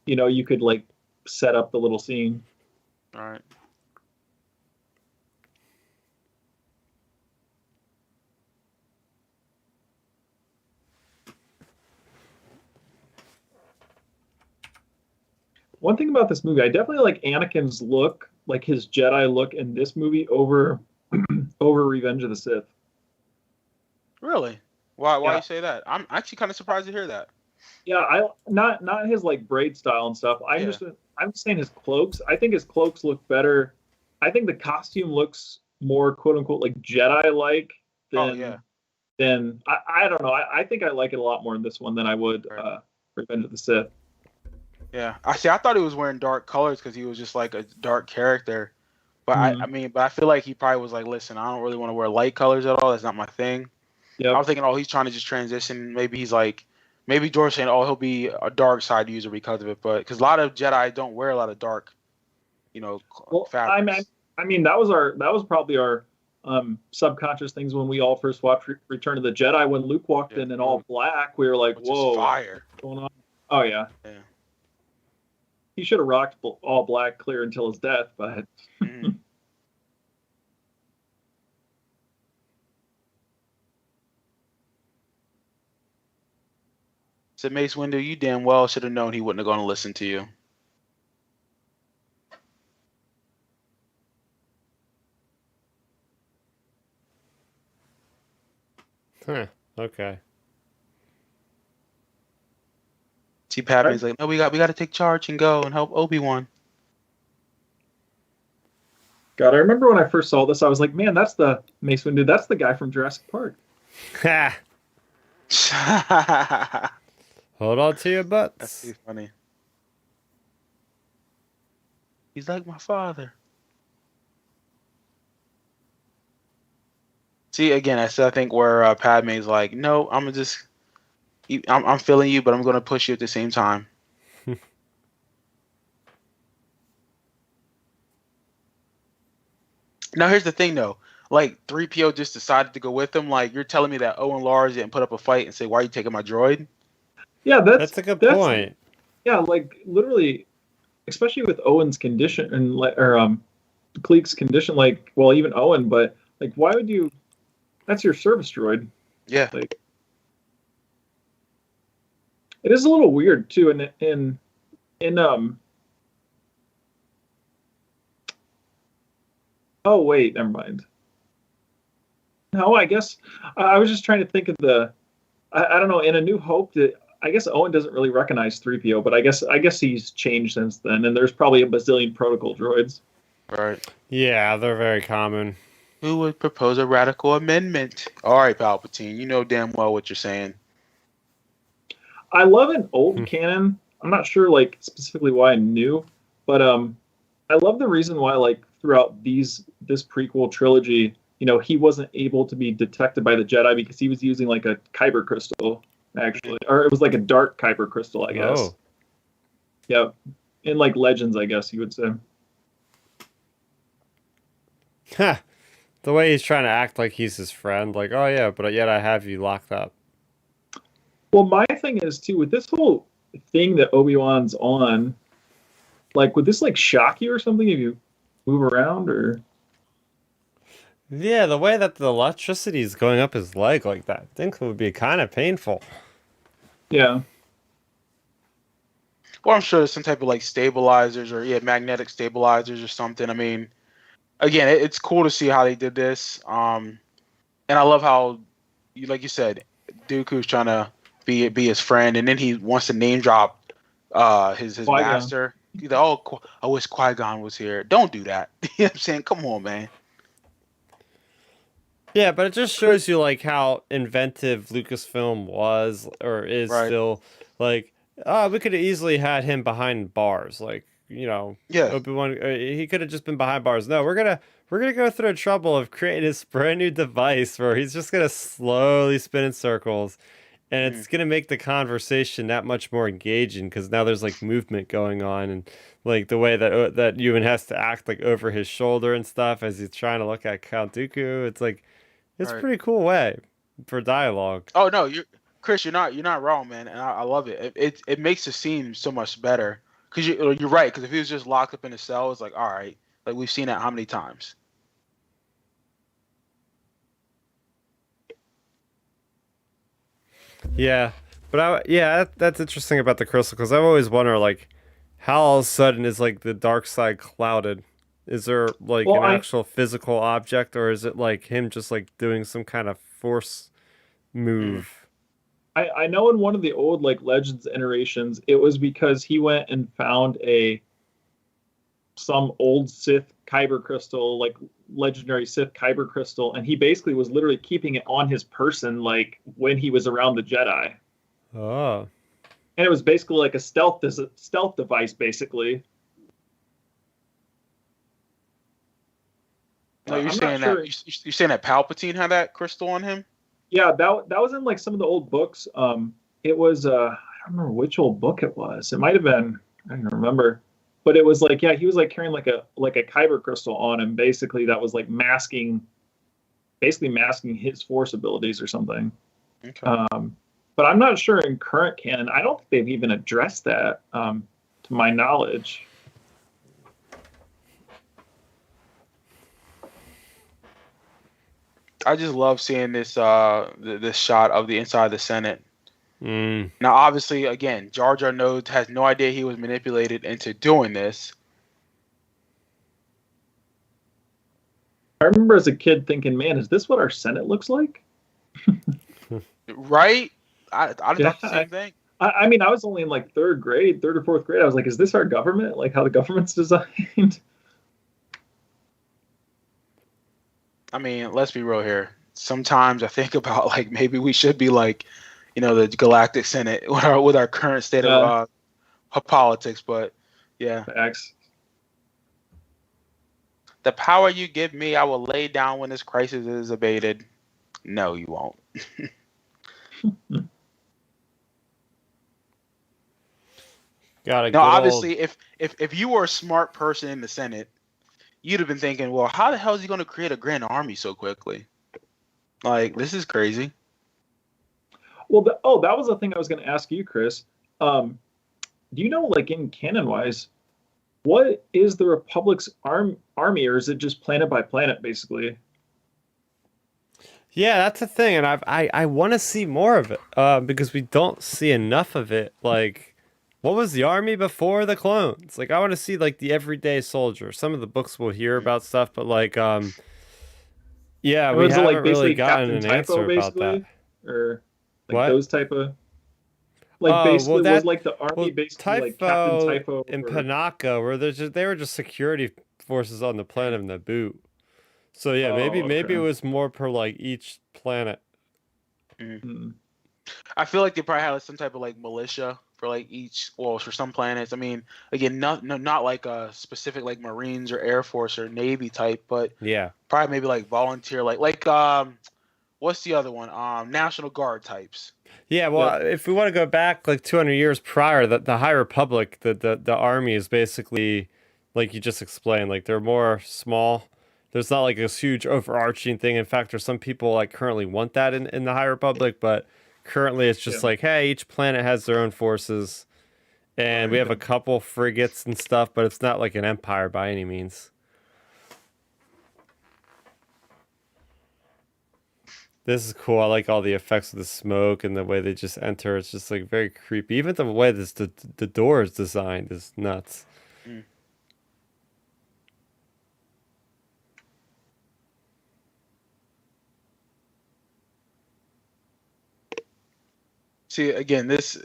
you could like set up the little scene. All right. One thing about this movie, I definitely like Anakin's look, like his Jedi look in this movie over over Revenge of the Sith. Really? Why Yeah. you say that? I'm actually kind of surprised to hear that. Yeah, I not his like braid style and stuff. I'm just saying his cloaks. I think his cloaks look better. I think the costume looks more quote unquote like Jedi like than I don't know. I think I like it a lot more in this one than I would Revenge of the Sith. Yeah. I thought he was wearing dark colors because he was just like a dark character. But but I feel like he probably was like, listen, I don't really want to wear light colors at all. That's not my thing. I Yep. was thinking, oh, he's trying to just transition. Maybe he's like, maybe George saying, oh, he'll be a dark side user because of it. But because a lot of Jedi don't wear a lot of dark, Well, fabrics. I mean, that was probably our subconscious things when we all first watched Return of the Jedi. When Luke walked in all black, we were like, Which is "Whoa, fire!" what's going on?" Oh yeah, Yeah. he should have rocked all black clear until his death, but Mhm. So Mace Windu, you damn well should have known he wouldn't have gone to listen to you. Huh. Okay. See, Padme's like, no, we got to take charge and go and help Obi-Wan. God, I remember when I first saw this, I was like, "Man, that's the Mace Windu. That's the guy from Jurassic Park." Ha! Hold on to your That's butts. pretty funny. He's like my father. See, again, I think where Padme's like, no, I'm feeling you, but I'm gonna push you at the same time. Now, here's the thing, though. Like, 3PO just decided to go with him. Like, you're telling me that Owen Lars didn't put up a fight and say, why are you taking my droid? Yeah, That's a good point. Yeah, like literally, especially with Owen's condition and Cleek's condition. Like, well, even Owen, but like, why would you? That's your service droid. Yeah. Like, it is a little weird too. In oh wait, never mind. No, I guess I was just trying to think of I don't know. In A New Hope, that I guess Owen doesn't really recognize 3PO, but I guess he's changed since then, and there's probably a bazillion protocol droids. Right. Yeah, they're very common. Who would propose a radical amendment? All right, Palpatine, you know damn well what you're saying. I love an old canon. I'm not sure like specifically why I knew, but I love the reason why like throughout this prequel trilogy, he wasn't able to be detected by the Jedi because he was using like a kyber crystal actually, or it was like a dark kyber crystal, I guess. Oh. Yeah, in like Legends, I guess you would say. Ha! The way he's trying to act like he's his friend, like, oh yeah, but yet I have you locked up. Well, my thing is too with this whole thing that Obi-Wan's on, like, would this like shock you or something if you move around or? Yeah, the way that the electricity is going up his leg like that, I think would be kind of painful. Yeah. Well, I'm sure there's some type of like stabilizers or magnetic stabilizers or something. I mean, again, it's cool to see how they did this. And I love how, like you said, Dooku's trying to be his friend, and then he wants to name drop his Qui-Gon. master. He's like, oh, I wish Qui-Gon was here. Don't do that. You know what I'm saying? Come on, man. Yeah, but it just shows you like how inventive Lucasfilm was or is Right. still. Like, we could have easily had him behind bars. Like, Yeah. Obi-Wan, he could have just been behind bars. No, we're gonna go through the trouble of creating this brand new device where he's just gonna slowly spin in circles, and it's gonna make the conversation that much more engaging because now there's like movement going on and like the way that Ewan has to act like over his shoulder and stuff as he's trying to look at Count Dooku. It's like it's a Right. pretty cool way for dialogue. Oh no, Chris. You're not wrong, man, and I love it. It makes the scene so much better because you're right. Because if he was just locked up in a cell, it's like, all right, like we've seen that how many times. Yeah, but that's interesting about the crystal because I've always wondered like how all of a sudden is like the dark side clouded. Is there like Well, an actual physical object or is it like him just like doing some kind of force move? I know in one of the old like Legends iterations, it was because he went and found some old Sith kyber crystal, like legendary Sith kyber crystal, and he basically was literally keeping it on his person, like when he was around the Jedi. Oh, And it was basically like a stealth device, basically. No, you're I'm saying not sure. you're saying that Palpatine had that crystal on him? Yeah, that was in like some of the old books. It was I don't remember which old book it was. It might have been, I don't remember, but it was like, yeah, he was like carrying like a kyber crystal on him. Basically, that was like basically masking his force abilities or something. Okay. But I'm not sure in current canon. I don't think they've even addressed that, to my knowledge. I just love seeing this this shot of the inside of the Senate. Mm. Now, obviously, again, Jar Jar has no idea he was manipulated into doing this. I remember as a kid thinking, man, is this what our Senate looks like? Right? I Yeah, thought the same thing. I mean, I was only in like third or fourth grade. I was like, is this our government? Like how the government's designed? I mean, let's be real here. Sometimes I think about like maybe we should be like, the Galactic Senate with our current state of politics. But yeah, Facts. the power you give me, I will lay down when this crisis is abated. No, you won't. Got Now, obviously, if you were a smart person in the Senate, you'd have been thinking, well, how the hell is he going to create a grand army so quickly? Like, this is crazy. Well, that was the thing I was going to ask you, Chris. Do you know, like in canon wise, what is the Republic's army, or is it just planet by planet, basically? Yeah, that's the thing, and I want to see more of it because we don't see enough of it. Like, what was the army before the clones? Like, I want to see like the everyday soldier. Some of the books will hear about stuff, but like, yeah, we Was it haven't like really basically gotten Captain an answer Typho, about that. basically, or like What? those type of like Oh, basically was like the army well, basically like Captain Typho Typho and or Panaka they were just security forces on the planet of Naboo. So yeah, maybe okay. it was more per like each planet. Hmm. I feel like they probably had some type of like militia for like each, well, for some planets. I mean, again, not like a specific like Marines or Air Force or Navy type, but Yeah. probably maybe like volunteer, like what's the other one? National Guard types. Yeah, well, if we want to go back like 200 years prior, the High Republic, the army is basically like you just explained, like they're more small. There's not like this huge overarching thing. In fact, there's some people like currently want that in the High Republic, but currently it's just like, hey, each planet has their own forces, and we have a couple frigates and stuff, but it's not like an empire by any means. This is cool. I like all the effects of the smoke and the way they just enter. It's just like very creepy. Even the way the door is designed is nuts. Mm. See, again, this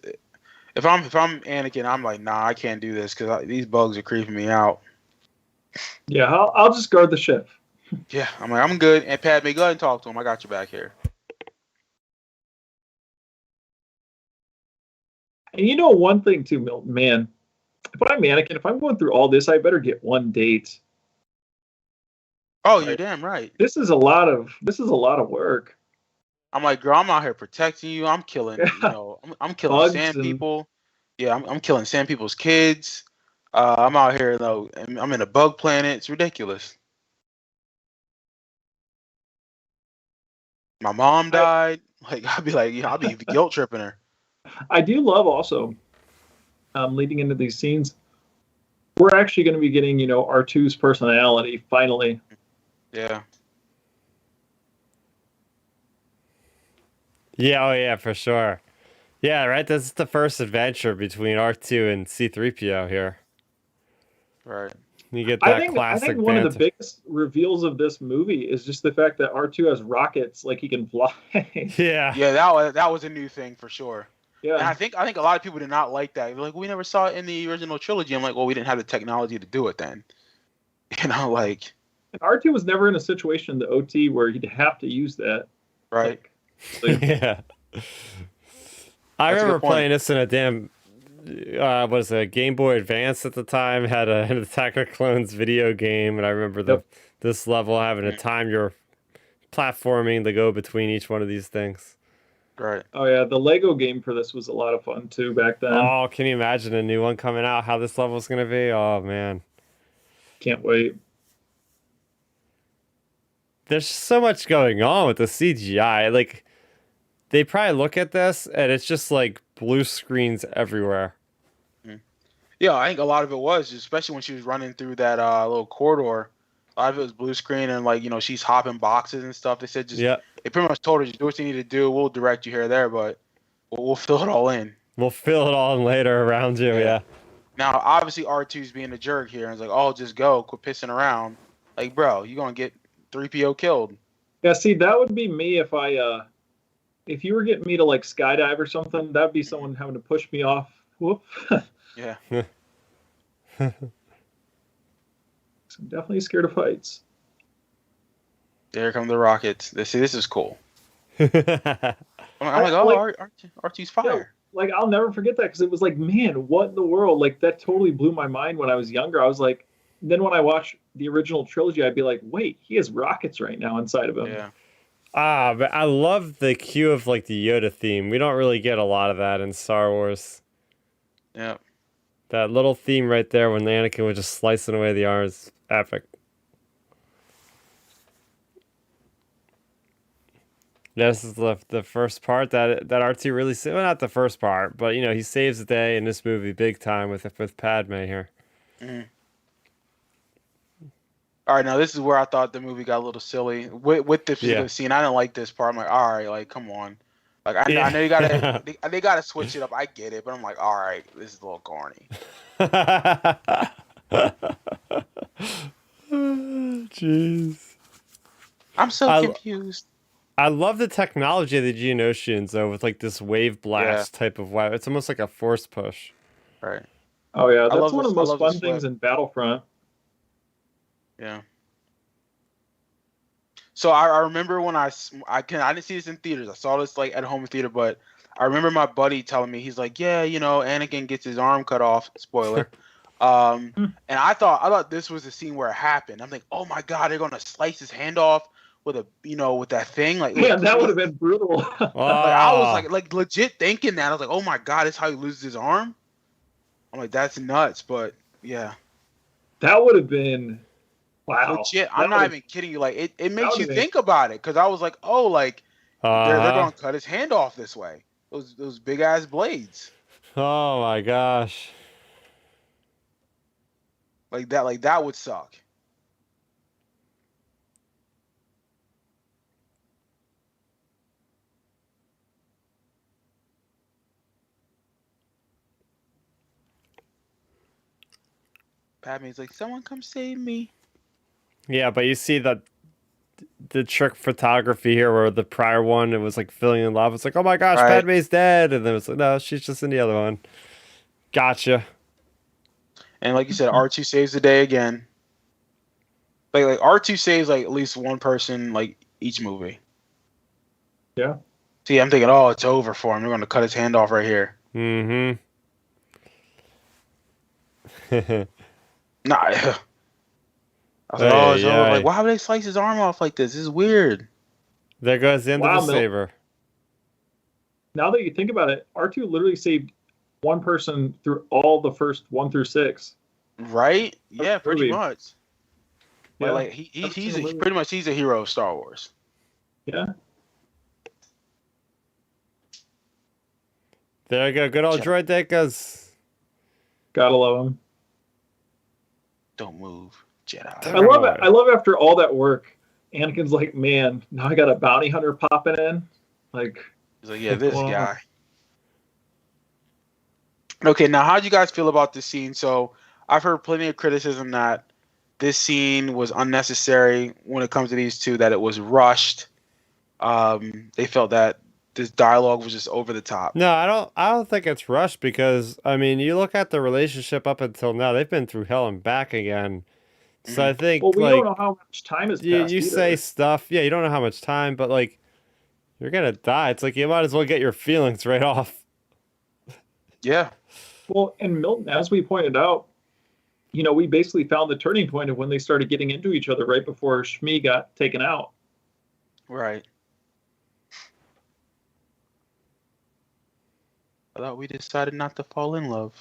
if I'm Anakin, I'm like, nah, I can't do this because these bugs are creeping me out. Yeah, I'll just guard the ship. Yeah, I'm like, I'm good. And Padme, go ahead and talk to him. I got you back here. And you know one thing too, Milton, man, if I'm Anakin, if I'm going through all this, I better get one date. Oh, you're damn right. This is a lot of work. I'm like, girl, I'm out here protecting you. I'm killing, I'm killing Bugs sand and- people. Yeah, I'm killing sand people's kids. I'm out here though. I'm in a bug planet. It's ridiculous. My mom died. Like I'll be like, I'll be guilt tripping her. I do love also, leading into these scenes, we're actually going to be getting, R2's personality finally. Yeah. Yeah, oh yeah, for sure. Yeah, right. This is the first adventure between R2 and C-3PO here. Right. You get that classic I think one of the biggest reveals of this movie is just the fact that R2 has rockets, like he can fly. Yeah. Yeah, that was a new thing for sure. Yeah. And I think a lot of people did not like that. They're like, we never saw it in the original trilogy. I'm like, well, we didn't have the technology to do it then. Like. And R2 was never in a situation in the OT where he'd have to use that. Right. Like, yeah. I remember playing this in a damn what is it, Game Boy Advance at the time had an Attack of Clones video game, and I remember Yep. this level having to time your platforming to go between each one of these things. Right. Oh yeah, the Lego game for this was a lot of fun too back then. Oh, can you imagine a new one coming out? How this level's gonna be? Oh man, Can't wait. there's so much going on with the CGI. Like they probably look at this and it's just like blue screens everywhere. Yeah, I think a lot of it was, especially when she was running through that little corridor. A lot of it was blue screen and like she's hopping boxes and stuff. They said Yeah, they pretty much told her just do what you need to do. We'll direct you here or there, but we'll fill it all in. we'll fill it all in later around you. Yeah. Now, obviously, R2's being a jerk here and it's like, oh, just go, quit pissing around. Like, bro, you're gonna get 3PO killed. Yeah, see, that would be me if you were getting me to like skydive or something. That'd be someone having to push me off. Whoop. Yeah. I'm definitely scared of heights. There come the rockets. This is cool. Yeah. I'm like, oh, R2's fire. Like I'll never forget that because it was like, man, what in the world? Like that totally blew my mind when I was younger. I was like, then when I watched the original trilogy, I'd be like, wait, he has rockets right now inside of him. Yeah. But I love the cue of like the Yoda theme. We don't really get a lot of that in Star Wars. Yeah. That little theme right there when Anakin was just slicing away the arms, epic. Yeah, this is the first part that R2 really well, not the first part, but he saves the day in this movie big time with Padme here. Mhm. All right, now this is where I thought the movie got a little silly with this particular scene. I didn't like this part. I'm like, all right, like come on, like I know you gotta they gotta switch it up. I get it, but I'm like, all right, this is a little corny. Jeez. I'm so confused. I love the technology of the Geonosians though, with like this wave blast type of weapon. It's almost like a force push. Right. Oh yeah, that's love one of this- the I most love fun this things in Battlefront. Yeah. So I remember when I didn't see this in theaters. I saw this like at home in theater, but I remember my buddy telling me, he's like, yeah, Anakin gets his arm cut off. Spoiler. And I thought this was the scene where it happened. I'm like, oh my god, they're gonna slice his hand off with with that thing. Like, Yeah, that would have been brutal. like I was like legit thinking that. I was like, oh my god, that's how he loses his arm. I'm like, that's nuts, but yeah. That would have been wow. Legit, That I'm not would've- even kidding you. Like it makes you would've think about it, because I was like, oh, like they're Uh-huh. gonna cut his hand off this way. Those big ass blades. Oh my gosh. Like that would suck. Padme's like, someone come save me. Yeah, but you see the trick photography here where the prior one, it was like filling in lava. It's like, oh my gosh, Right. Padme's dead. And then it's like, no, she's just in the other one. Gotcha. And like you said, R2 saves the day again. Like R2 saves like at least one person like each movie. Yeah. See, I'm thinking, oh, it's over for him. They're gonna cut his hand off right here. Mm-hmm. Nah. I was like, oh, it's over. Hey. Like, why would they slice his arm off like this? This is weird. There goes the end Wow, of the Mil- saber. Now that you think about it, R2 literally saved one person through all the first 1 through 6. Right? Yeah, pretty Movie. much. But Yeah. like he's pretty much he's a hero of Star Wars. Yeah. There you go. Good old droid Dekas. Gotta love him. Don't move, Jedi. I love it. I love after all that work, Anakin's like, man, now I got a bounty hunter popping in. Like, He's like, yeah, this Wow. guy. Okay, now how do you guys feel about this scene? So I've heard plenty of criticism that this scene was unnecessary when it comes to these two, that it was rushed. They felt that this dialogue was just over the top. No, I don't think it's rushed because I mean, you look at the relationship up until now, they've been through hell and back again. So I think well, we like don't know how much time has you passed. either. say stuff, yeah, you don't know how much time, but like you're gonna die. It's like you might as well get your feelings right off. Yeah. Well, and Milton, as we pointed out, we basically found the turning point of when they started getting into each other right before Shmi got taken out. Right. I thought we decided not to fall in love.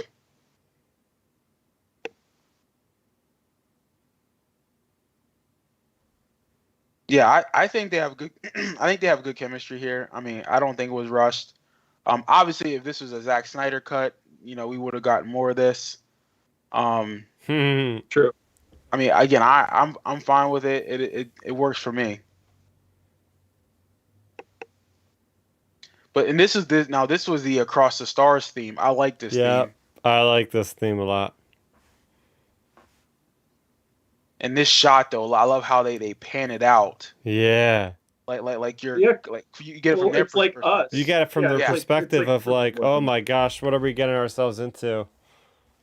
Yeah, I think they have good. I think they have good chemistry here. I mean, I don't think it was rushed. Obviously, if this was a Zack Snyder cut, we would have gotten more of this. True. I mean, again, I'm fine with it. It works for me. But this was the Across the Stars theme. I like this Yeah, theme. I like this theme a lot. And this shot though, I love how they pan it out. Yeah. Like you're Yeah. like you get it from Well, their it's like perspective. us. You get it from Yeah, the it's perspective of like, perfect oh looking. my gosh, what are we getting ourselves into?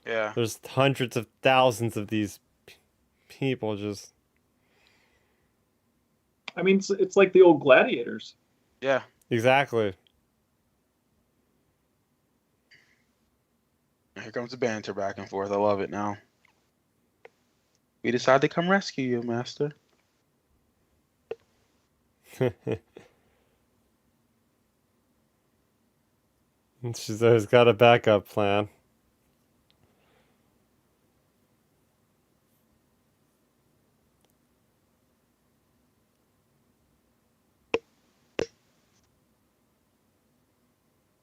Yeah. There's hundreds of thousands of these people just. I mean, it's like the old gladiators. Yeah. Exactly. Here comes the banter back and forth. I love it now. We decide to come rescue you, Master. She's always got a backup plan.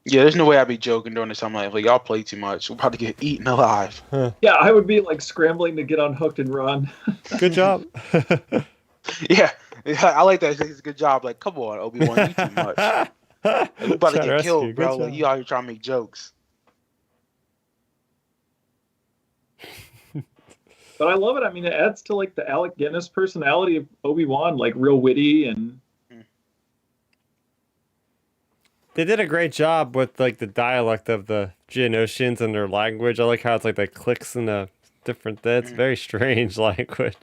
Yeah, there's no way I'd be joking during this time. Like y'all play too much. We're about to get eaten alive. Yeah, I would be like scrambling to get unhooked and run. Good job. Yeah, I like that. It's a good job. Like, come on, Obi-Wan, you too much. Like, we about to get killed, bro. Like, you out here trying to make jokes. But I love it. I mean, it adds to like the Alec Guinness personality of Obi-Wan, like real witty and. They did a great job with like the dialect of the Geonosians and their language. I like how it's like the clicks and the different. It's very strange language.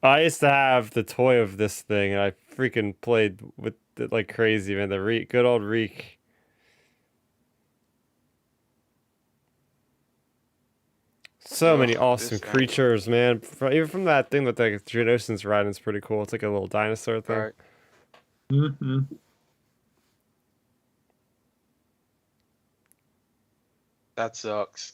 I used to have the toy of this thing, and I freaking played with it like crazy, man. The good old Reek. So many awesome creatures, man. Even from that thing that the Geonosians riding is pretty cool. It's like a little dinosaur thing. Right. Mm-hmm. That sucks.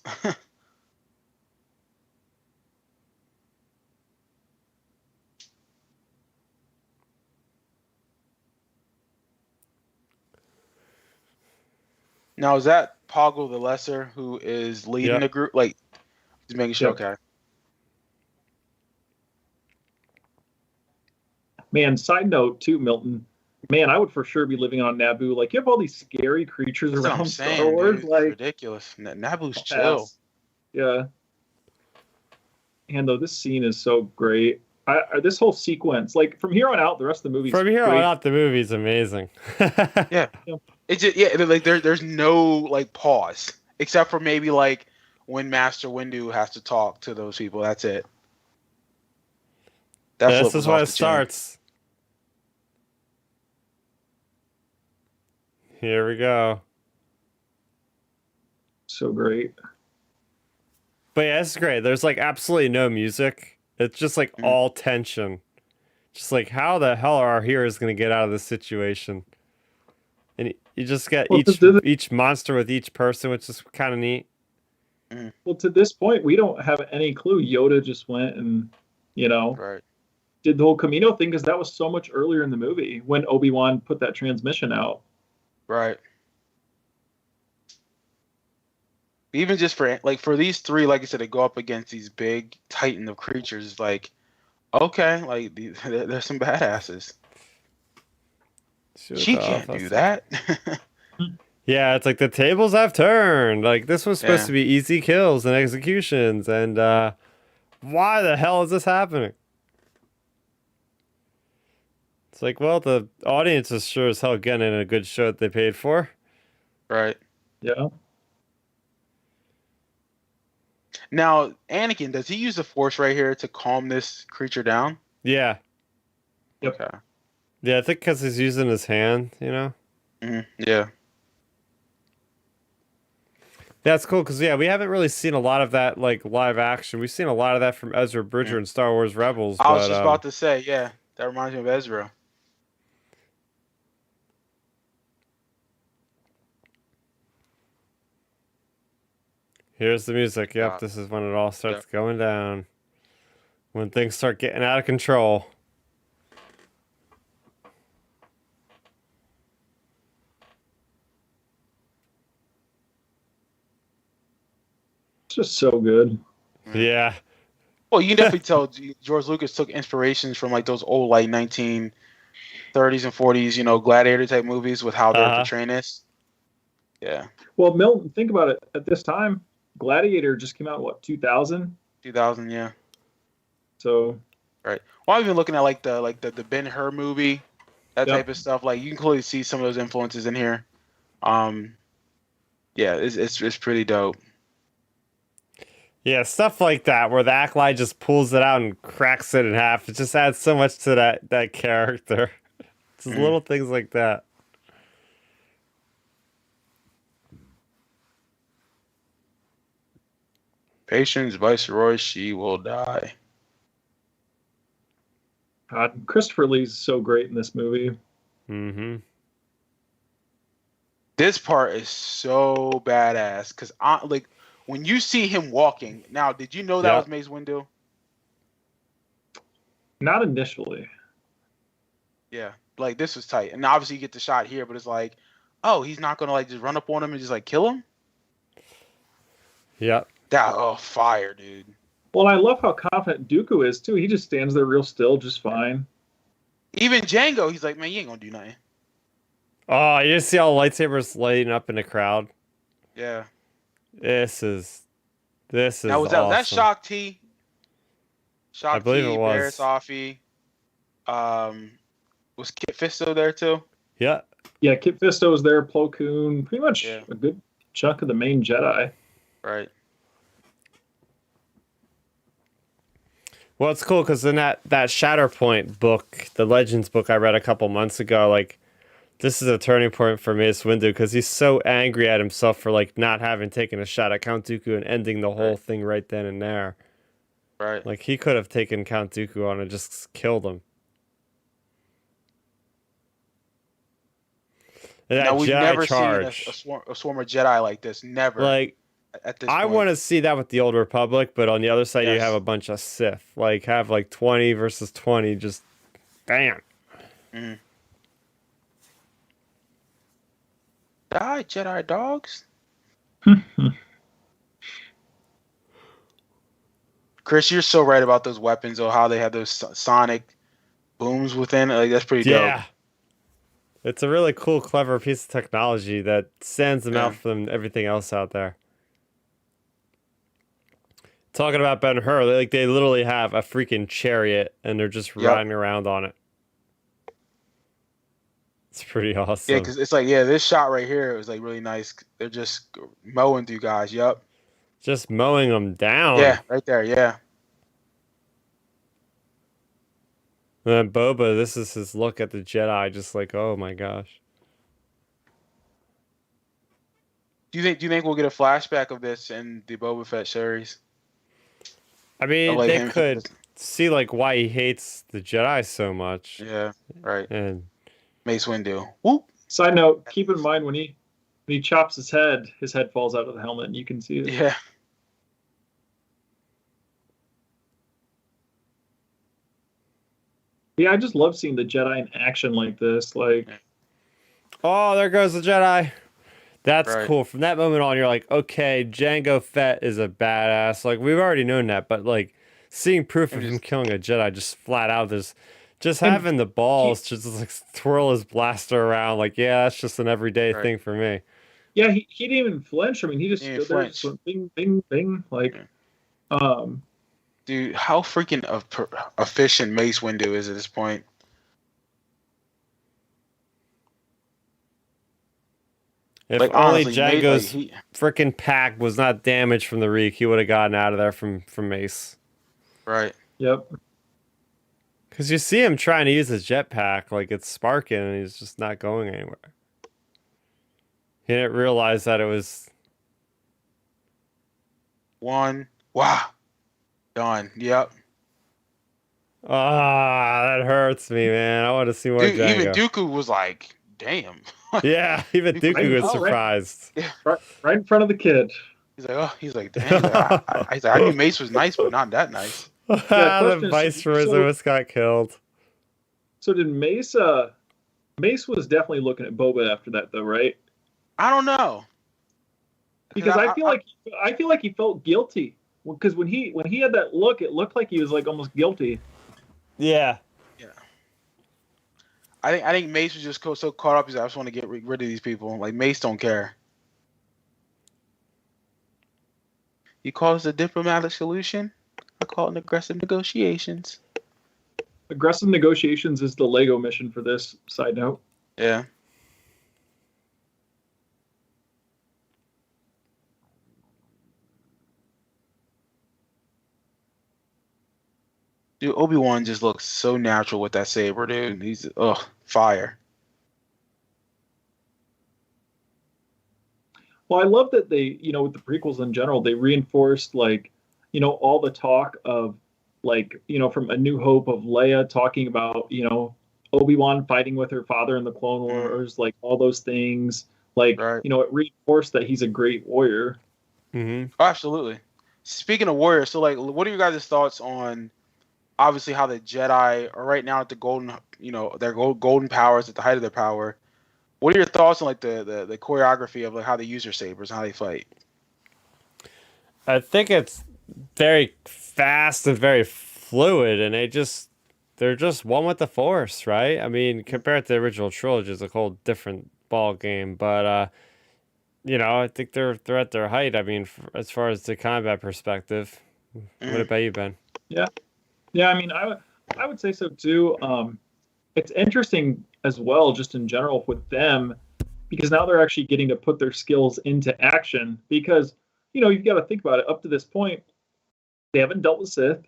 Now, is that Poggle the Lesser who is leading the group? Like, he's making sure. Okay. Man, side note too, Milton. Man, I would for sure be living on Naboo. Like, you have all these scary creatures around Star Wars. Dude, like, it's ridiculous. Naboo's chill. Yeah. And though this scene is so great. This whole sequence, like from here on out, the rest of the movie. From here on out, the movie's amazing. Yeah. It's just, like there's no like pause except for maybe like when Master Windu has to talk to those people. That's it. This is why it starts. Here we go. So great. But yeah, it's great. There's like absolutely no music. It's just like all tension. Just like how the hell are our heroes going to get out of this situation? And you just get each monster with each person, which is kind of neat. Well, to this point, we don't have any clue. Yoda just went and, right. did the whole Camino thing because that was so much earlier in the movie when Obi-Wan put that transmission out. Right. Even just for these three, like I said, to go up against these big titan of creatures, like, okay, like there's some badasses. She can't do that. Yeah, it's like the tables have turned. Like this was supposed to be easy kills and executions, and why the hell is this happening? It's like, well, the audience is sure as hell getting a good show that they paid for. Right. Yeah. Now, Anakin, does he use the Force right here to calm this creature down? Yeah. Yep. Okay. Yeah, I think because he's using his hand, Yeah. That's cool because we haven't really seen a lot of that like live action. We've seen a lot of that from Ezra Bridger Yeah. in Star Wars Rebels, I was but just about to say, yeah, that reminds me of Ezra. here's the music. Yep, Uh, this is when it all yeah. starts going down. When things start getting out of control. It's just so good. Yeah. Well, you can definitely tell George Lucas took inspirations from like those old like 1930s and 40s, gladiator type movies with how they're Uh-huh. portraying this. Yeah, Well, Milton, think about it. At this time, Gladiator just came out, what, 2000? 2000. Yeah, So, right. Well, I'm even looking at like the Ben-Hur movie, that yep. type of stuff. Like you can clearly see some of those influences in here. Um, yeah, it's pretty dope. Yeah, stuff like that where the acolyte just pulls it out and cracks it in half. It just adds so much to that character. Just Mm. little things like that. Patience, Viceroy, she will die. God, Christopher Lee's so great in this movie. Mm-hmm. This part is so badass because I like when you see him walking. Now, did you know that was Yep. Mace Windu? Not initially. Yeah, like this was tight, and obviously you get the shot here, but it's like, oh, he's not gonna like just run up on him and just like kill him. Yep. Fire, dude. Well, I love how confident Dooku is, too. He just stands there real still, just fine. Even Django, he's like, man, you ain't gonna do nothing. Oh, you see all the lightsabers lighting up in the crowd? Yeah. This is Now was that awesome. Shock T? I Shock believe it T, Barris was. Offee. Was Kit Fisto there too? Yeah. Yeah, Kit Fisto's there, Plo Koon, pretty much Yeah. a good chunk of the main Jedi. Right. Well, it's cool because in that Shatterpoint book, the Legends book I read a couple months ago, like this is a turning point for Mace Windu because he's so angry at himself for like not having taken a shot at Count Dooku and ending the whole Right. thing right then and there. Right. Like he could have taken Count Dooku on and just killed him. And Now that we've Jedi never charge, seen a swarm of Jedi like this. Never like at this I point. want to see that with the Old Republic, but on the other side you have Yes. a bunch of Sith. Like have like 20 versus 20, just bam. Mhm. Die, Jedi dogs. Chris, you're so right about those weapons or how they have those sonic booms within. Like that's pretty dope. Yeah. It's a really cool, clever piece of technology that stands them Yeah. out from everything else out there. Talking about Ben-Hur, they literally have a freaking chariot and they're just Yep. riding around on it. It's pretty Yeah, awesome. because it's like, this shot right here was like really nice. They're just mowing through guys. Yep. Just mowing them down. Yeah, right there. Yeah. And then Boba, this is his look at the Jedi, just like, oh my gosh. Do you think we'll get a flashback of this in the Boba Fett series? I Of mean, like they him. could see like why he hates the Jedi so much. Yeah. Right. And Mace Windu. Whoop. Side note, keep in mind when he chops his head falls out of the helmet and you can see it. Yeah. Yeah, I just love seeing the Jedi in action like this. Like, oh, there goes the Jedi. That's Right. cool. From that moment on, you're like, okay, Jango Fett is a badass. Like we've already known that, but like seeing proof of him killing a Jedi just flat out, there's just And having the balls to just like twirl his blaster around. Like, yeah, that's just an everyday Right. thing for me. yeah, he didn't even flinch. I mean, he just He didn't stood there, just flinch. went bing, bing, bing. Like, Yeah. Dude, how freaking efficient Mace Windu is at this point. If Like only honestly, Jango's freaking pack was not damaged from the reek, he would have gotten out of there from Mace. right. yep. Because you see him trying to use his jetpack, like it's sparking, and he's just not going anywhere. He didn't realize that it was 1. Wow. Done. Yep. Ah, that hurts me, man. I want to see more Dude, even Django. Dooku was like, damn. Yeah, even He put Dooku him was out. surprised. Yeah. Right in front of the kid. He's like, oh, he's like, damn. He's like, I knew Mace was nice, but not that nice. Yeah, The question is, vice president so almost got killed. did Mace? Mace was definitely looking at Boba after that, though, right? I don't know. Because I feel like he felt guilty because when he had that look, it looked like he was like almost guilty. Yeah. Yeah. I think Mace was just so caught up. He's like, I just want to get rid of these people. Like Mace don't care. You call this a diplomatic solution? I call it aggressive negotiations. Aggressive negotiations is the Lego mission for this. Side note. Yeah. Dude, Obi-Wan just looks so natural with that saber, dude. He's fire. Well, I love that they, with the prequels in general, they reinforced like, all the talk of like, from A New Hope of Leia talking about, Obi-Wan fighting with her father in the Clone Wars, like all those things. Like, Right. It reinforced that he's a great warrior. Mm-hmm. Oh, absolutely. Speaking of warriors, so like, what are your guys' thoughts on obviously how the Jedi are right now at the golden, their golden powers at the height of their power? What are your thoughts on like the choreography of like how they use their sabers and how they fight? I think it's very fast and very fluid, and they're just one with the Force, right? I mean, compared to the original trilogy, it's a whole different ball game. But I think they're at their height. I mean, as far as the combat perspective. What about you, Ben? Yeah. I mean, I would say so too. It's interesting as well, just in general with them, because now they're actually getting to put their skills into action. Because you've got to think about it. Up to this point, they haven't dealt with Sith.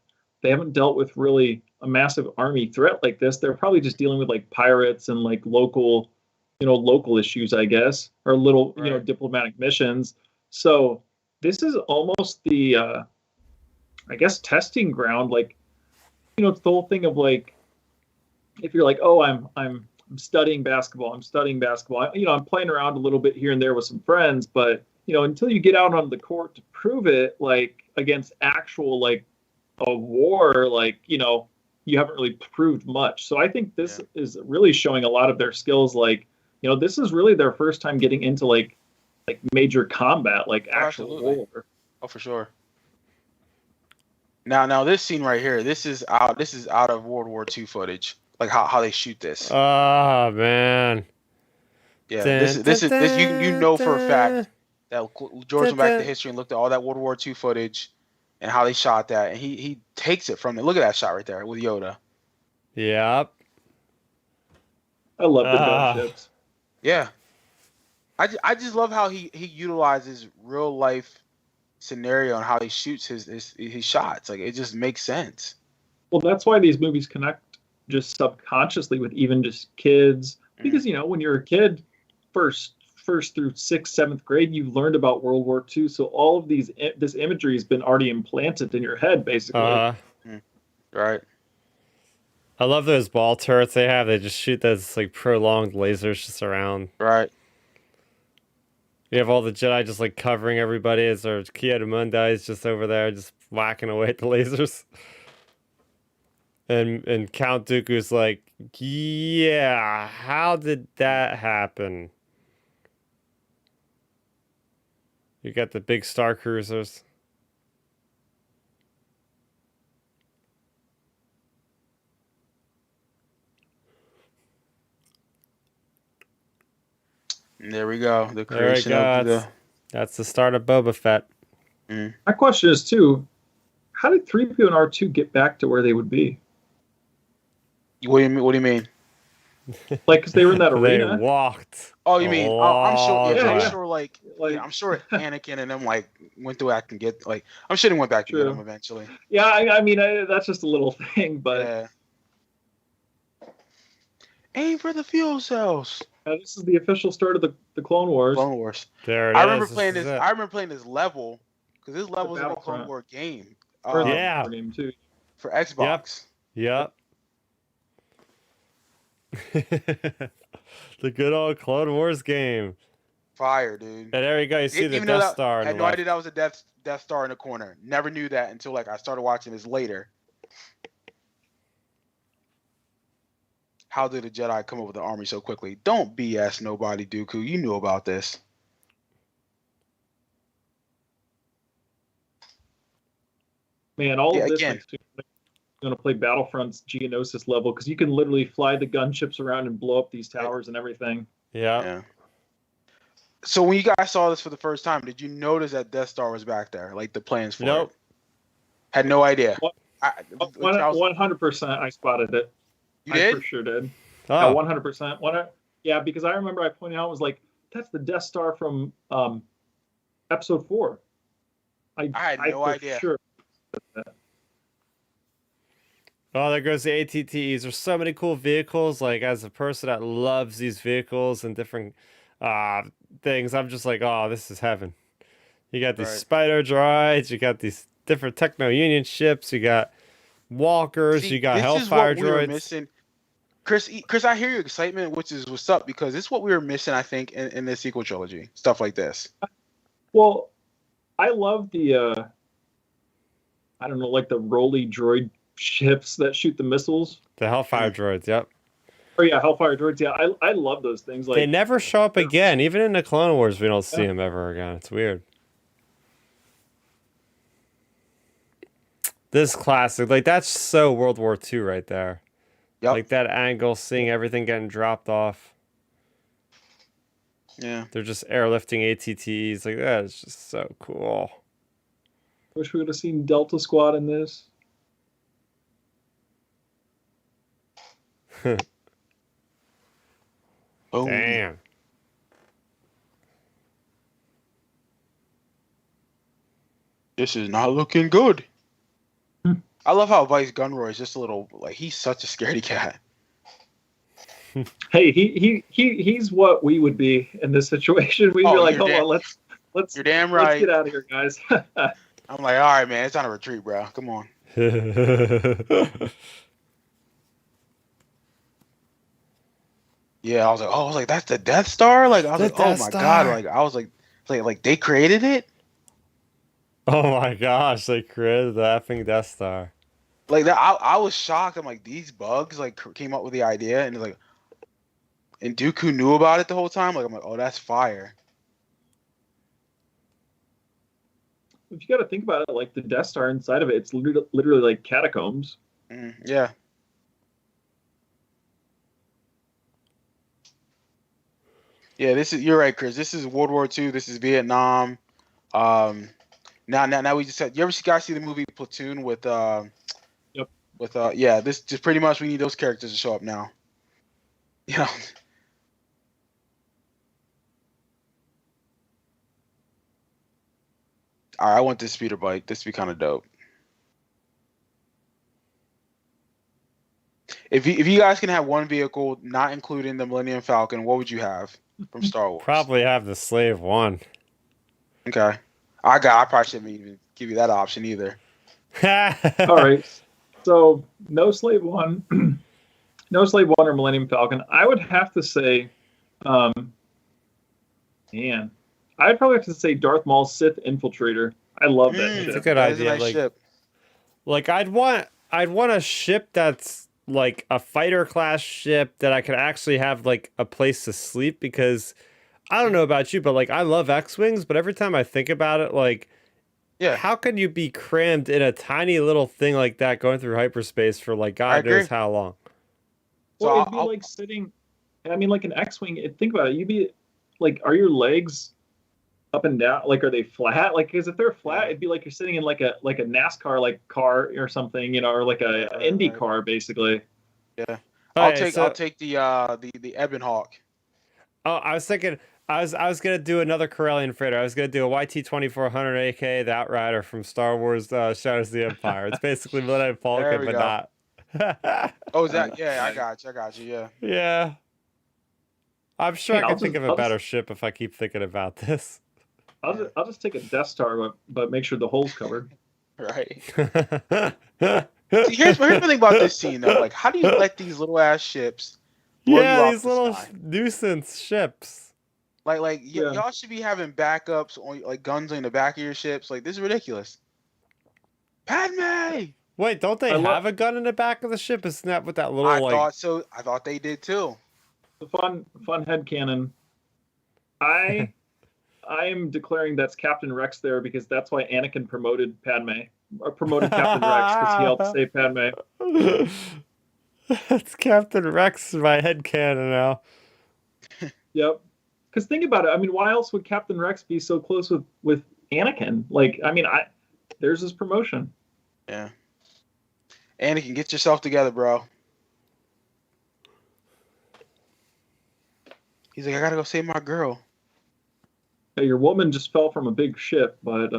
They haven't dealt with really a massive army threat like this. They're probably just dealing with like pirates and like local issues, I guess, or little, Right. diplomatic missions. So this is almost the, I guess, testing ground. Like, it's the whole thing of like, if you're like, oh, I'm studying basketball. I'm playing around a little bit here and there with some friends, but until you get out on the court to prove it, like against at like a war, like you haven't really proved much. So I think this is really showing a lot of their skills. Like this is really their first time getting into like major combat, like actual war. Oh, for sure. Now this scene right here, this is out of World War II footage. Like how they shoot this. Oh man. Yeah, this is you know for a fact that George went back to history and looked at all that World War II footage and how they shot that, and he takes it from it. Look at that shot right there with Yoda. Yep. I love the gunships. Yeah, I just love how he utilizes real life scenario and how he shoots his shots. Like it just makes sense. Well, that's why these movies connect just subconsciously with even just kids, because when you're a kid, first through 6th, 7th grade, you've learned about World War II, so all of this imagery has been already implanted in your head, basically. Right. I love those ball turrets they have. They just shoot those like prolonged lasers just around. Right. You have all the Jedi just like covering everybody as their Ki-Adi-Mundi is just over there, just whacking away at the lasers. And Count Dooku's like, yeah, how did that happen? You got the big Star Cruisers. There we go. The creation of the. That's the start of Boba Fett. My question is too, how did 3PO and R2 get back to where they would be? What do you mean? Like, because they were in that They arena. walked. Oh, you mean? I'm sure. Yeah, I'm Yeah. sure. I'm sure Anakin and them like went through that and get like. I'm sure they went back to get them eventually. Yeah, I mean, that's just a little thing, but Yeah. Aim for the fuel cells. This is the official start of the Clone Wars. Clone Wars. There it I is. remember This playing is this. it. I remember playing this level because this levels of a Clone Battlefront. War game. Or the Yeah. game too. For Xbox. Yep. The good old Clone Wars game. Fire, dude. And there you go. You see the Even though Death that, Star I on had the no left. idea that was a Death Star in the corner. Never knew that until like I started watching this later. How did a Jedi come up with the army so quickly? Don't BS nobody, Dooku. You knew about this. Man, all Yeah, of this again. makes me going to play Battlefront's Geonosis level because you can literally fly the gunships around and blow up these towers and everything. Yeah. So when you guys saw this for the first time, did you notice that Death Star was back there? Like the plans for Nope. it? Had no idea. 100% I spotted it. You did? I for sure did. Oh. 100%. Yeah, because I remember I pointed out, I was like, that's the Death Star from Episode 4. I had no idea. Sure. Oh, there goes the ATTEs. There's so many cool vehicles. Like, as a person that loves these vehicles and different things, I'm just like, oh, this is heaven. You got these spider droids. You got these different Techno Union ships. You got walkers. See, you got this Hellfire is what we were droids. missing. Chris, I hear your excitement, which is what's up, because this is what we were missing, I think, in the sequel trilogy. Stuff like this. Well, I love the, I don't know, like the Rolly droid ships that shoot the missiles. The Hellfire droids, yep. Oh yeah, Hellfire droids. Yeah, I love those things. Like they never show up again. Even in the Clone Wars, we don't see them ever again. It's weird. This is classic. Like, that's so World War II right there. Yep. Like that angle, seeing everything getting dropped off. Yeah. They're just airlifting ATTs. Like, that is just so cool. Wish we would have seen Delta Squad in this. Oh. Damn. This is not looking good. I love how Vice Gunroy is just a little, like, he's such a scaredy cat. Hey, he's what we would be in this situation. We'd be like, hold on, let's You're damn right. Let's get out of here, guys. I'm like, all right, man, it's on a retreat, bro. Come on. Yeah, I was like, that's the Death Star. Like, I was like, oh my god, like, I was like they created it. Oh my gosh, they created the effing Death Star. Like that, I was shocked. I'm like, these bugs like came up with the idea, and like, and Dooku knew about it the whole time. Like, I'm like, oh, that's fire. If you got to think about it, like the Death Star inside of it, it's literally like catacombs. Yeah. Yeah, you're right, Chris. This is World War II. This is Vietnam. Now we just said, you ever guys see the movie Platoon with Yep. With yeah, this just pretty much we need those characters to show up now. Yeah. All right, I want this speeder bike. This would be kind of dope. If you guys can have one vehicle, not including the Millennium Falcon, what would you have from Star Wars? Probably have the Slave One. Okay. I probably shouldn't even give you that option either. All right. So no Slave One, no Slave One or Millennium Falcon. I would have to say, man, I'd probably have to say Darth Maul's Sith Infiltrator. I love that ship. It's a good idea. Like I'd want a ship that's like a fighter class ship that I could actually have like a place to sleep, because I don't know about you, but like I love X-Wings, but every time I think about it, like, yeah, how can you be crammed in a tiny little thing like that going through hyperspace for like God knows how long? Well, it'd be like sitting. I mean, like an X-Wing. Think about it. You'd be like, are your legs up and down? Like, are they flat? Like, because if they're flat, it'd be like you're sitting in like a NASCAR like car or something, you know, or like a Indy car basically. Yeah, I'll take the Ebon Hawk. Oh, I was thinking. I was gonna do another Corellian freighter. I was gonna do a YT-2400 AK, the Outrider from Star Wars Shadows of the Empire. It's basically Millennium Falcon, but not. Oh, is that? Yeah, I got you. Yeah. Yeah. I'm sure I can think of a better ship if I keep thinking about this. I'll just take a Death Star, but make sure the hole's covered. Right. See, here's the thing about this scene though. Like, how do you let these little ass ships blow you Yeah, out these the little sky? nuisance ships. Yeah. Y'all should be having backups on like guns in the back of your ships. Like, this is ridiculous. Padme. Wait, don't they I love- have a gun in the back of the ship? Isn't that with that little I like? thought so. I thought they did too. The fun headcanon. I am declaring that's Captain Rex there because that's why Anakin promoted Padme, or promoted Captain Rex because he helped save Padme. That's Captain Rex in my head canon now. Yep. Because think about it. I mean, why else would Captain Rex be so close with Anakin? Like, I mean, there's his promotion. Yeah. Anakin, get yourself together, bro. He's like, I gotta go save my girl. Hey, your woman just fell from a big ship, but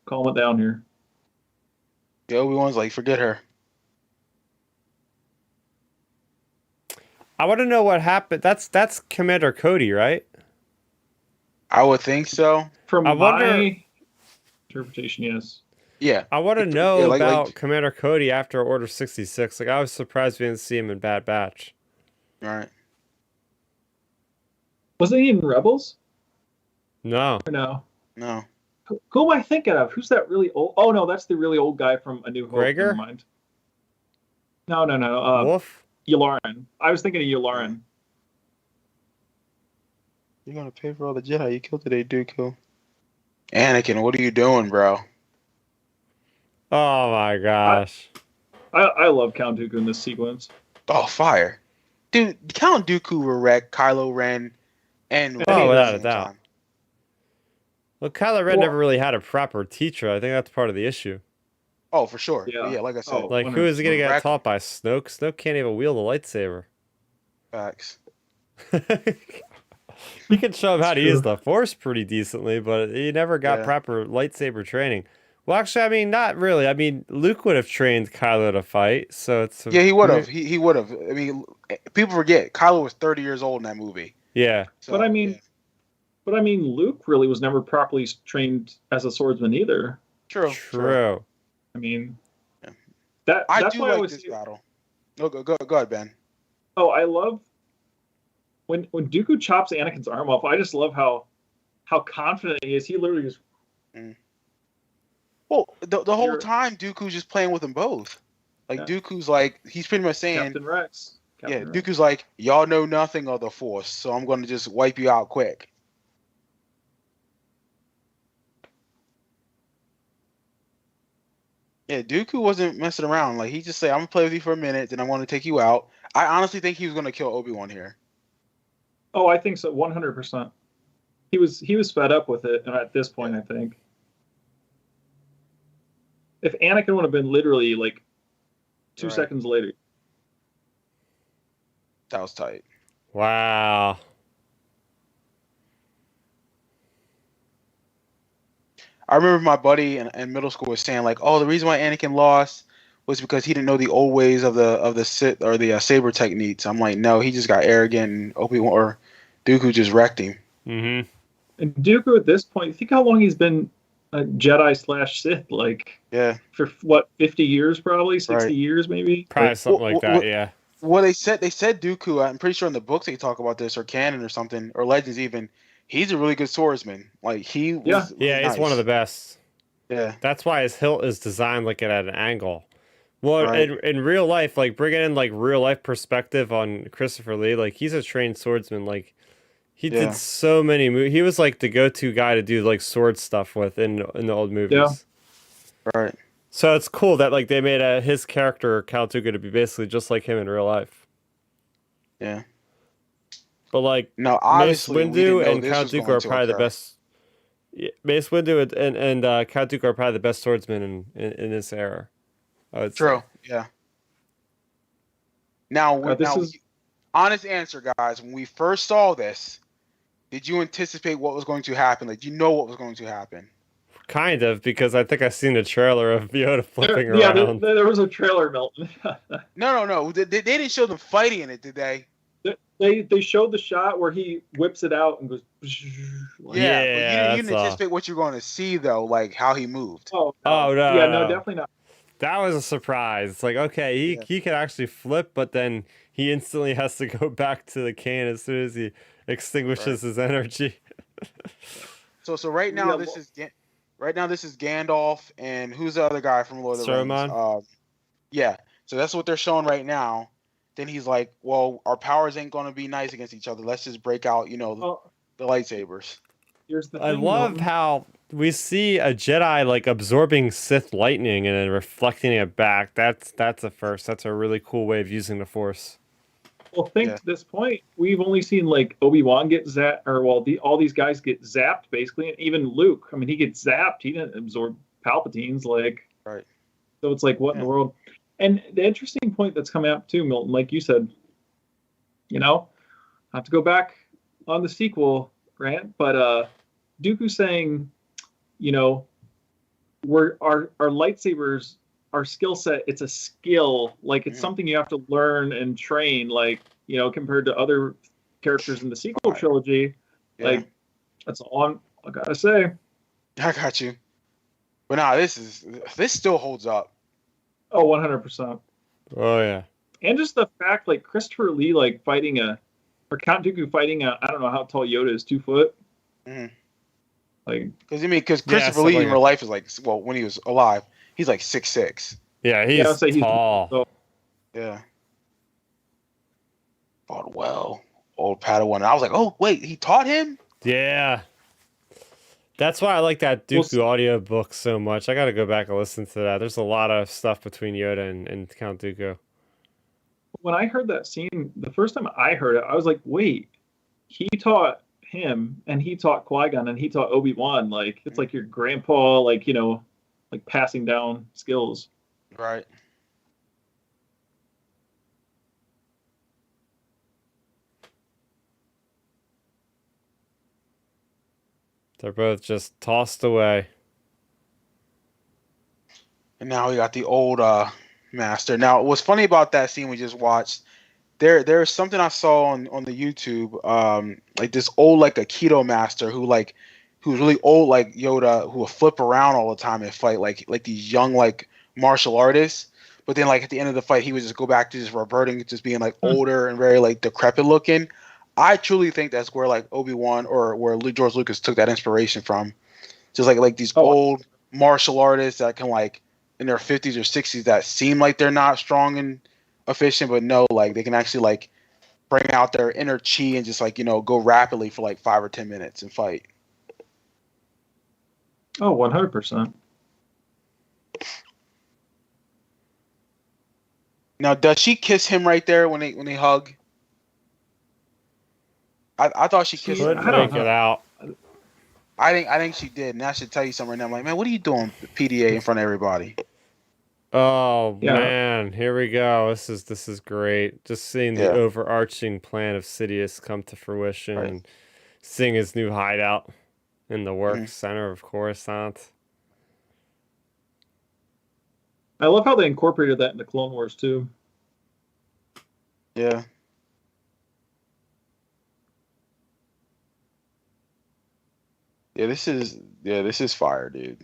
calm it down here. The Obi-Wan's like, forget her. I want to know what happened. That's Commander Cody, right? I would think so. From I wonder- my interpretation, yes. Yeah. I want to know yeah, like- about Commander Cody after Order 66. Like, I was surprised we didn't see him in Bad Batch. All right. Wasn't he in Rebels? No. Or no? No. Who am I thinking of? Who's that really old? Oh no, that's the really old guy from A New Hope. Gregor? Never mind. No. Wolf? Yularen. I was thinking of Yularen. You're gonna pay for all the Jedi you killed today, Dooku. Anakin, what are you doing, bro? Oh my gosh. I love Count Dooku in this sequence. Oh, fire. Dude, Count Dooku will wreck Kylo Ren and Oh, Vader without at a the same doubt. time. Well, Kylo Ren Well- never really had a proper teacher. I think that's part of the issue. Oh, for sure. Yeah. Yeah, like I said, Oh. Like, who is he going to get Wreck- taught by? Snoke? Snoke can't even wield a lightsaber. facts. He can show him how to True. use the Force pretty decently, but he never got Yeah. proper lightsaber training. Well, actually, I mean, not really. I mean, Luke would have trained Kylo to fight, so it's... Yeah, he would have. He would have. I mean, people forget Kylo was 30 years old in that movie. Yeah. So, But I mean, yeah. Luke really was never properly trained as a swordsman either. True. I mean, Yeah. that's I do why I like was. this battle. No, go ahead, Ben. Oh, I love when Dooku chops Anakin's arm off. I just love how confident he is. He literally just Well, the whole You're- time Dooku's just playing with them both. Like Yeah. Dooku's like he's pretty much saying, Captain Rex. yeah, Captain Rex. Dooku's like, y'all know nothing of the Force, so I'm going to just wipe you out quick. Yeah, Dooku wasn't messing around. Like he just said, I'm gonna play with you for a minute, then I want to take you out. I honestly think he was gonna kill Obi-Wan here. Oh, I think so. 100%. He was fed up with it, and at this point, I think if Anakin would have been literally like 2 Right. seconds later, That was tight. Wow. I remember my buddy in middle school was saying like, "Oh, the reason why Anakin lost was because he didn't know the old ways of the Sith or the saber techniques." I'm like, "No, he just got arrogant, and Obi-Wan or Dooku just wrecked him." Mm-hmm. and Dooku at this point, think how long he's been a Jedi / Sith, like Yeah. for what 50 years, probably 60 Right. years, maybe. Probably something Well, like that, well, yeah. Well, they said Dooku. I'm pretty sure in the books they talk about this, or canon, or something, or legends even. He's a really good swordsman. Like he was. Yeah. really Yeah, he's one of the best. Yeah. That's why his hilt is designed like it at an angle. Well, Right. in real life, like bringing in like real life perspective on Christopher Lee, like he's a trained swordsman. Like he Yeah. did so many movies. He was like the go-to guy to do like sword stuff with in the old movies. Yeah. Right. So it's cool that like they made his character Count Dooku to be basically just like him in real life. Yeah. But like No, Mace obviously we didn't Windu know and this Count was Dooku going are to probably the occur. best. Yeah, Mace Windu and Count Dooku are probably the best swordsmen in this era. I would say. True. Yeah. Now, This is honest answer, guys. When we first saw this, did you anticipate what was going to happen? Like, you know what was going to happen? Kind of, because I think I've seen a trailer of Yoda flipping yeah, around. there was a trailer, Milton. No. They didn't show them fighting in it, did they? They showed the shot where he whips it out and goes. Like, Yeah, but Yeah, you that's didn't anticipate what you're going to see though, like how he moved. oh no, Oh no, yeah, no, no. definitely not. That was a surprise. It's like, okay, Yeah, he can actually flip, but then he instantly has to go back to the can as soon as he right. extinguishes his energy. Yeah. So right We now got this is Gandalf and who's the other guy from Lord of the Rings? Saruman? Yeah. So that's what they're showing right now. Then he's like, well, our powers ain't going to be nice against each other. Let's just break out, well, the lightsabers. here's the I thing, love Milton. how we see a Jedi like absorbing Sith lightning and then reflecting it back. That's a first. That's a really cool way of using the Force. Well, think Yeah. to this point, we've only seen like Obi-Wan get zapped, or well, all these guys get zapped basically, and even Luke. I mean, he gets zapped. He didn't absorb Palpatine's like. Right. So it's like, what in Yeah. the world? And the interesting point that's coming up too, Milton, like you said, I have to go back on the sequel rant, but Dooku's saying, you know, we're our lightsabers, our skill set, it's a skill, like it's Mhm. something you have to learn and train, like, compared to other characters in the sequel Right. trilogy. Yeah. Like, that's all I gotta say. I got you. But nah, this still holds up. Oh, 100%. Oh yeah. And just the fact, like, Christopher Lee, like, or Count Dooku fighting I don't know how tall Yoda is, 2 foot. Mhm. Like, Because Yeah, Christopher stuff Lee like in that. real life is like, well, when he was alive, he's like 6'6". Yeah, yeah, I'll he's say he's tall. so Yeah. Fought well. Old Padawan. And I was like, oh wait, he taught him? Yeah. That's why I like that we'll Dooku audiobook so much. I gotta go back and listen to that. There's a lot of stuff between Yoda and Count Dooku. when I heard that scene, the first time I heard it, I was like, wait, he taught him and he taught Qui-Gon and he taught Obi-Wan. Like, it's like your grandpa, like, like passing down skills. Right. They're both just tossed away. And now we got the old master. Now, what's funny about that scene we just watched, there's something I saw on the YouTube, like this old like Aikido master who's really old like Yoda, who will flip around all the time and fight like these young like martial artists. But then like at the end of the fight, he would just go back to just reverting, just being like older and very like decrepit looking. I truly think that's where like Obi-Wan or where George Lucas took that inspiration from. Just like these Oh, old martial artists that can like in their 50s or 60s that seem like they're not strong and efficient, but no, like they can actually like bring out their inner chi and just like go rapidly for like 5 or 10 minutes and fight. oh, 100%. Now, does she kiss him right there when they hug? I thought she kissed him. Couldn't I don't make it know. out. I think she did, and I should tell you something right now. I'm like, man, what are you doing, PDA, in front of everybody? Oh Yeah. man, here we go. This is great. Just seeing the Yeah. overarching plan of Sidious come to fruition Right. and seeing his new hideout in the work Mhm. center of Coruscant. I love how they incorporated that into Clone Wars too. Yeah. This is fire, dude.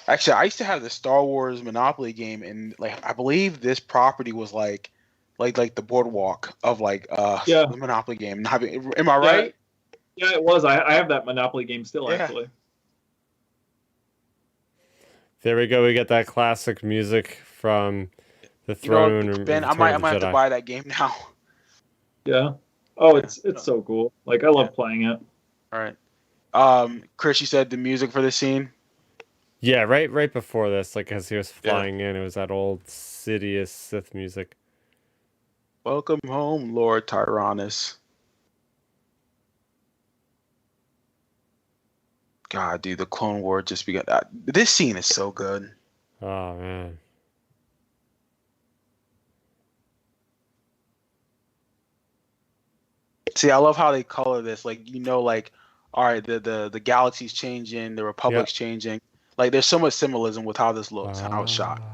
Actually, I used to have the Star Wars Monopoly game, and like I believe this property was like the boardwalk of like Yeah. the Monopoly game. Am I Yeah. right? Yeah, it was. I have that Monopoly game still, Yeah. actually. There we go. We get that classic music from the You know, throne room. Ben, I Return might of the have to Jedi. buy that game now. Yeah. Oh, Yeah. it's so cool. Like, I love playing it. All right. Chris, you said the music for this scene. Yeah, right before this, like as he was Yeah. flying in, it was that old Sidious Sith music. Welcome home, Lord Tyrannus. God, dude, the Clone War just began. This scene is so good. Oh man. See, I love how they color this. Like, like, all right, the galaxy's changing, the Republic's changing. Like, there's so much symbolism with how this looks and how it's shot. Ah.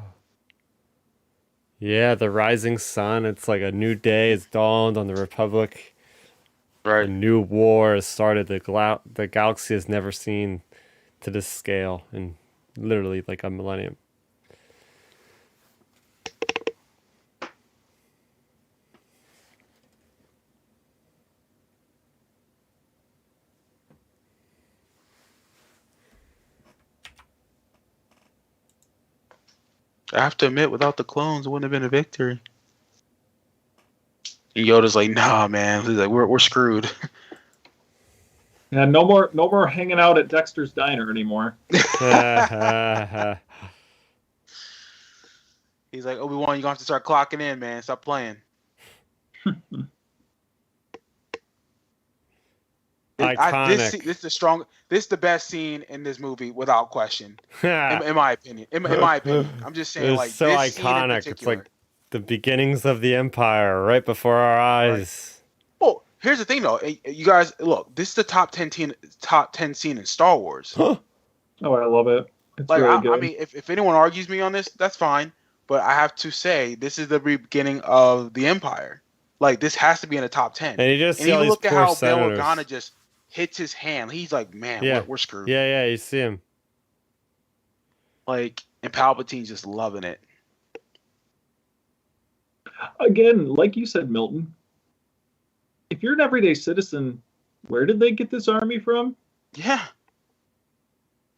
Yeah, the rising sun. It's like a new day has dawned on the Republic. A Right. new war has started. The galaxy has never seen to this scale in literally like a millennium. I have to admit, without the clones, it wouldn't have been a victory. And Yoda's like, nah, man. He's like, we're screwed. Yeah, no more hanging out at Dexter's Diner anymore. He's like, Obi-Wan, you're gonna have to start clocking in, man. Stop playing. Iconic. This is the strong. This is the best scene in this movie, without question. In my opinion. In my opinion, I'm just saying, It's like, so this scene in iconic. It's particular. like the beginnings of the Empire right before our eyes. Well, here's the thing, though. You guys, look. This is the top 10 scene in Star Wars. Oh, I love it. It's Like, really good. I mean, if anyone argues me on this, that's fine. But I have to say, this is the beginning of the Empire. Like, this has to be in the top 10. And you just And see all even these look at poor how senators. Bail Organa just hits his hand. He's like, man, Yeah. we're screwed. Yeah, you see him. Like, and Palpatine's just loving it. Again, like you said, Milton, if you're an everyday citizen, where did they get this army from? Yeah.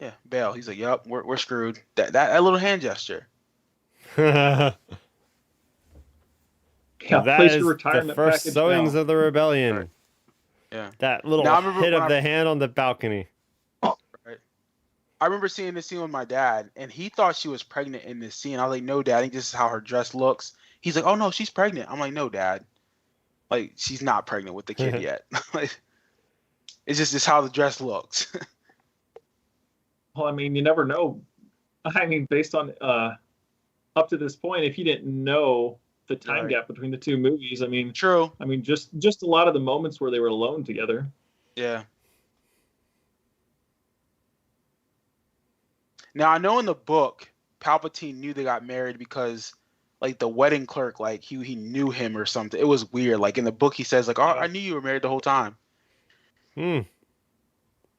Yeah, Bail. He's like, yep, we're screwed. That little hand gesture. Yeah, That place is your the retirement first package sowings now. of the rebellion. Right. Yeah. That little Now, I remember hit when of the hand on the balcony. I remember seeing this scene with my dad, and he thought she was pregnant in this scene. I was like, no, Dad, I think this is how her dress looks. He's like, oh, no, she's pregnant. I'm like, no, Dad. Like, she's not pregnant with the kid yet. Like, it's how the dress looks. Well, I mean, you never know. I mean, based on up to this point, if you didn't know the time Right. gap between the two movies, True. Just a lot of the moments where they were alone together. Yeah. Now, I know in the book, Palpatine knew they got married because, like, the wedding clerk, like, he knew him or something. It was weird. Like, in the book, he says, like, oh, I knew you were married the whole time. Hmm.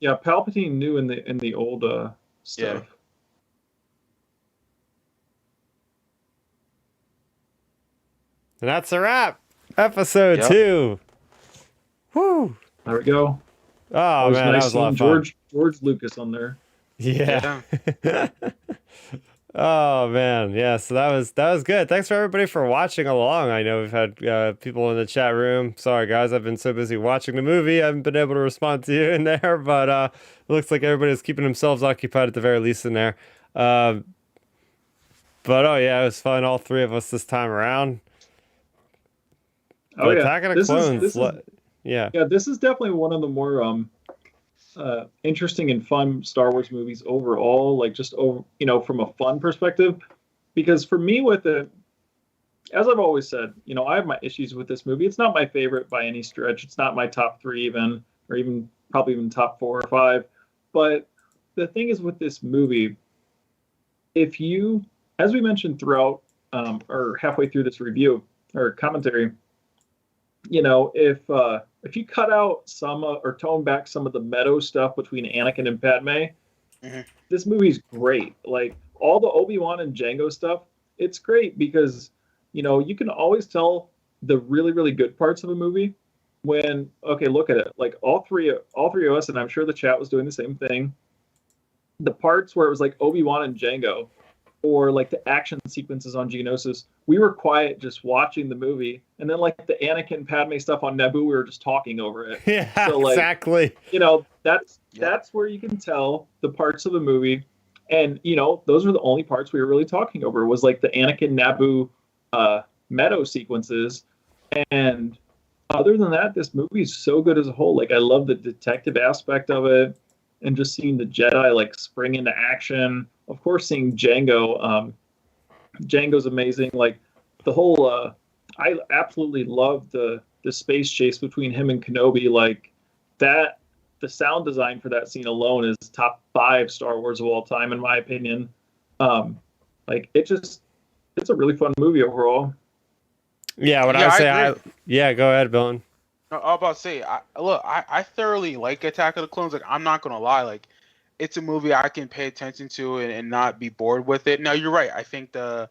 Yeah, Palpatine knew in the old stuff. Yeah. And that's a wrap. Episode Yep. 2. Woo. There we go. Oh, It was man, that nice was a lot seeing of fun. George Lucas on there. Yeah. Oh man, yeah. So that was good. Thanks for everybody for watching along. I know we've had people in the chat room. Sorry guys, I've been so busy watching the movie, I haven't been able to respond to you in there. But it looks like everybody's keeping themselves occupied at the very least in there. But oh yeah, it was fun. All three of us this time around. Oh But yeah, Attack of the this Clones. is Yeah. yeah, this is definitely one of the more interesting and fun Star Wars movies overall. Like just over, from a fun perspective, because for me with it, as I've always said, I have my issues with this movie. It's not my favorite by any stretch. It's not my top 3 even, or even probably even top 4 or 5. But the thing is with this movie, if you, as we mentioned throughout or halfway through this review or commentary, if you cut out some or tone back some of the Meadow stuff between Anakin and Padme, this movie's great. Like all the Obi-Wan and Jango stuff, it's great because you can always tell the really really good parts of a movie when look at it. Like all three of us, and I'm sure the chat was doing the same thing. The parts where it was like Obi-Wan and Jango, or like the action sequences on Geonosis, we were quiet just watching the movie, and then like the Anakin Padme stuff on Naboo, we were just talking over it. Yeah, So, like, exactly. That's where you can tell the parts of the movie, and those were the only parts we were really talking over, was like the Anakin Naboo Meadow sequences, and other than that, this movie is so good as a whole. Like I love the detective aspect of it, and just seeing the Jedi like spring into action. Of course, seeing Django. Django's amazing. Like the whole, I absolutely love the space chase between him and Kenobi. Like that, the sound design for that scene alone is top 5 Star Wars of all time, in my opinion. Like it just, it's a really fun movie overall. Yeah, what I Yeah, would I say, agree. yeah, go ahead, Bilton. No, I was about to say, I thoroughly like Attack of the Clones. Like, I'm not gonna lie, like, it's a movie I can pay attention to and not be bored with it. Now, you're right. I think the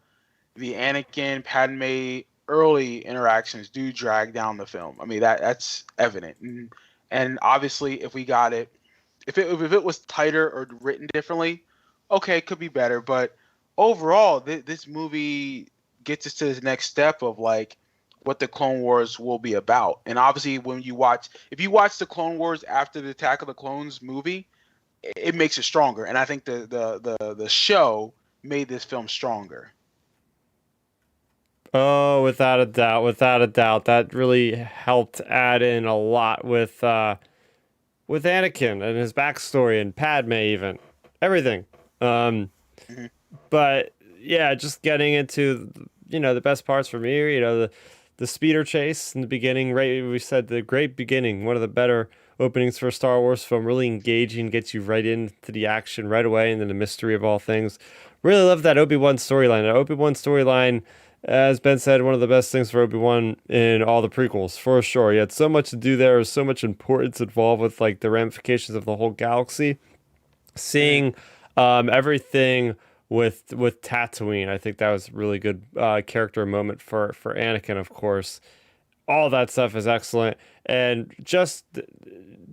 Anakin Padme early interactions do drag down the film. I mean, that's evident, and obviously, if we got it, if it was tighter or written differently, okay, it could be better. But overall, this movie gets us to the next step of like what the Clone Wars will be about. And obviously, if you watch the Clone Wars after the Attack of the Clones movie, it makes it stronger. And I think the show made this film stronger. Oh, without a doubt, without a doubt, that really helped add in a lot with Anakin and his backstory and Padme, even everything. Um, Mhm. but yeah, just getting into the best parts for me, the speeder chase in the beginning, right? We said the great beginning, one of the better openings for a Star Wars film, really engaging, gets you right into the action right away, and then the mystery of all things. Really love that Obi-Wan storyline. That Obi-Wan storyline, as Ben said, one of the best things for Obi-Wan in all the prequels, for sure. He had so much to do there, so much importance involved with like the ramifications of the whole galaxy. Seeing everything with Tatooine, I think that was a really good character moment for Anakin, of course. All that stuff is excellent, and just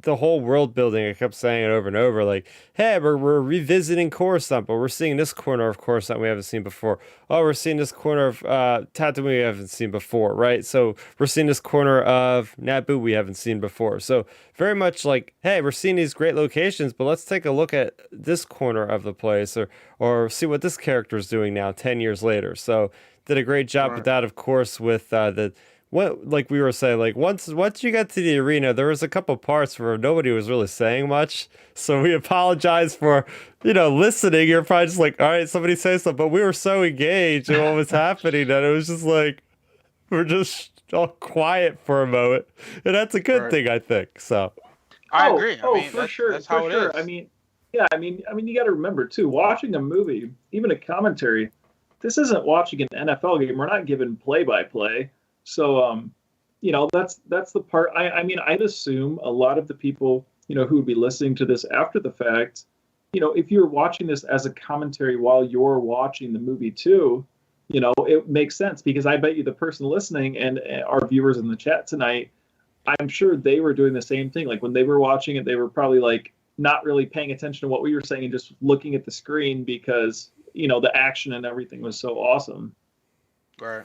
the whole world building. I kept saying it over and over, like, hey, we're revisiting Coruscant, but we're seeing this corner of Coruscant we haven't seen before. Oh, we're seeing this corner of Tatooine we haven't seen before, right? So we're seeing this corner of Naboo we haven't seen before. So very much like, hey, we're seeing these great locations, but let's take a look at this corner of the place, or see what this character is doing now 10 years later. So did a great job with Right. that, of course, with the what, like we were saying, like once you got to the arena, there was a couple parts where nobody was really saying much. So we apologize for, listening. You're probably just like, all right, somebody say something. But we were so engaged in what was happening that it was just like we're just all quiet for a moment, and that's a good Right. thing, I think. So I agree. I mean, For sure, that's for how it sure. I is. mean, yeah, I mean, you got to remember too, watching a movie, even a commentary, this isn't watching an NFL game. We're not given play by play. So, that's the part. I mean, I'd assume a lot of the people, who would be listening to this after the fact, if you're watching this as a commentary while you're watching the movie too, it makes sense because I bet you the person listening and our viewers in the chat tonight, I'm sure they were doing the same thing. Like when they were watching it, they were probably like not really paying attention to what we were saying and just looking at the screen because, the action and everything was so awesome. Right.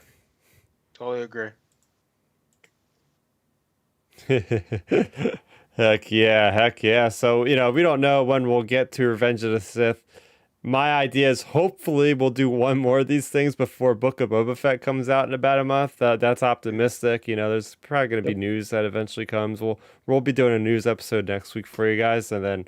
Totally agree. Heck yeah, heck yeah. So, we don't know when we'll get to Revenge of the Sith. My idea is hopefully we'll do one more of these things before Book of Boba Fett comes out in about a month. That's optimistic. There's probably going to be Yep. news that eventually comes. We'll be doing a news episode next week for you guys, and then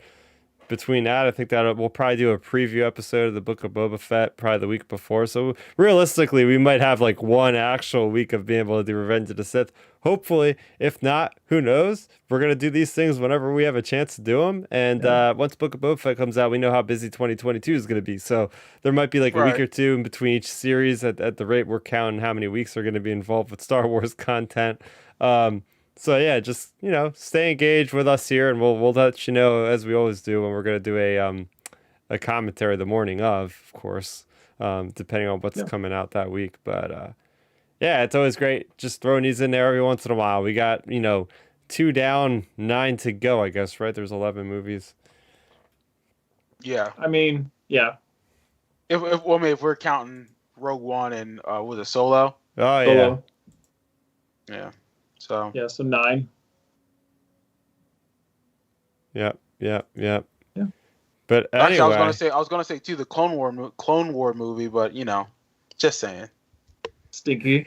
between that, I think that we'll probably do a preview episode of the Book of Boba Fett probably the week before. So realistically, we might have like one actual week of being able to do Revenge of the Sith. Hopefully, if not, who knows? We're gonna do these things whenever we have a chance to do them. And Yeah. once Book of Boba Fett comes out, we know how busy 2022 is gonna be. So there might be like a week Right. or two in between each series at the rate we're counting how many weeks are gonna be involved with Star Wars content. Um, so yeah, just stay engaged with us here, and we'll let you know as we always do when we're gonna do a commentary the morning of course, depending on what's Yeah. coming out that week. But yeah, it's always great just throwing these in there every once in a while. We got 2 down, 9 to go. I guess right. There's 11 movies. Yeah. I mean, yeah. If we're counting Rogue One and was it Solo? Oh yeah, Solo. Yeah. So Yeah. So 9. yep, yep, yep. Yeah. But actually, anyway, I was gonna say too the Clone War movie, but just saying. Stinky.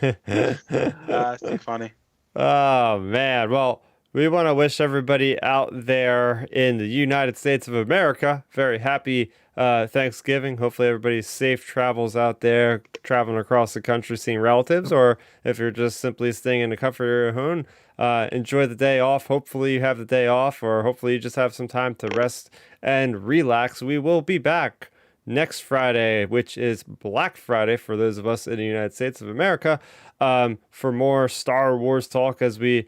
It's too funny. Oh man. Well, we want to wish everybody out there in the United States of America very happy Thanksgiving. Hopefully everybody's safe travels out there, traveling across the country, seeing relatives, or if you're just simply staying in the comfort of your home, enjoy the day off. Hopefully you have the day off, or hopefully you just have some time to rest and relax. We will be back next Friday, which is Black Friday for those of us in the United States of America, for more Star Wars talk as we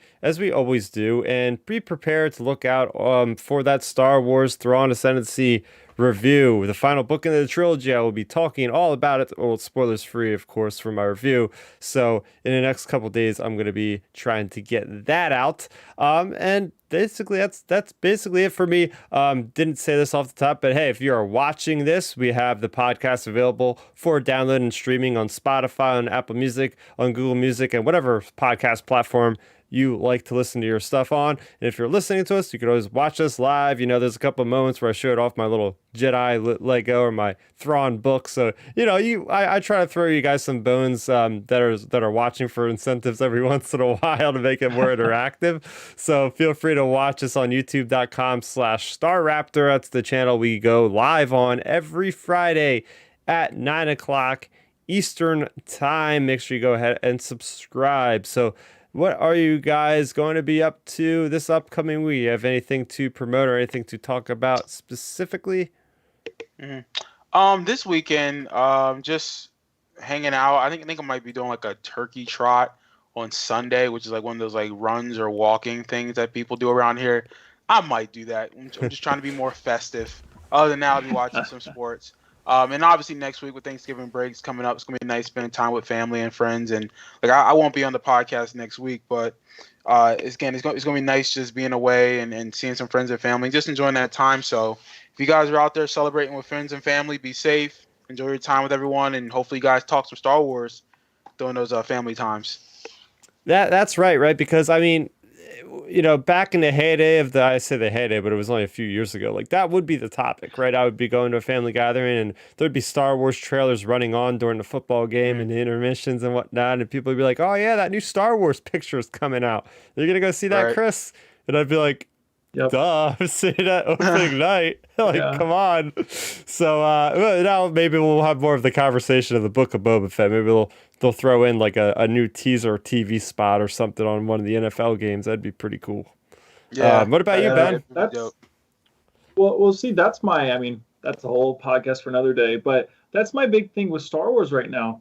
always do, and be prepared to look out for that Star Wars Thrawn Ascendancy review, the final book in the trilogy. I will be talking all about it, well, spoilers free, of course, for my review. So in the next couple days, I'm going to be trying to get that out. And basically, that's basically it for me. Didn't say this off the top, but hey, if you are watching this, we have the podcast available for download and streaming on Spotify, on Apple Music, on Google Music, and whatever podcast platform you like to listen to your stuff on. And if you're listening to us, you could always watch us live. You know, there's a couple of moments where I showed off my little Jedi Lego or my Thrawn book. So, you know, I try to throw you guys some bones that are watching for incentives every once in a while to make it more interactive. So feel free to watch us on youtube.com/Starrapter. That's the channel we go live on every Friday at 9 o'clock Eastern time. Make sure you go ahead and subscribe. So what are you guys going to be up to this upcoming week? You have anything to promote or anything to talk about specifically? This weekend, just hanging out. I think I might be doing like a turkey trot on Sunday, which is like one of those like runs or walking things that people do around here. I might do that. I'm just trying to be more festive. Other than that, I'll be watching some sports. And obviously next week with Thanksgiving breaks coming up, it's gonna be nice spending time with family and friends. And like I won't be on the podcast next week, but it's gonna be nice just being away and seeing some friends and family, just enjoying that time. So if you guys are out there celebrating with friends and family, be safe, enjoy your time with everyone, and hopefully you guys talk some Star Wars during those family times. That's right? Because I mean, you know, back in the heyday of I say the heyday, but it was only a few years ago. Like that would be the topic, right? I would be going to a family gathering and there'd be Star Wars trailers running on during the football game and the intermissions and whatnot. And people would be like, oh yeah, that new Star Wars picture is coming out. Are you going to go see that, Right. Chris? And I'd be like, Yep. duh, I'm seeing that opening night. Like, Yeah. come on. So now maybe we'll have more of the conversation of the Book of Boba Fett. Maybe they'll throw in like a new teaser TV spot or something on one of the NFL games. That'd be pretty cool. Yeah. What about you, Ben? That's Dope. well, see, that's I mean, that's a whole podcast for another day, but that's my big thing with Star Wars right now.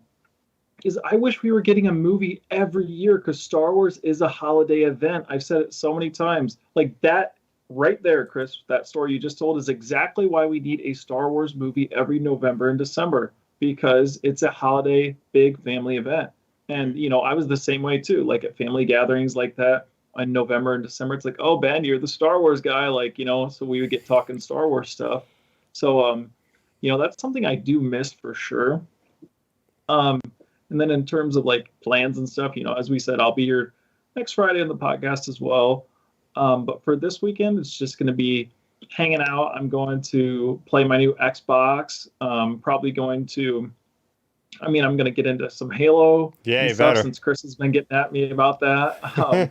Is I wish we were getting a movie every year because Star Wars is a holiday event. I've said it so many times. Like that right there, Chris, that story you just told is exactly why we need a Star Wars movie every November and December, because it's a holiday big family event. And, you know, I was the same way too, like at family gatherings like that in November and December. It's like, oh, Ben, you're the Star Wars guy. Like, you know, so we would get talking Star Wars stuff. So, you know, that's something I do miss for sure. And then in terms of like plans and stuff, you know, as we said, I'll be here next Friday on the podcast as well. But for this weekend, it's just going to be hanging out. I'm going to play my new Xbox. Probably going to, I'm going to get into some Halo. Yeah, and you stuff better. since Chris has been getting at me about that. Going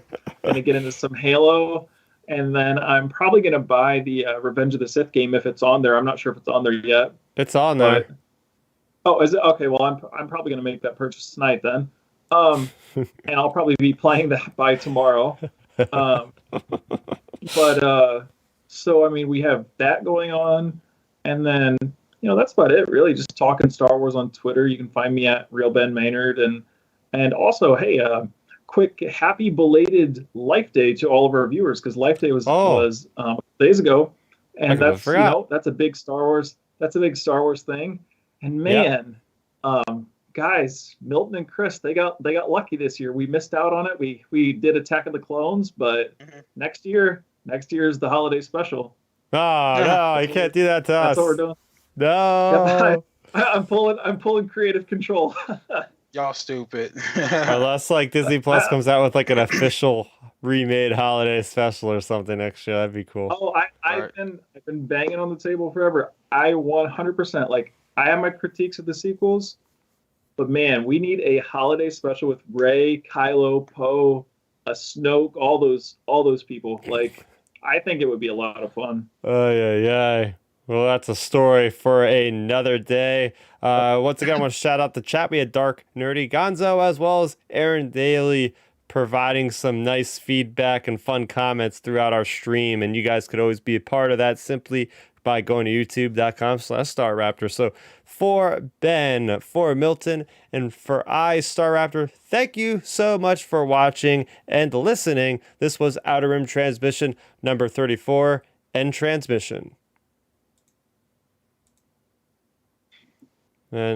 to get into some Halo. And then I'm probably going to buy the Revenge of the Sith game if it's on there. I'm not sure if it's on there yet. It's on there. But, oh, is it? Okay, well, I'm probably going to make that purchase tonight then. And I'll probably be playing that by tomorrow. So, I mean, we have that going on. And then, you know, that's about it, really. Just talking Star Wars on Twitter. You can find me at Real Ben Maynard. And also, hey, quick happy belated Life Day to all of our viewers, because Life Day was days ago. And that's, you know, that's a big Star Wars thing. And man, guys, Milton and Chris, they got lucky this year. We missed out on it. We did Attack of the Clones, but next year is the holiday special. Oh no, you can't do that to us. That's what we're doing. No. I'm pulling creative control. Y'all stupid. Unless like Disney Plus comes out with like an official remade holiday special or something next year, that'd be cool. Oh, I've been banging on the table forever. I 100% like. I have my critiques of the sequels, but man, we need a holiday special with Rey, Kylo, Poe, Snoke, all those people. Like, I think it would be a lot of fun. Oh yeah. Well, that's a story for another day. Once again, I want to shout out the chat. We had Dark Nerdy Gonzo as well as Aaron Daly providing some nice feedback and fun comments throughout our stream, and you guys could always be a part of that simply by going to youtube.com/Starrapter. So for Ben, for Milton, and for Starrapter, thank you so much for watching and listening. This was Outer Rim Transmission number 34, End Transmission.